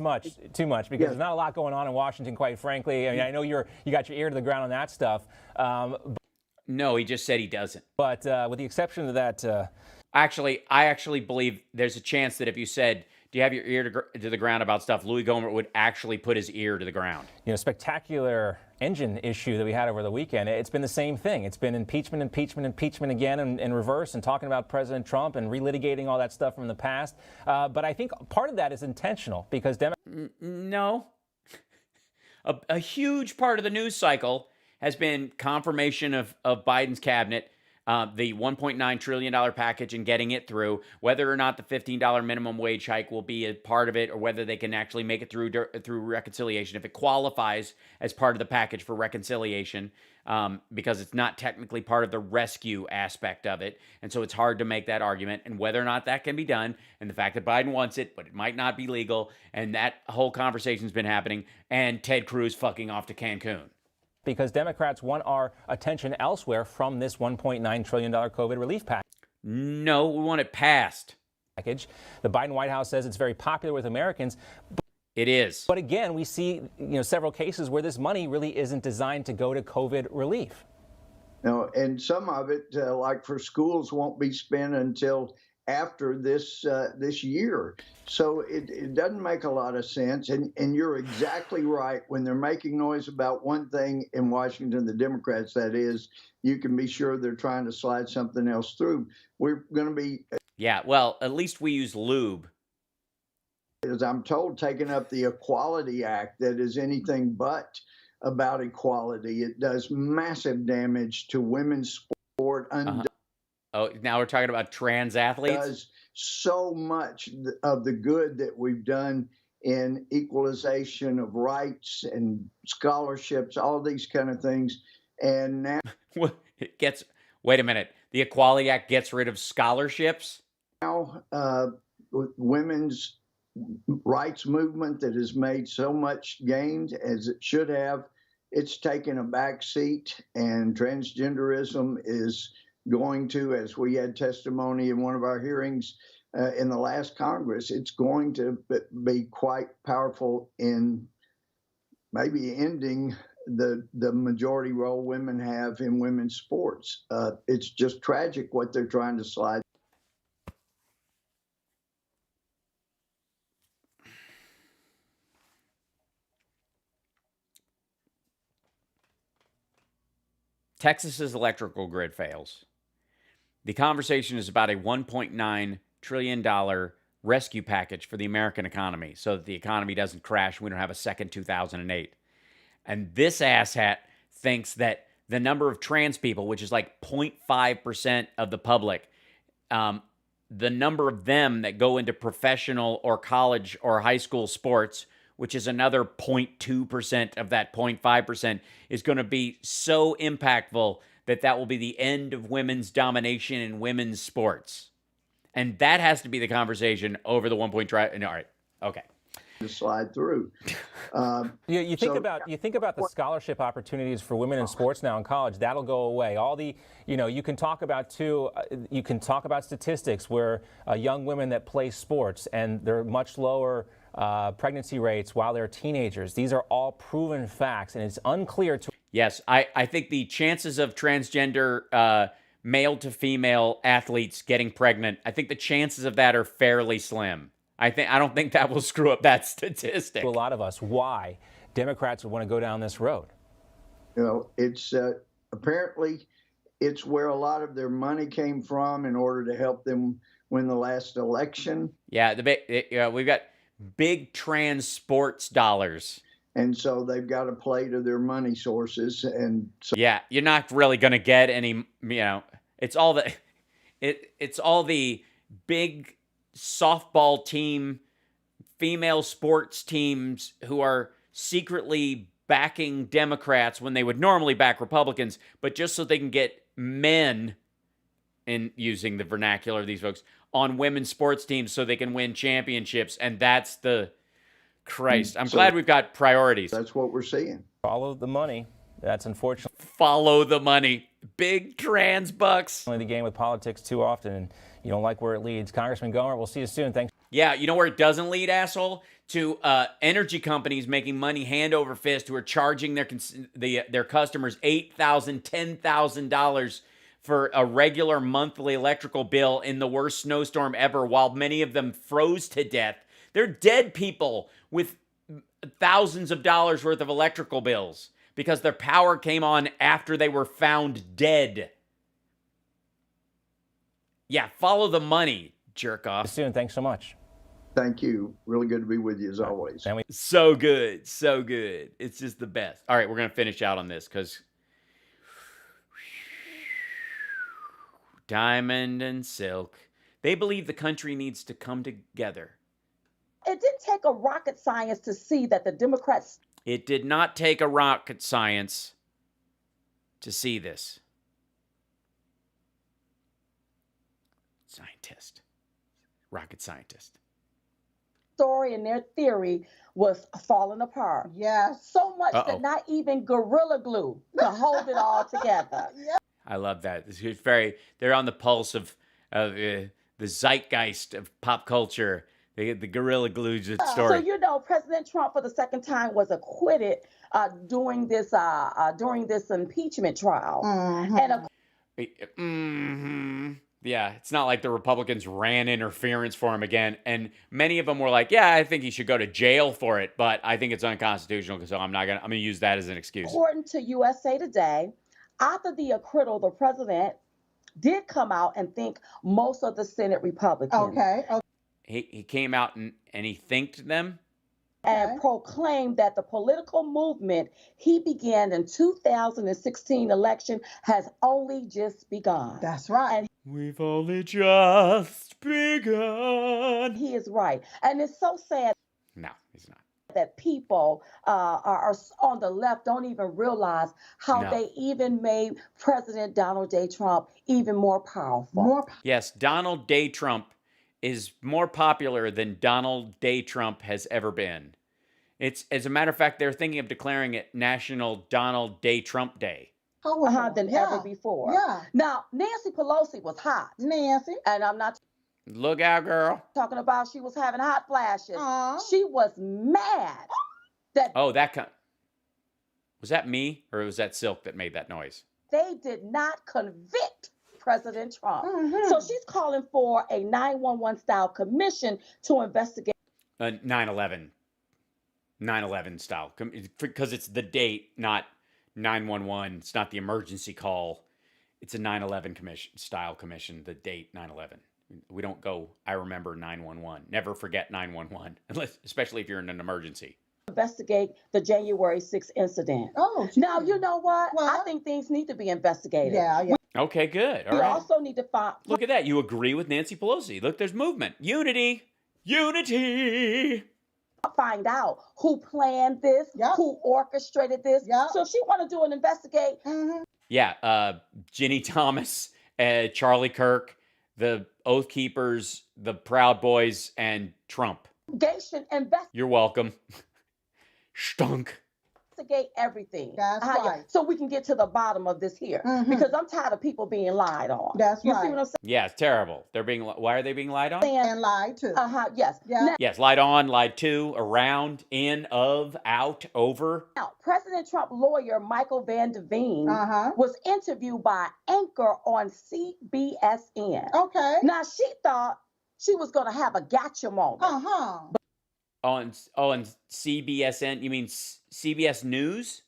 too much, because there's not a lot going on in Washington, quite frankly. I mean, I know you got your ear to the ground on that stuff. No, he just said he doesn't. But with the exception of that, I actually believe there's a chance that if you said, "Do you have your ear to the ground about stuff?" Louis Gohmert would actually put his ear to the ground. You know, spectacular engine issue that we had over the weekend. It's been the same thing. It's been impeachment again in reverse, and talking about President Trump and relitigating all that stuff from the past. But I think part of that is intentional, because No. A huge part of the news cycle has been confirmation of Biden's cabinet, the $1.9 trillion package and getting it through, whether or not the $15 minimum wage hike will be a part of it, or whether they can actually make it through reconciliation, if it qualifies as part of the package for reconciliation, because it's not technically part of the rescue aspect of it. And so it's hard to make that argument, and whether or not that can be done, and the fact that Biden wants it, but it might not be legal, and that whole conversation's been happening, and Ted Cruz fucking off to Cancun. Because Democrats want our attention elsewhere from this $1.9 trillion COVID relief package. No, we want it passed. The Biden White House says it's very popular with Americans. It is. But again, we see several cases where this money really isn't designed to go to COVID relief. No, and some of it, like for schools, won't be spent until after this year. So it doesn't make a lot of sense. And you're exactly right. When they're making noise about one thing in Washington, the Democrats, that is, you can be sure they're trying to slide something else through. We're going to be... Yeah, well, at least we use lube. As I'm told, taking up the Equality Act that is anything but about equality. It does massive damage to women's sport. Oh, now we're talking about trans athletes? Does so much of the good that we've done in equalization of rights and scholarships, all these kind of things. And now wait a minute, the Equality Act gets rid of scholarships? Now, women's rights movement that has made so much gains as it should have, it's taken a back seat, and transgenderism is going to, as we had testimony in one of our hearings in the last Congress, it's going to be quite powerful in maybe ending the majority role women have in women's sports. It's just tragic what they're trying to slide. Texas's electrical grid fails. The conversation is about a $1.9 trillion rescue package for the American economy so that the economy doesn't crash and we don't have a second 2008. And this asshat thinks that the number of trans people, which is like 0.5% of the public, the number of them that go into professional or college or high school sports, which is another 0.2% of that 0.5%, is going to be so impactful that will be the end of women's domination in women's sports. And that has to be the conversation over the 1 point trillion. All right. Okay. To slide through. You think about the scholarship opportunities for women in sports now in college. That'll go away. All the, you can talk about you can talk about statistics where young women that play sports and they're much lower pregnancy rates while they're teenagers. These are all proven facts, and it's unclear to. Yes, I think the chances of transgender male to female athletes getting pregnant, I think the chances of that are fairly slim. I don't think that will screw up that statistic. To a lot of us, why? Democrats would want to go down this road. You know, it's apparently it's where a lot of their money came from in order to help them win the last election. Yeah, we've got big trans sports dollars. And so they've got to play to their money sources. And so, yeah, you're not really going to get any, you know, it's all the big softball team, female sports teams who are secretly backing Democrats when they would normally back Republicans, but just so they can get men, in using the vernacular of these folks, on women's sports teams so they can win championships. And that's the Christ. I'm glad we've got priorities. That's what we're seeing. Follow the money. That's unfortunate. Follow the money. Big trans bucks. Only the game with politics too often, and you don't like where it leads. Congressman Gomer, we'll see you soon. Thanks. Yeah, you know where it doesn't lead, asshole? To energy companies making money hand over fist who are charging their customers $8,000, $10,000 for a regular monthly electrical bill in the worst snowstorm ever, while many of them froze to death. They're dead people with thousands of dollars worth of electrical bills because their power came on after they were found dead. Yeah, follow the money, jerk off. Soon. Thanks so much. Thank you. Really good to be with you as always. So good. So good. It's just the best. All right, we're going to finish out on this because Diamond and Silk, they believe the country needs to come together. It didn't take a rocket science to see that the Democrats... It did not take a rocket science to see this. Scientist. Rocket scientist. Story and their theory was falling apart. Yes. So much that not even Gorilla Glue could hold it all together. Yeah. I love that. It's very, they're on the pulse of the zeitgeist of pop culture. The Gorilla Glue story. So, you know, President Trump for the second time was acquitted during this impeachment trial. Mm-hmm. Yeah, it's not like the Republicans ran interference for him again. And many of them were like, yeah, I think he should go to jail for it, but I think it's unconstitutional, so I'm going to use that as an excuse. According to USA Today, after the acquittal, the president did come out and thank most of the Senate Republicans. Okay. He came out and he thanked them. And proclaimed that the political movement he began in 2016 election has only just begun. That's right. And we've only just begun. He is right. And it's so sad. No, he's not. That people are on the left don't even realize how they even made President Donald J. Trump even more powerful. Yes, Donald J. Trump is more popular than Donald J. Trump has ever been. It's, as a matter of fact, they're thinking of declaring it National Donald J. Trump Day. Than ever before. Yeah. Now, Nancy Pelosi was hot. Nancy. And I'm not look out, girl. Talking about she was having hot flashes. She was mad that was that me or was that Silk that made that noise? They did not convict President Trump. So she's calling for a 911 style commission to investigate 9/11 style, because it's the date, not 911. It's not the emergency call. It's a 9/11 style commission. The date 9/11. We don't go, I remember 911. Never forget 911, especially if you're in an emergency. Investigate the January 6th incident. Oh, now you know what? I think things need to be investigated. Yeah. Okay, good. All we right. also need to find. Look at that. You agree with Nancy Pelosi. Look, there's movement. Unity. Find out who planned this, who orchestrated this. So she want to do an investigate. Yeah, Ginny Thomas, Charlie Kirk, the Oath Keepers, the Proud Boys, and Trump. You're welcome. Stunk. Investigate everything. That's right. So we can get to the bottom of this here. Because I'm tired of people being lied on. That's you right. See what I'm saying? Yeah, it's terrible. Why are they being lied on? And lied to. Yes. Yeah. Yes, lied on, lied to, around, in, of, out, over. Now, President Trump lawyer Michael Van de Veen was interviewed by Anchor on CBSN. Okay. Now, she thought she was going to have a gotcha moment. On CBSN, you mean CBS News?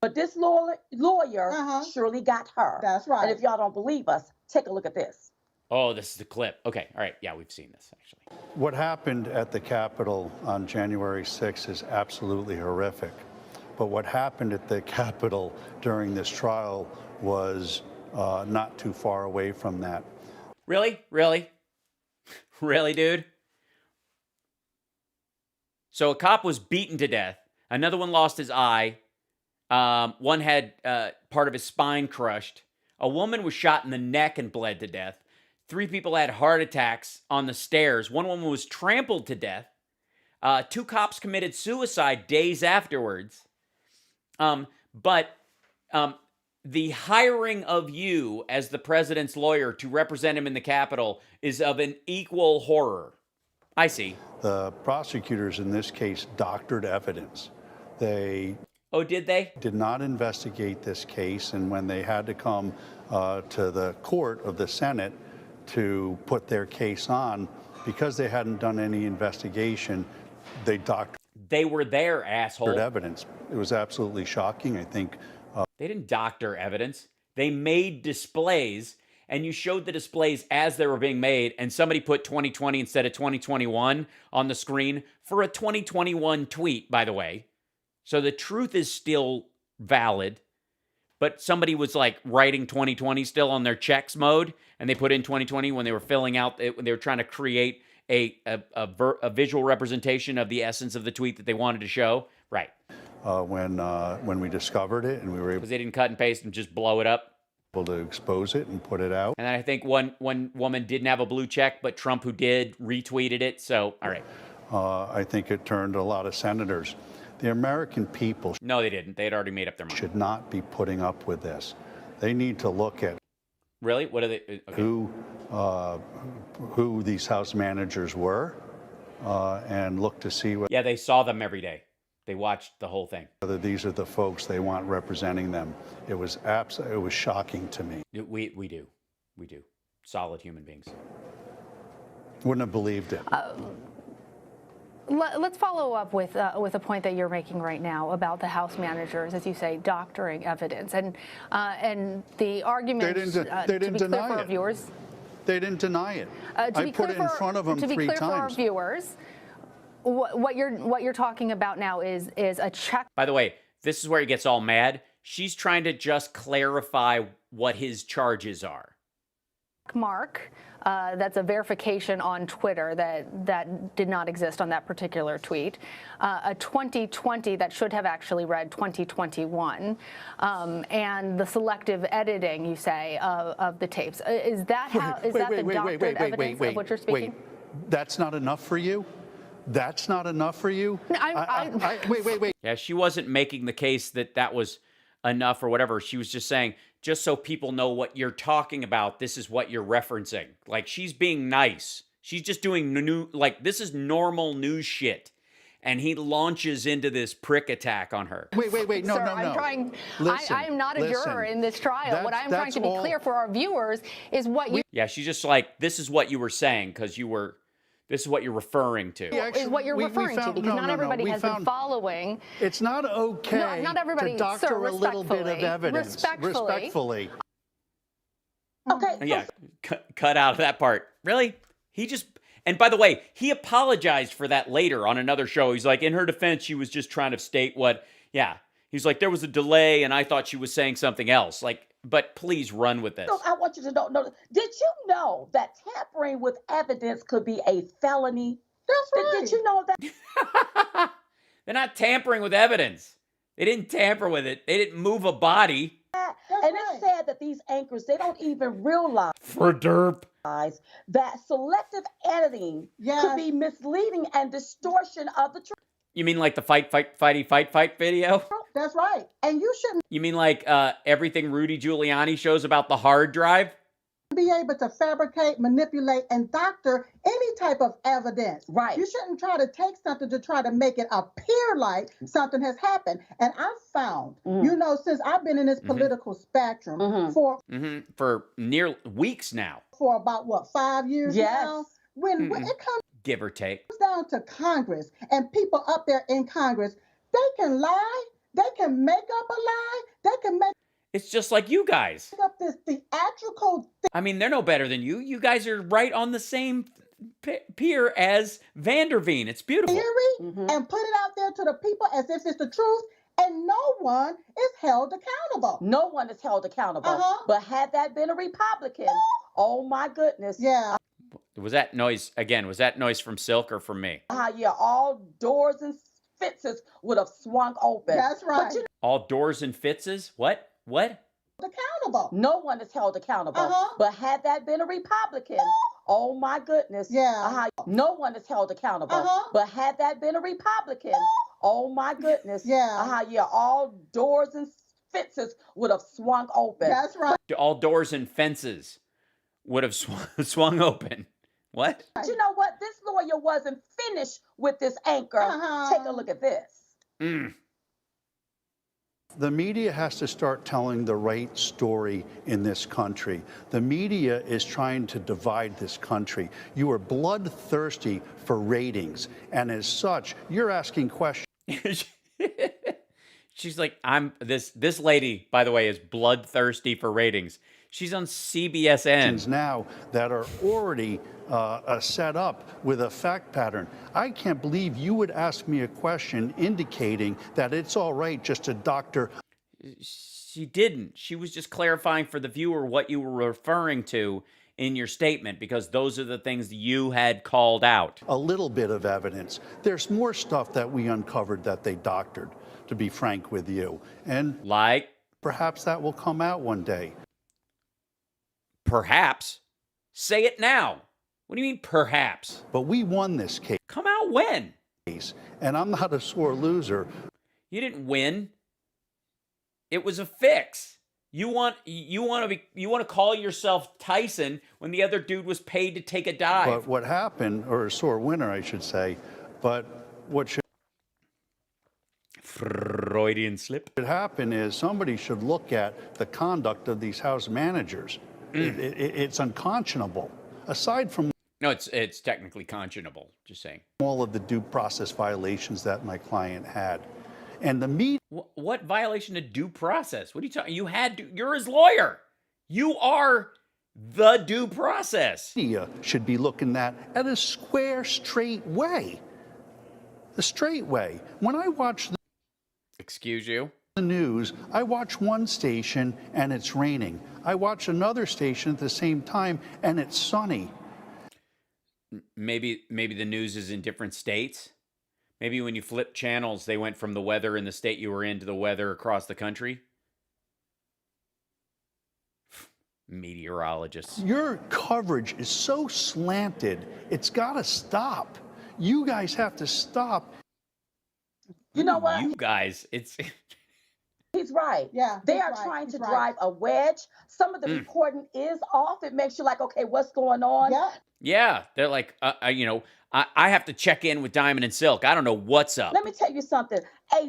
But this lawyer surely got her. That's right. And if y'all don't believe us, take a look at this. Oh, this is the clip. Okay, all right. Yeah, we've seen this, actually. What happened at the Capitol on January 6th is absolutely horrific. But what happened at the Capitol during this trial was not too far away from that. Really? Really? Really, dude? So a cop was beaten to death. Another one lost his eye. One had part of his spine crushed. A woman was shot in the neck and bled to death. 3 people had heart attacks on the stairs. One woman was trampled to death. 2 cops committed suicide days afterwards. But the hiring of you as the president's lawyer to represent him in the Capitol is of an equal horror. I see. The prosecutors in this case doctored evidence. They did they? Did not investigate this case, and when they had to come to the court of the Senate to put their case on, because they hadn't done any investigation, they doctored. They were there, asshole. Evidence. It was absolutely shocking. I think. They didn't doctor evidence. They made displays, and you showed the displays as they were being made, and somebody put 2020 instead of 2021 on the screen for a 2021 tweet, by the way. So the truth is still valid, but somebody was like writing 2020 still on their checks mode, and they put in 2020 when they were filling out, when they were trying to create a visual representation of the essence of the tweet that they wanted to show. Right. When we discovered it, and we were able, because they didn't cut and paste and just blow it up, to expose it and put it out. And then I think one woman didn't have a blue check, but Trump, who did, retweeted it. So all right. I think it turned a lot of senators. The American people. No, they didn't. They had already made up their mind. Should not be putting up with this. They need to look at. Really? What are they? Okay. Who these House managers were, and look to see what. Yeah, they saw them every day. They watched the whole thing. Whether these are the folks they want representing them. It was shocking to me. We do. Solid human beings. Wouldn't have believed it. Let's follow up with a point that you're making right now about the House managers, as you say, doctoring evidence, and the argument. They didn't deny for our viewers. They didn't deny it. I put it in front of them 3 times. To be clear for our viewers, what you're talking about now is a check. By the way, this is where he gets all mad. She's trying to just clarify what his charges are. Mark. That's a verification on Twitter that did not exist on that particular tweet. A 2020 that should have actually read 2021, and the selective editing, you say, of the tapes. Is that the doctored evidence of what you're speaking? Wait, that's not enough for you? That's not enough for you? Wait. Yeah, she wasn't making the case that was enough or whatever. She was just saying, just so people know what you're talking about, this is what you're referencing. Like, she's being nice. She's just doing this is normal news shit. And he launches into this prick attack on her. Wait, no, Sir, no. I'm trying. I'm not a juror in this trial. What I'm trying to be clear for our viewers is what you. Yeah, she's just like, this is what you were saying because this is what you're referring to. Is what you're referring to, because not everybody has been following. It's not okay not everybody, to doctor sir, a little bit of evidence. Respectfully. Okay. Yeah, cut out that part. Really? And by the way, he apologized for that later on another show. He's like, in her defense, she was just trying to state he's like, there was a delay and I thought she was saying something else. Like, but please run with this. No, I want you to know, did you know that tampering with evidence could be a felony? That's right. Did you know that? They're not tampering with evidence. They didn't tamper with it. They didn't move a body. It's sad that these anchors, they don't even realize for derp that selective editing could be misleading and distortion of the truth. You mean like the fight video? That's right. And you shouldn't. You mean like everything Rudy Giuliani shows about the hard drive? Be able to fabricate, manipulate, and doctor any type of evidence. Right. You shouldn't try to take something to try to make it appear like something has happened. And I've found, since I've been in this political spectrum for near weeks now. For about 5 years now? when it comes Give or take. down to Congress and people up there in Congress, they can lie, they can make up a lie, they can make It's just like you guys. up this theatrical I mean, they're no better than you. You guys are right on the same peer as Vanderveen. It's beautiful. theory and put it out there to the people as if it's the truth, and no one is held accountable. No one is held accountable. But had that been a Republican, oh my goodness. Yeah. Was that noise, again, was that noise from Silk or from me? Yeah, all doors and fences would have swung open. That's right. But All doors and fitzes? What? What? Accountable. no one is held accountable. But had that been a Republican, oh my goodness. Yeah. No one is held accountable. But had that been a Republican, oh my goodness. Yeah. Yeah, all doors and fences would have swung open. That's right. All doors and fences would have swung open. What? But you know what? This lawyer wasn't finished with this anchor. Take a look at this. The media has to start telling the right story in this country. The media is trying to divide this country. You are bloodthirsty for ratings, and as such, you're asking questions. She's like, this lady, by the way, is bloodthirsty for ratings. She's on CBSN now that are already set up with a fact pattern. I can't believe you would ask me a question indicating that it's all right just to doctor. She didn't. She was just clarifying for the viewer what you were referring to in your statement, because those are the things you had called out. A little bit of evidence. There's more stuff that we uncovered that they doctored, to be frank with you. And like? Perhaps that will come out one day. Perhaps? Say it now. What do you mean, perhaps? But we won this case. Come out when? And I'm not a sore loser. You didn't win. It was a fix. You want to call yourself Tyson when the other dude was paid to take a dive. But what happened, or a sore winner, I should say, but what should Freudian slip. What should happen is somebody should look at the conduct of these house managers. It's unconscionable. Aside from no, it's technically conscionable. Just saying. All of the due process violations that my client had, and the media. What violation of due process? What are you talking? You're his lawyer. You are the due process. Media should be looking at a square, straight way. The straight way. When I watch excuse you. The news, I watch one station and it's raining. I watch another station at the same time and it's sunny. Maybe the news is in different states. Maybe when you flip channels, they went from the weather in the state you were in to the weather across the country. Meteorologists. Your coverage is so slanted, it's got to stop. You guys have to stop. You know what? You guys, it's... He's right. Yeah. They are trying to drive a wedge. Some of the recording is off. It makes you like, okay, what's going on? Yeah. Yeah. They're like, I have to check in with Diamond and Silk. I don't know what's up. Let me tell you something.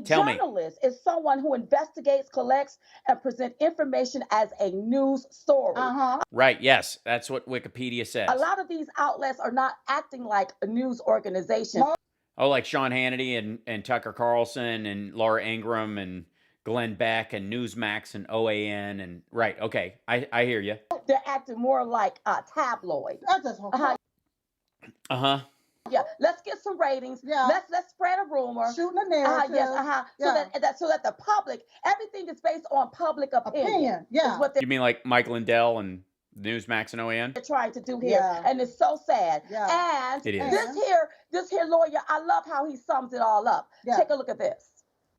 Tell me. Journalist is someone who investigates, collects, and presents information as a news story. Right. Yes. That's what Wikipedia says. A lot of these outlets are not acting like a news organization. Oh, like Sean Hannity and Tucker Carlson and Laura Ingraham and Glenn Beck and Newsmax and OAN and right. Okay. I hear you. They're acting more like tabloid. Yeah, let's get some ratings. Yeah. Let's spread a rumor. Shooting a narrative. So that the public, everything is based on public opinion. Yeah. Is what You mean like Mike Lindell and Newsmax and OAN? they're trying to do here. Yeah. And it's so sad. Yeah. And It is. this here lawyer, I love how he sums it all up. Yeah. Take a look at this.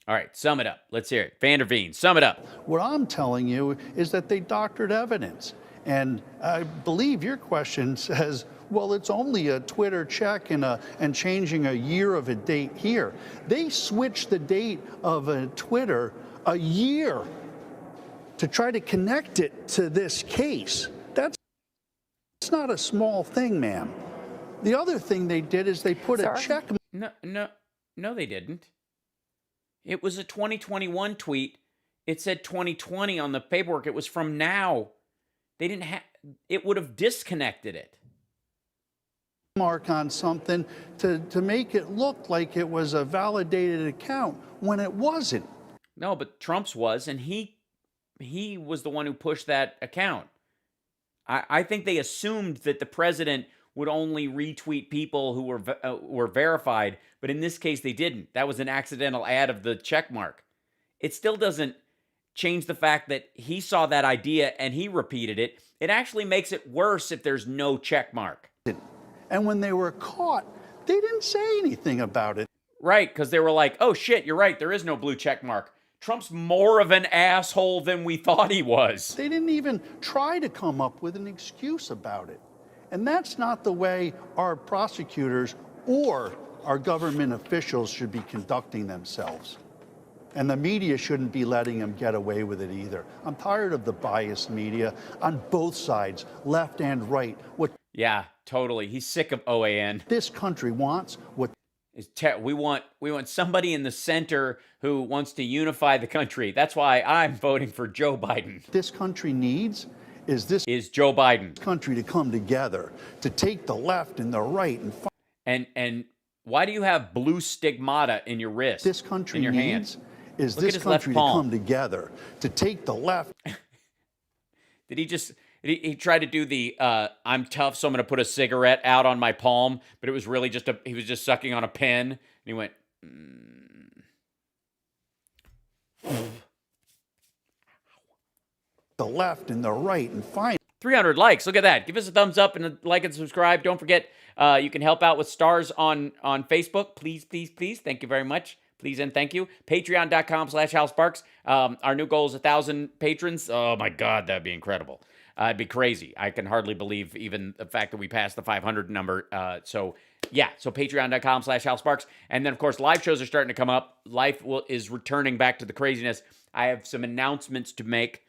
All right, sum it up. Let's hear it. Vanderveen, sum it up. What I'm telling you is that they doctored evidence. And I believe your question says, well, it's only a Twitter check and changing a year of a date here. They switched the date of a Twitter a year to try to connect it to this case. That's not a small thing, ma'am. The other thing they did is they put a check. No, they didn't. It was a 2021 tweet. It said 2020 on the paperwork. It was from now. They didn't have. It would have disconnected it. mark on something to make it look like it was a validated account when it wasn't. No, but Trump's was, and he was the one who pushed that account. I think they assumed that the president would only retweet people who were verified, but in this case they didn't. That was an accidental ad of the check mark. It still doesn't change the fact that he saw that idea and he repeated it. It actually makes it worse if there's no check mark. And when they were caught, they didn't say anything about it. Right, because they were like, oh shit, you're right, there is no blue check mark. Trump's more of an asshole than we thought he was. They didn't even try to come up with an excuse about it. And that's not the way our prosecutors or our government officials should be conducting themselves. And the media shouldn't be letting them get away with it either. I'm tired of the biased media on both sides, left and right. Yeah, totally. He's sick of OAN. This country wants what we want somebody in the center who wants to unify the country. That's why I'm voting for Joe Biden. This country needs is Joe Biden. Country to come together, to take the left and the right and why do you have blue stigmata in your wrist? This country in your needs hand? Is Look this at his left country to palm. come together, to take the left. Did he tried to do the I'm tough, so I'm going to put a cigarette out on my palm, but it was really he was just sucking on a pen, and he went, The left and the right, and fine. 300 likes. Look at that. Give us a thumbs up and a like and subscribe. Don't forget, you can help out with stars on Facebook. Please, please, please. Thank you very much. Please and thank you. Patreon.com/HalSparks. Our new goal is 1,000 patrons. Oh my God, that'd be incredible. It'd be crazy. I can hardly believe even the fact that we passed the 500 number. So patreon.com/HalSparks. And then, of course, live shows are starting to come up. Life is returning back to the craziness. I have some announcements to make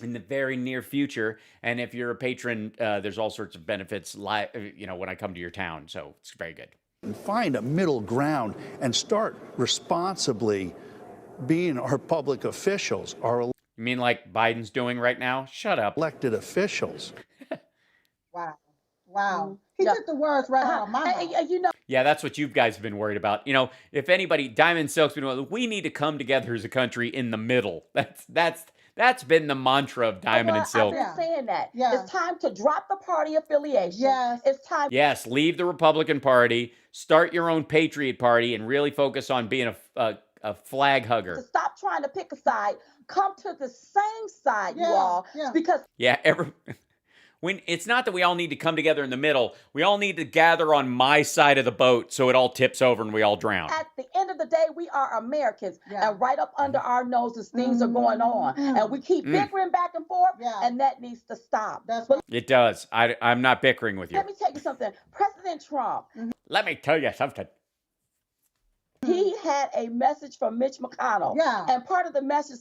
in the very near future. And if you're a patron, there's all sorts of benefits live, when I come to your town. So it's very good. And find a middle ground and start responsibly being our public officials, our You mean like Biden's doing right now? Shut up. elected officials. Wow. Wow. He took the words right out of my mouth. Yeah, that's what you guys have been worried about. If anybody, Diamond Silk's been like, we need to come together as a country in the middle. That's been the mantra of Diamond and Silk. I've been saying that. It's time to drop the party affiliation. Yes. It's time. Yes, leave the Republican Party, start your own Patriot Party, and really focus on being a flag hugger. To stop trying to pick a side. Come to the same side, you all. Because Yeah, it's not that we all need to come together in the middle. We all need to gather on my side of the boat so it all tips over and we all drown. at the end of the day, we are Americans. And right up under our noses, things are going on. And we keep bickering back and forth, and that needs to stop. It does. I'm not bickering with you. Let me tell you something. President Trump, Let me tell you something. he had a message from Mitch McConnell. And part of the message,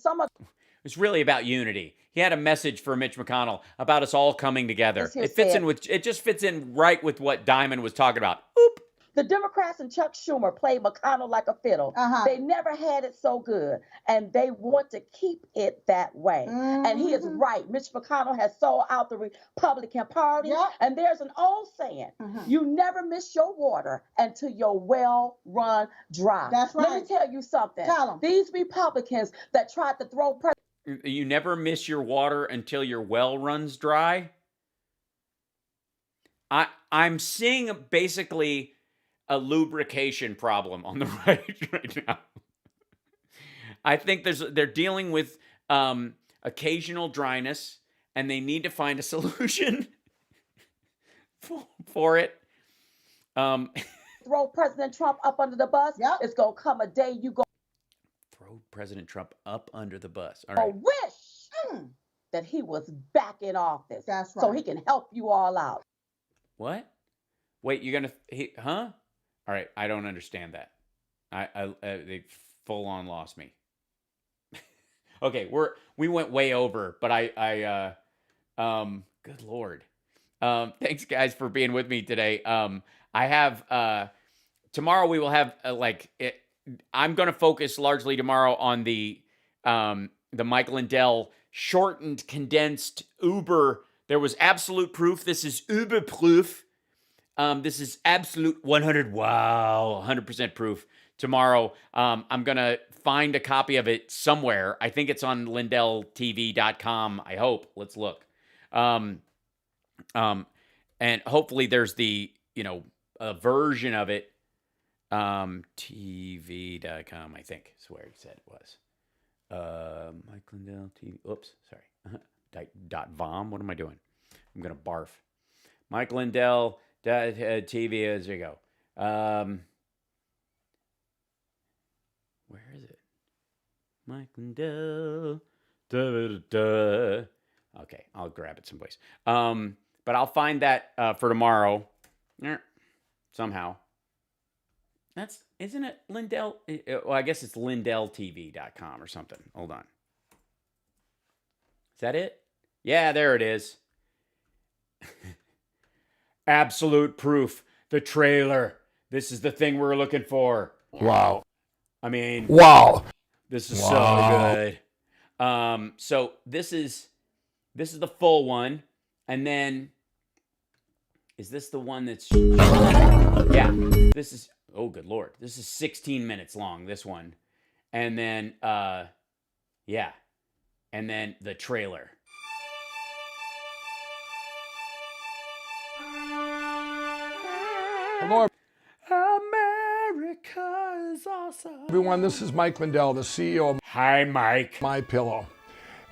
It's really about unity. He had a message for Mitch McConnell about us all coming together. It just fits in right with what Diamond was talking about. Oop. the Democrats and Chuck Schumer played McConnell like a fiddle. They never had it so good, and they want to keep it that way. And he is right. Mitch McConnell has sold out the Republican Party, and there's an old saying, you never miss your water until your well run dry. That's right. Let me tell you something. Tell 'em. These Republicans that tried to throw You never miss your water until your well runs dry? I'm seeing basically a lubrication problem on the right now. I think they're dealing with occasional dryness, and they need to find a solution for it. throw President Trump up under the bus, it's going to come a day you go Throw President Trump up under the bus. All right. wish that he was back in office. That's So right. he can help you all out. What? Wait, you're gonna? Huh? All right, I don't understand that. They full on lost me. Okay, we went way over, but good Lord. Thanks guys for being with me today. I have tomorrow we will have I'm going to focus largely tomorrow on the Michael Lindell shortened, condensed Uber. There was absolute proof. This is Uber proof. This is absolute 100% proof. Tomorrow, I'm going to find a copy of it somewhere. I think it's on LindellTV.com, I hope. Let's look. And hopefully there's the, a version of it. TV.com, I think is where he said it was. Mike Lindell TV. Oops, sorry. .vom. What am I doing? I'm going to barf. Mike Lindell TV. There you go. Where is it? Mike Lindell. Okay, I'll grab it someplace. But I'll find that for tomorrow. Somehow. Isn't it Lindell? Well, I guess it's LindellTV.com or something. Hold on. Is that it? Yeah, there it is. Absolute proof. The trailer. This is the thing we're looking for. Wow. I mean, wow. This is so good. So this is the full one, and then is this the one that's? Yeah. This is. Oh, good Lord. This is 16 minutes long. This one, and then yeah, and then the trailer. Hello, America is awesome. everyone. This is Mike Lindell, the CEO of Hi, Mike. My Pillow.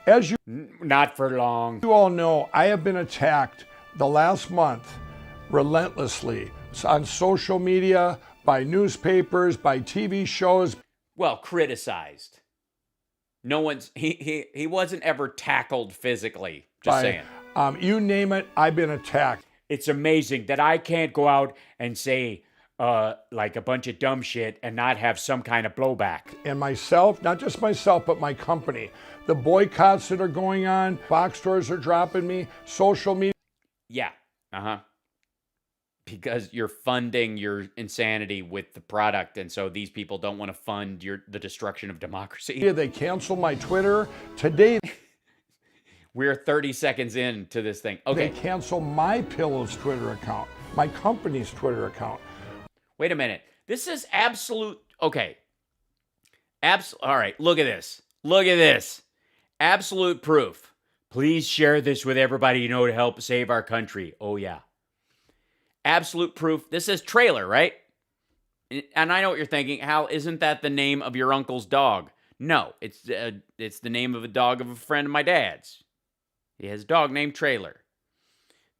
As you Not for long. all know, I have been attacked the last month relentlessly on social media, by newspapers, by TV shows. Well, criticized. No one's he wasn't ever tackled physically. Just saying. You name it, I've been attacked. It's amazing that I can't go out and say like a bunch of dumb shit and not have some kind of blowback. And myself, not just myself, but my company. The boycotts that are going on, box stores are dropping me, social media. Yeah. Uh-huh. Because you're funding your insanity with the product, and so these people don't want to fund the destruction of democracy. They canceled my Twitter. Today, we're 30 seconds into this thing. Okay. They canceled My Pillow's Twitter account, my company's Twitter account. Wait a minute. This is absolute. Okay. All right. Look at this. Look at this. Absolute proof. Please share this with everybody you know to help save our country. Oh, yeah. Absolute proof. This is trailer, right? And I know what you're thinking. Hal, isn't that the name of your uncle's dog? No, it's the name of a dog of a friend of my dad's. He has a dog named Trailer.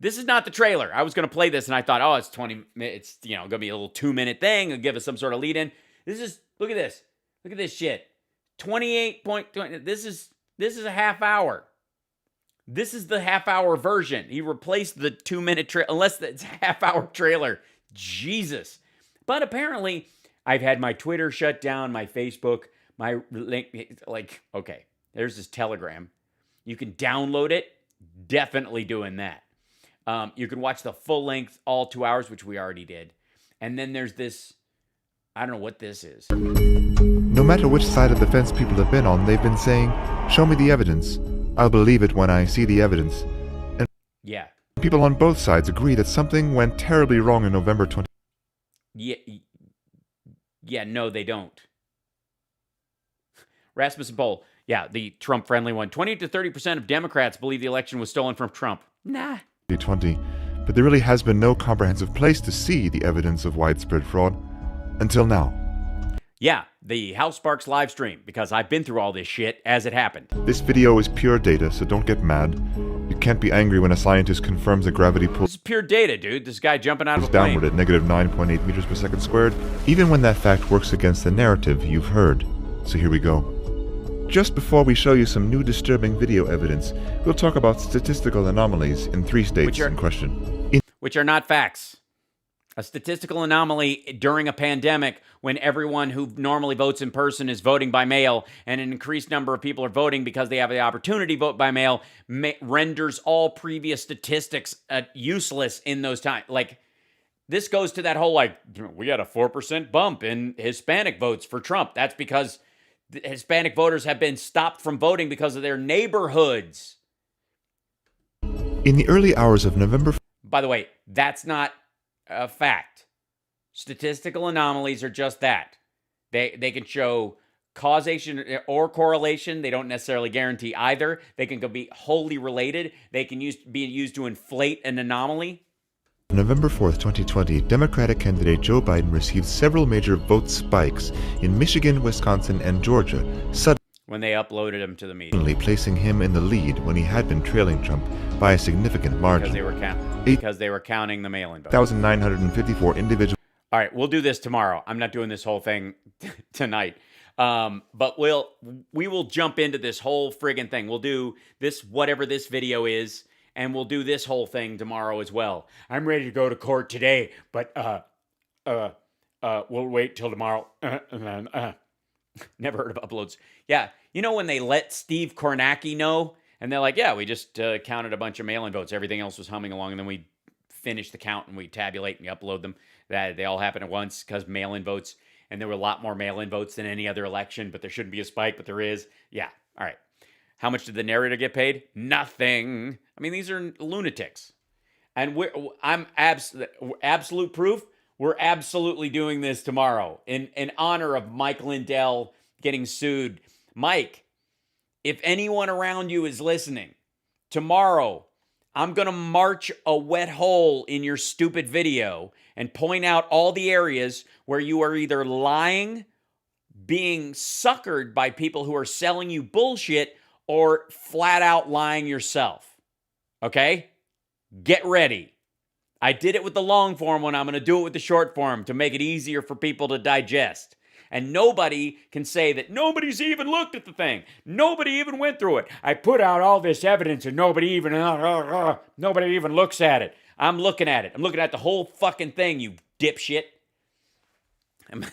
This is not the trailer. I was going to play this, and I thought, oh, it's 20 minutes. It's going to be a little 2-minute thing. It'll give us some sort of lead in. This is, look at this. Look at this shit. 28.20. This is a half hour. This is the half-hour version. He replaced the 2-minute trailer, unless it's a half-hour trailer. Jesus. But apparently, I've had my Twitter shut down, my Facebook, my link. Like, okay, there's this Telegram. You can download it. Definitely doing that. You can watch the full length, all 2 hours, which we already did. And then there's this, I don't know what this is. No matter which side of the fence people have been on, they've been saying, show me the evidence. I'll believe it when I see the evidence. And yeah. People on both sides agree that something went terribly wrong in November 20. Yeah, no, they don't. Rasmussen poll. Yeah, the Trump-friendly one. 20 to 30% of Democrats believe the election was stolen from Trump. Nah. 2020, but there really has been no comprehensive place to see the evidence of widespread fraud until now. Yeah, the HAL SPARKS live stream, because I've been through all this shit as it happened. This video is pure data, so don't get mad. You can't be angry when a scientist confirms a gravity pull. This is pure data, dude. This guy jumping out of a downward plane. at negative 9.8 meters per second squared, even when that fact works against the narrative you've heard. So here we go. Just before we show you some new disturbing video evidence, we'll talk about statistical anomalies in 3 states in question. Which are not facts. A statistical anomaly during a pandemic when everyone who normally votes in person is voting by mail, and an increased number of people are voting because they have the opportunity to vote by mail, renders all previous statistics useless in those times. Like, this goes to that whole, like, we had a 4% bump in Hispanic votes for Trump. That's because the Hispanic voters have been stopped from voting because of their neighborhoods. In the early hours of November... By the way, that's not a fact. Statistical anomalies are just that. They can show causation or correlation. They don't necessarily guarantee either. They can be wholly related. They can be used to inflate an anomaly. On November 4th, 2020, Democratic candidate Joe Biden received several major vote spikes in Michigan, Wisconsin, and Georgia, when they uploaded him to the meeting, suddenly placing him in the lead when he had been trailing Trump by a significant margin. Because they were counting the mail-in votes. 8,954 individuals. All right, we'll do this tomorrow. I'm not doing this whole thing tonight. But we will jump into this whole friggin' thing. We'll do this, whatever this video is, and we'll do this whole thing tomorrow as well. I'm ready to go to court today, but we'll wait till tomorrow. Never heard of uploads. Yeah, you know when they let Steve Kornacki know, and they're like, yeah, we just counted a bunch of mail-in votes. Everything else was humming along, and then we finish the count, and we tabulate, and we upload them. That they all happen at once because mail-in votes, and there were a lot more mail-in votes than any other election, but there shouldn't be a spike, but there is. Yeah, all right. How much did the narrator get paid? Nothing. I mean, these are lunatics. And I'm absolute proof. We're absolutely doing this tomorrow in honor of Mike Lindell getting sued. Mike, if anyone around you is listening, tomorrow I'm going to march a wet hole in your stupid video and point out all the areas where you are either lying, being suckered by people who are selling you bullshit, or flat out lying yourself. Okay? Get ready. I did it with the long form one. I'm going to do it with the short form to make it easier for people to digest. And nobody can say that nobody's even looked at the thing. Nobody even went through it. I put out all this evidence and nobody even looks at it. I'm looking at it. I'm looking at the whole fucking thing, you dipshit. I'm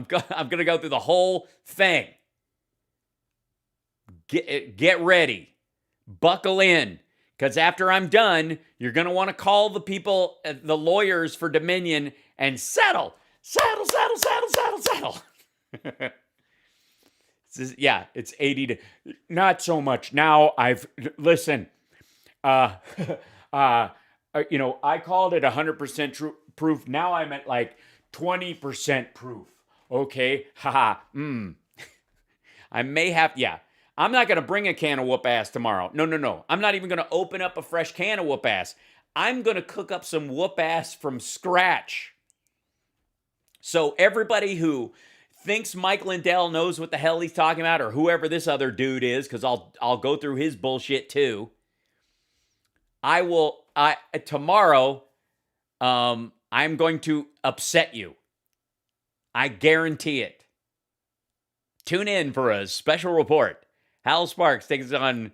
going to go through the whole thing. Get ready. Buckle in. Because after I'm done, you're going to want to call the people, the lawyers for Dominion, and settle. Yeah, it's 80 to... Not so much. Now listen, I called it 100% proof. Now I'm at like 20% proof. Okay? Haha. I may have... Yeah. I'm not going to bring a can of whoop ass tomorrow. No. I'm not even going to open up a fresh can of whoop ass. I'm going to cook up some whoop ass from scratch. So everybody who thinks Mike Lindell knows what the hell he's talking about, or whoever this other dude is, because I'll go through his bullshit too. Tomorrow, I'm going to upset you. I guarantee it. Tune in for a special report. Hal Sparks takes on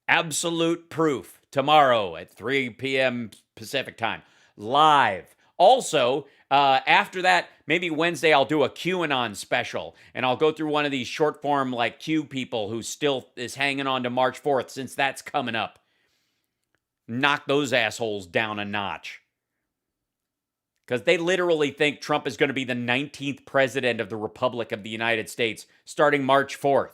Absolute Proof tomorrow at 3 p.m. Pacific time, live. Also, after that, maybe Wednesday, I'll do a QAnon special, and I'll go through one of these short form like Q people who still is hanging on to March 4th, since that's coming up. Knock those assholes down a notch. Because they literally think Trump is going to be the 19th president of the Republic of the United States starting March 4th.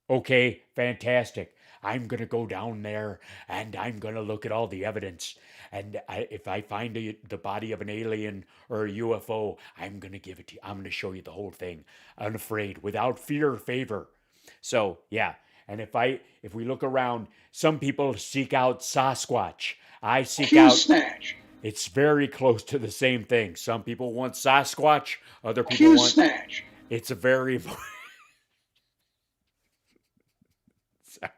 Okay, fantastic. I'm going to go down there and I'm going to look at all the evidence. And if I find the body of an alien or a UFO, I'm going to give it to you. I'm going to show you the whole thing, unafraid, without fear or favor. So, yeah. And if we look around, some people seek out Sasquatch. I seek out... Snatch. It's very close to the same thing. Some people want Sasquatch. Other people want... Snatch. It's a very... Sorry.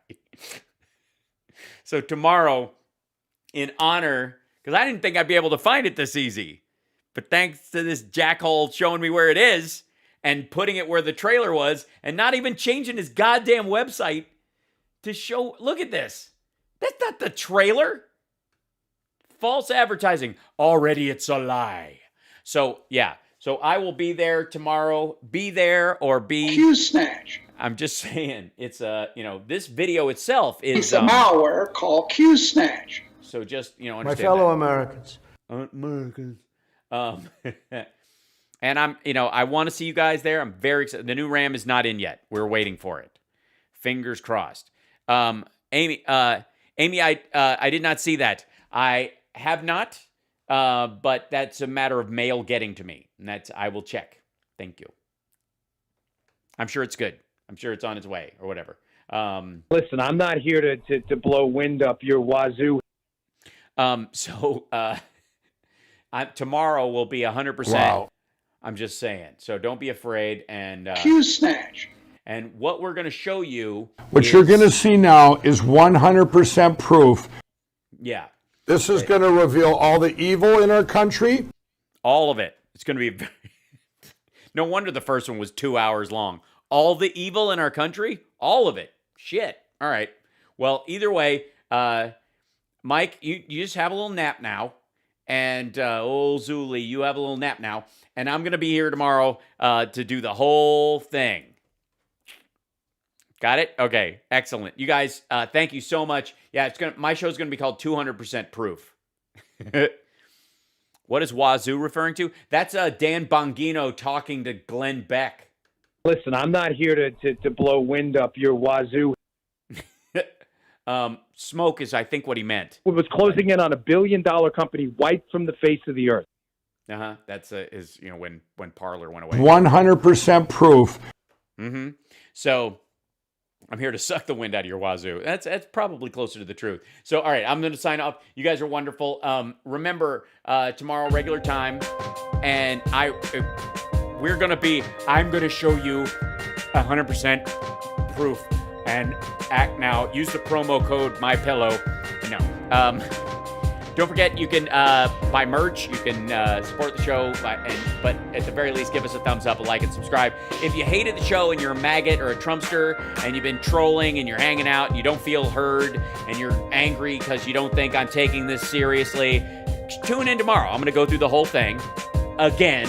So tomorrow, in honor, because I didn't think I'd be able to find it this easy, but thanks to this jackhole showing me where it is and putting it where the trailer was and not even changing his goddamn website to show, look at this. That's not the trailer. False advertising. Already it's a lie. So, yeah. So I will be there tomorrow. Be there or be... Q-Snatch. I'm just saying, it's this video itself is... It's a malware called Q-Snatch. So just, understand my fellow Americans. And I want to see you guys there. I'm very excited. The new RAM is not in yet. We're waiting for it. Fingers crossed. Amy, I did not see that. I have not. but that's a matter of mail getting to me, and I will check. Thank you. I'm sure it's good. I'm sure it's on its way or whatever. Listen, I'm not here to blow wind up your wazoo. Tomorrow will be 100%. Wow. I'm just saying. So don't be afraid. And snatch. And what we're going to show you, What you're going to see now is 100% proof. Yeah. This is going to reveal all the evil in our country. All of it. It's going to be no wonder the first one was 2 hours long. All the evil in our country? All of it. Shit. All right. Well, either way, Mike, you just have a little nap now. And old Zuli, you have a little nap now. And I'm going to be here tomorrow to do the whole thing. Got it? Okay. Excellent. You guys, thank you so much. Yeah, my show's going to be called 200% Proof. What is Wazoo referring to? That's Dan Bongino talking to Glenn Beck. Listen, I'm not here to blow wind up your wazoo. Smoke is, I think, what he meant. It was closing in on $1 billion company wiped from the face of the earth. That's when Parler went away. 100% proof. Mm-hmm. So I'm here to suck the wind out of your wazoo. That's probably closer to the truth. So, all right, I'm going to sign off. You guys are wonderful. Remember, tomorrow, regular time, and I'm going to show you 100% proof. And act now. Use the promo code MyPillow. No. Don't forget, you can buy merch. You can support the show. But at the very least, give us a thumbs up, a like, and subscribe. If you hated the show and you're a maggot or a Trumpster and you've been trolling and you're hanging out and you don't feel heard and you're angry because you don't think I'm taking this seriously, tune in tomorrow. I'm going to go through the whole thing again.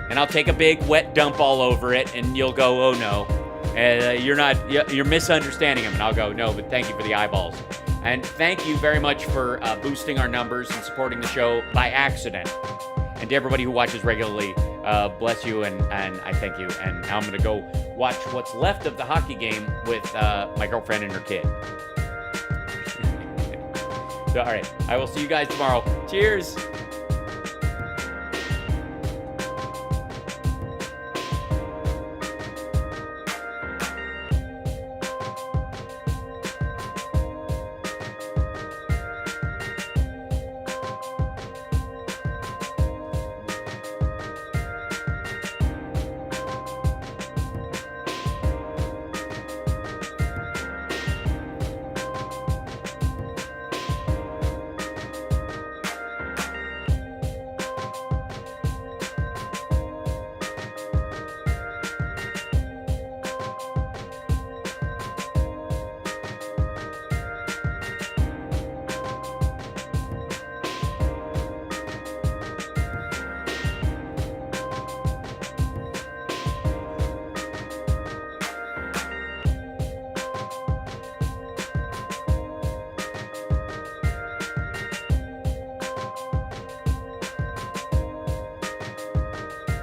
And I'll take a big wet dump all over it and you'll go, oh no. You're misunderstanding him. And I'll go, no, but thank you for the eyeballs. And thank you very much for boosting our numbers and supporting the show by accident. And to everybody who watches regularly, bless you and I thank you. And now I'm going to go watch what's left of the hockey game with my girlfriend and her kid. So, all right, I will see you guys tomorrow. Cheers.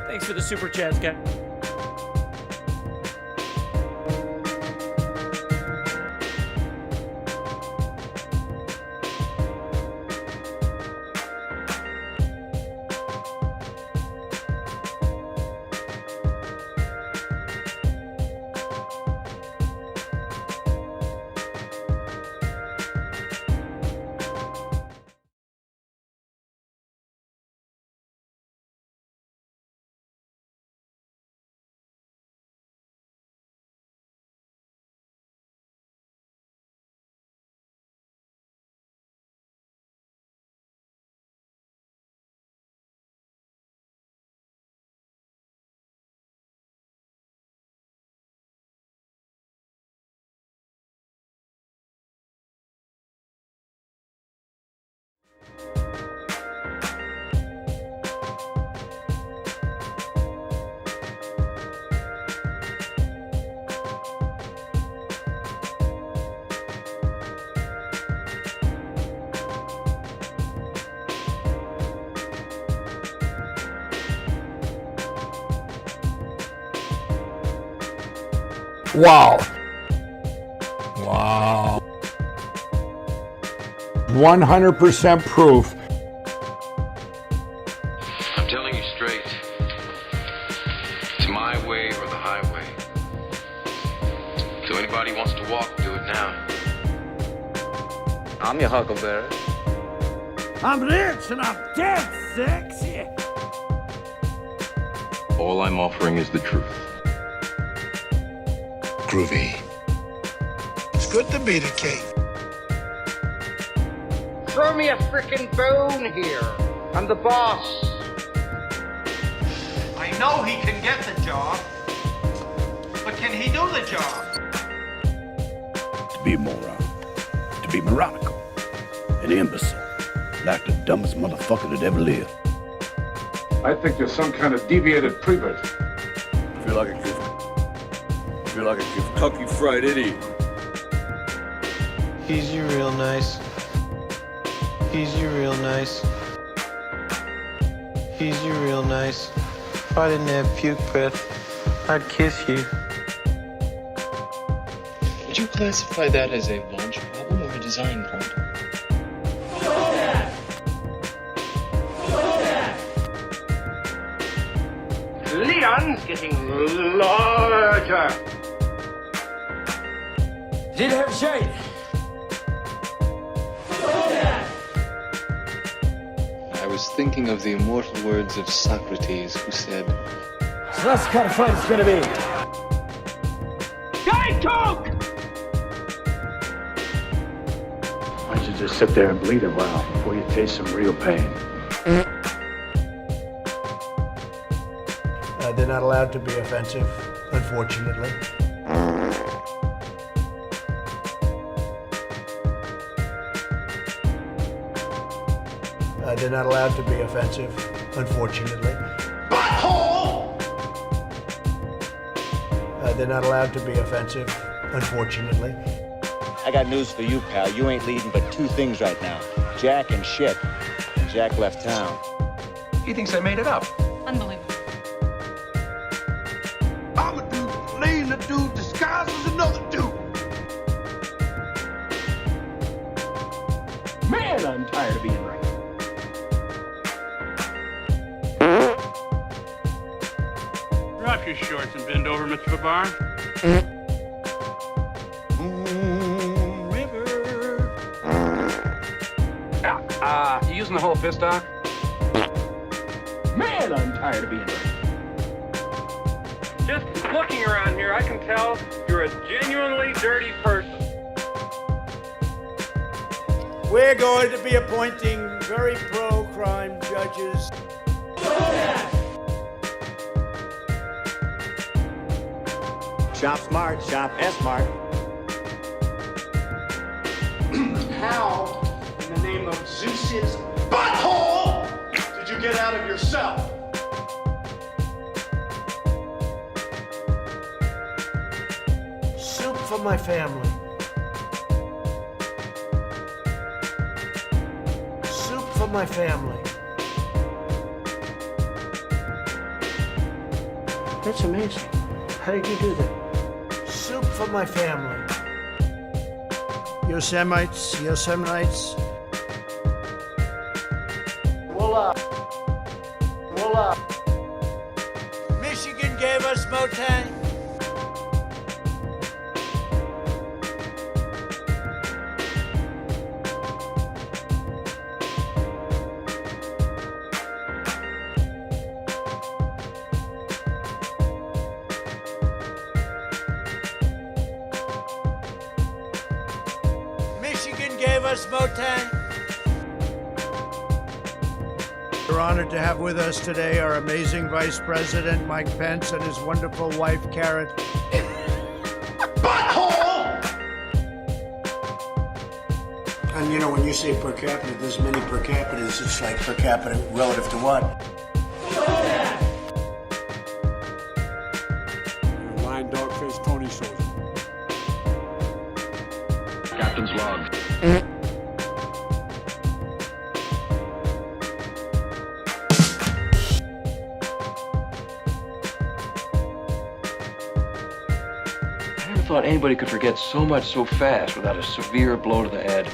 Thanks for the super chats, guys. Wow. Wow. 100% proof way or the highway. So anybody wants to walk, do it now. I'm your huckleberry. I'm rich and I'm dead sexy. All I'm offering is the truth. Groovy. It's good to be the king. Throw me a frickin' bone here. I'm the boss. I know he can get the job, but can he do the job? To be a moron. To be moronical. An imbecile. Like the dumbest motherfucker that ever lived. I think you're some kind of deviated prevert. I feel like a Kentucky Fried Idiot. He's you real nice. He's you real nice. He's you real nice. If I didn't have puke breath, I'd kiss you. Would you classify that as a launch problem or a design problem? Leon's getting larger. Did have shade. I was thinking of the immortal words of Socrates, who said, So that's the kind of fight it's gonna be. Diet Coke! Why don't you just sit there and bleed a while before you taste some real pain? They're not allowed to be offensive, unfortunately. They're not allowed to be offensive, unfortunately. Butthole! They're not allowed to be offensive, unfortunately. I got news for you, pal. You ain't leading but two things right now. Jack and shit. Jack left town. He thinks I made it up. Unbelievable. I'm a dude playing a dude disguised as another dude. Man, I'm tired of being right. Drop your shorts and bend over, Mr. Babar. You using the whole fist, Doc? Man, I'm tired of being right. Just looking around here, I can tell you're a genuinely dirty person. We're going to be appointing very pro-crime judges. Shop smart, shop S-smart. How, in the name of Zeus's butthole, did you get out of your cell? Soup for my family. Soup for my family. That's amazing. How did you do that? Soup for my family. Yosemites, Yosemites. Voila. Voila. Michigan gave us Motang. Michigan gave us Motang. We're honored to have with us today our amazing Vice President, Mike Pence, and his wonderful wife, Carrot. Butthole! And you know, when you say per capita, there's many per capitas. It's like per capita relative to what? You're a lying dog-faced pony soldier. Captain's log. I never thought anybody could forget so much so fast without a severe blow to the head.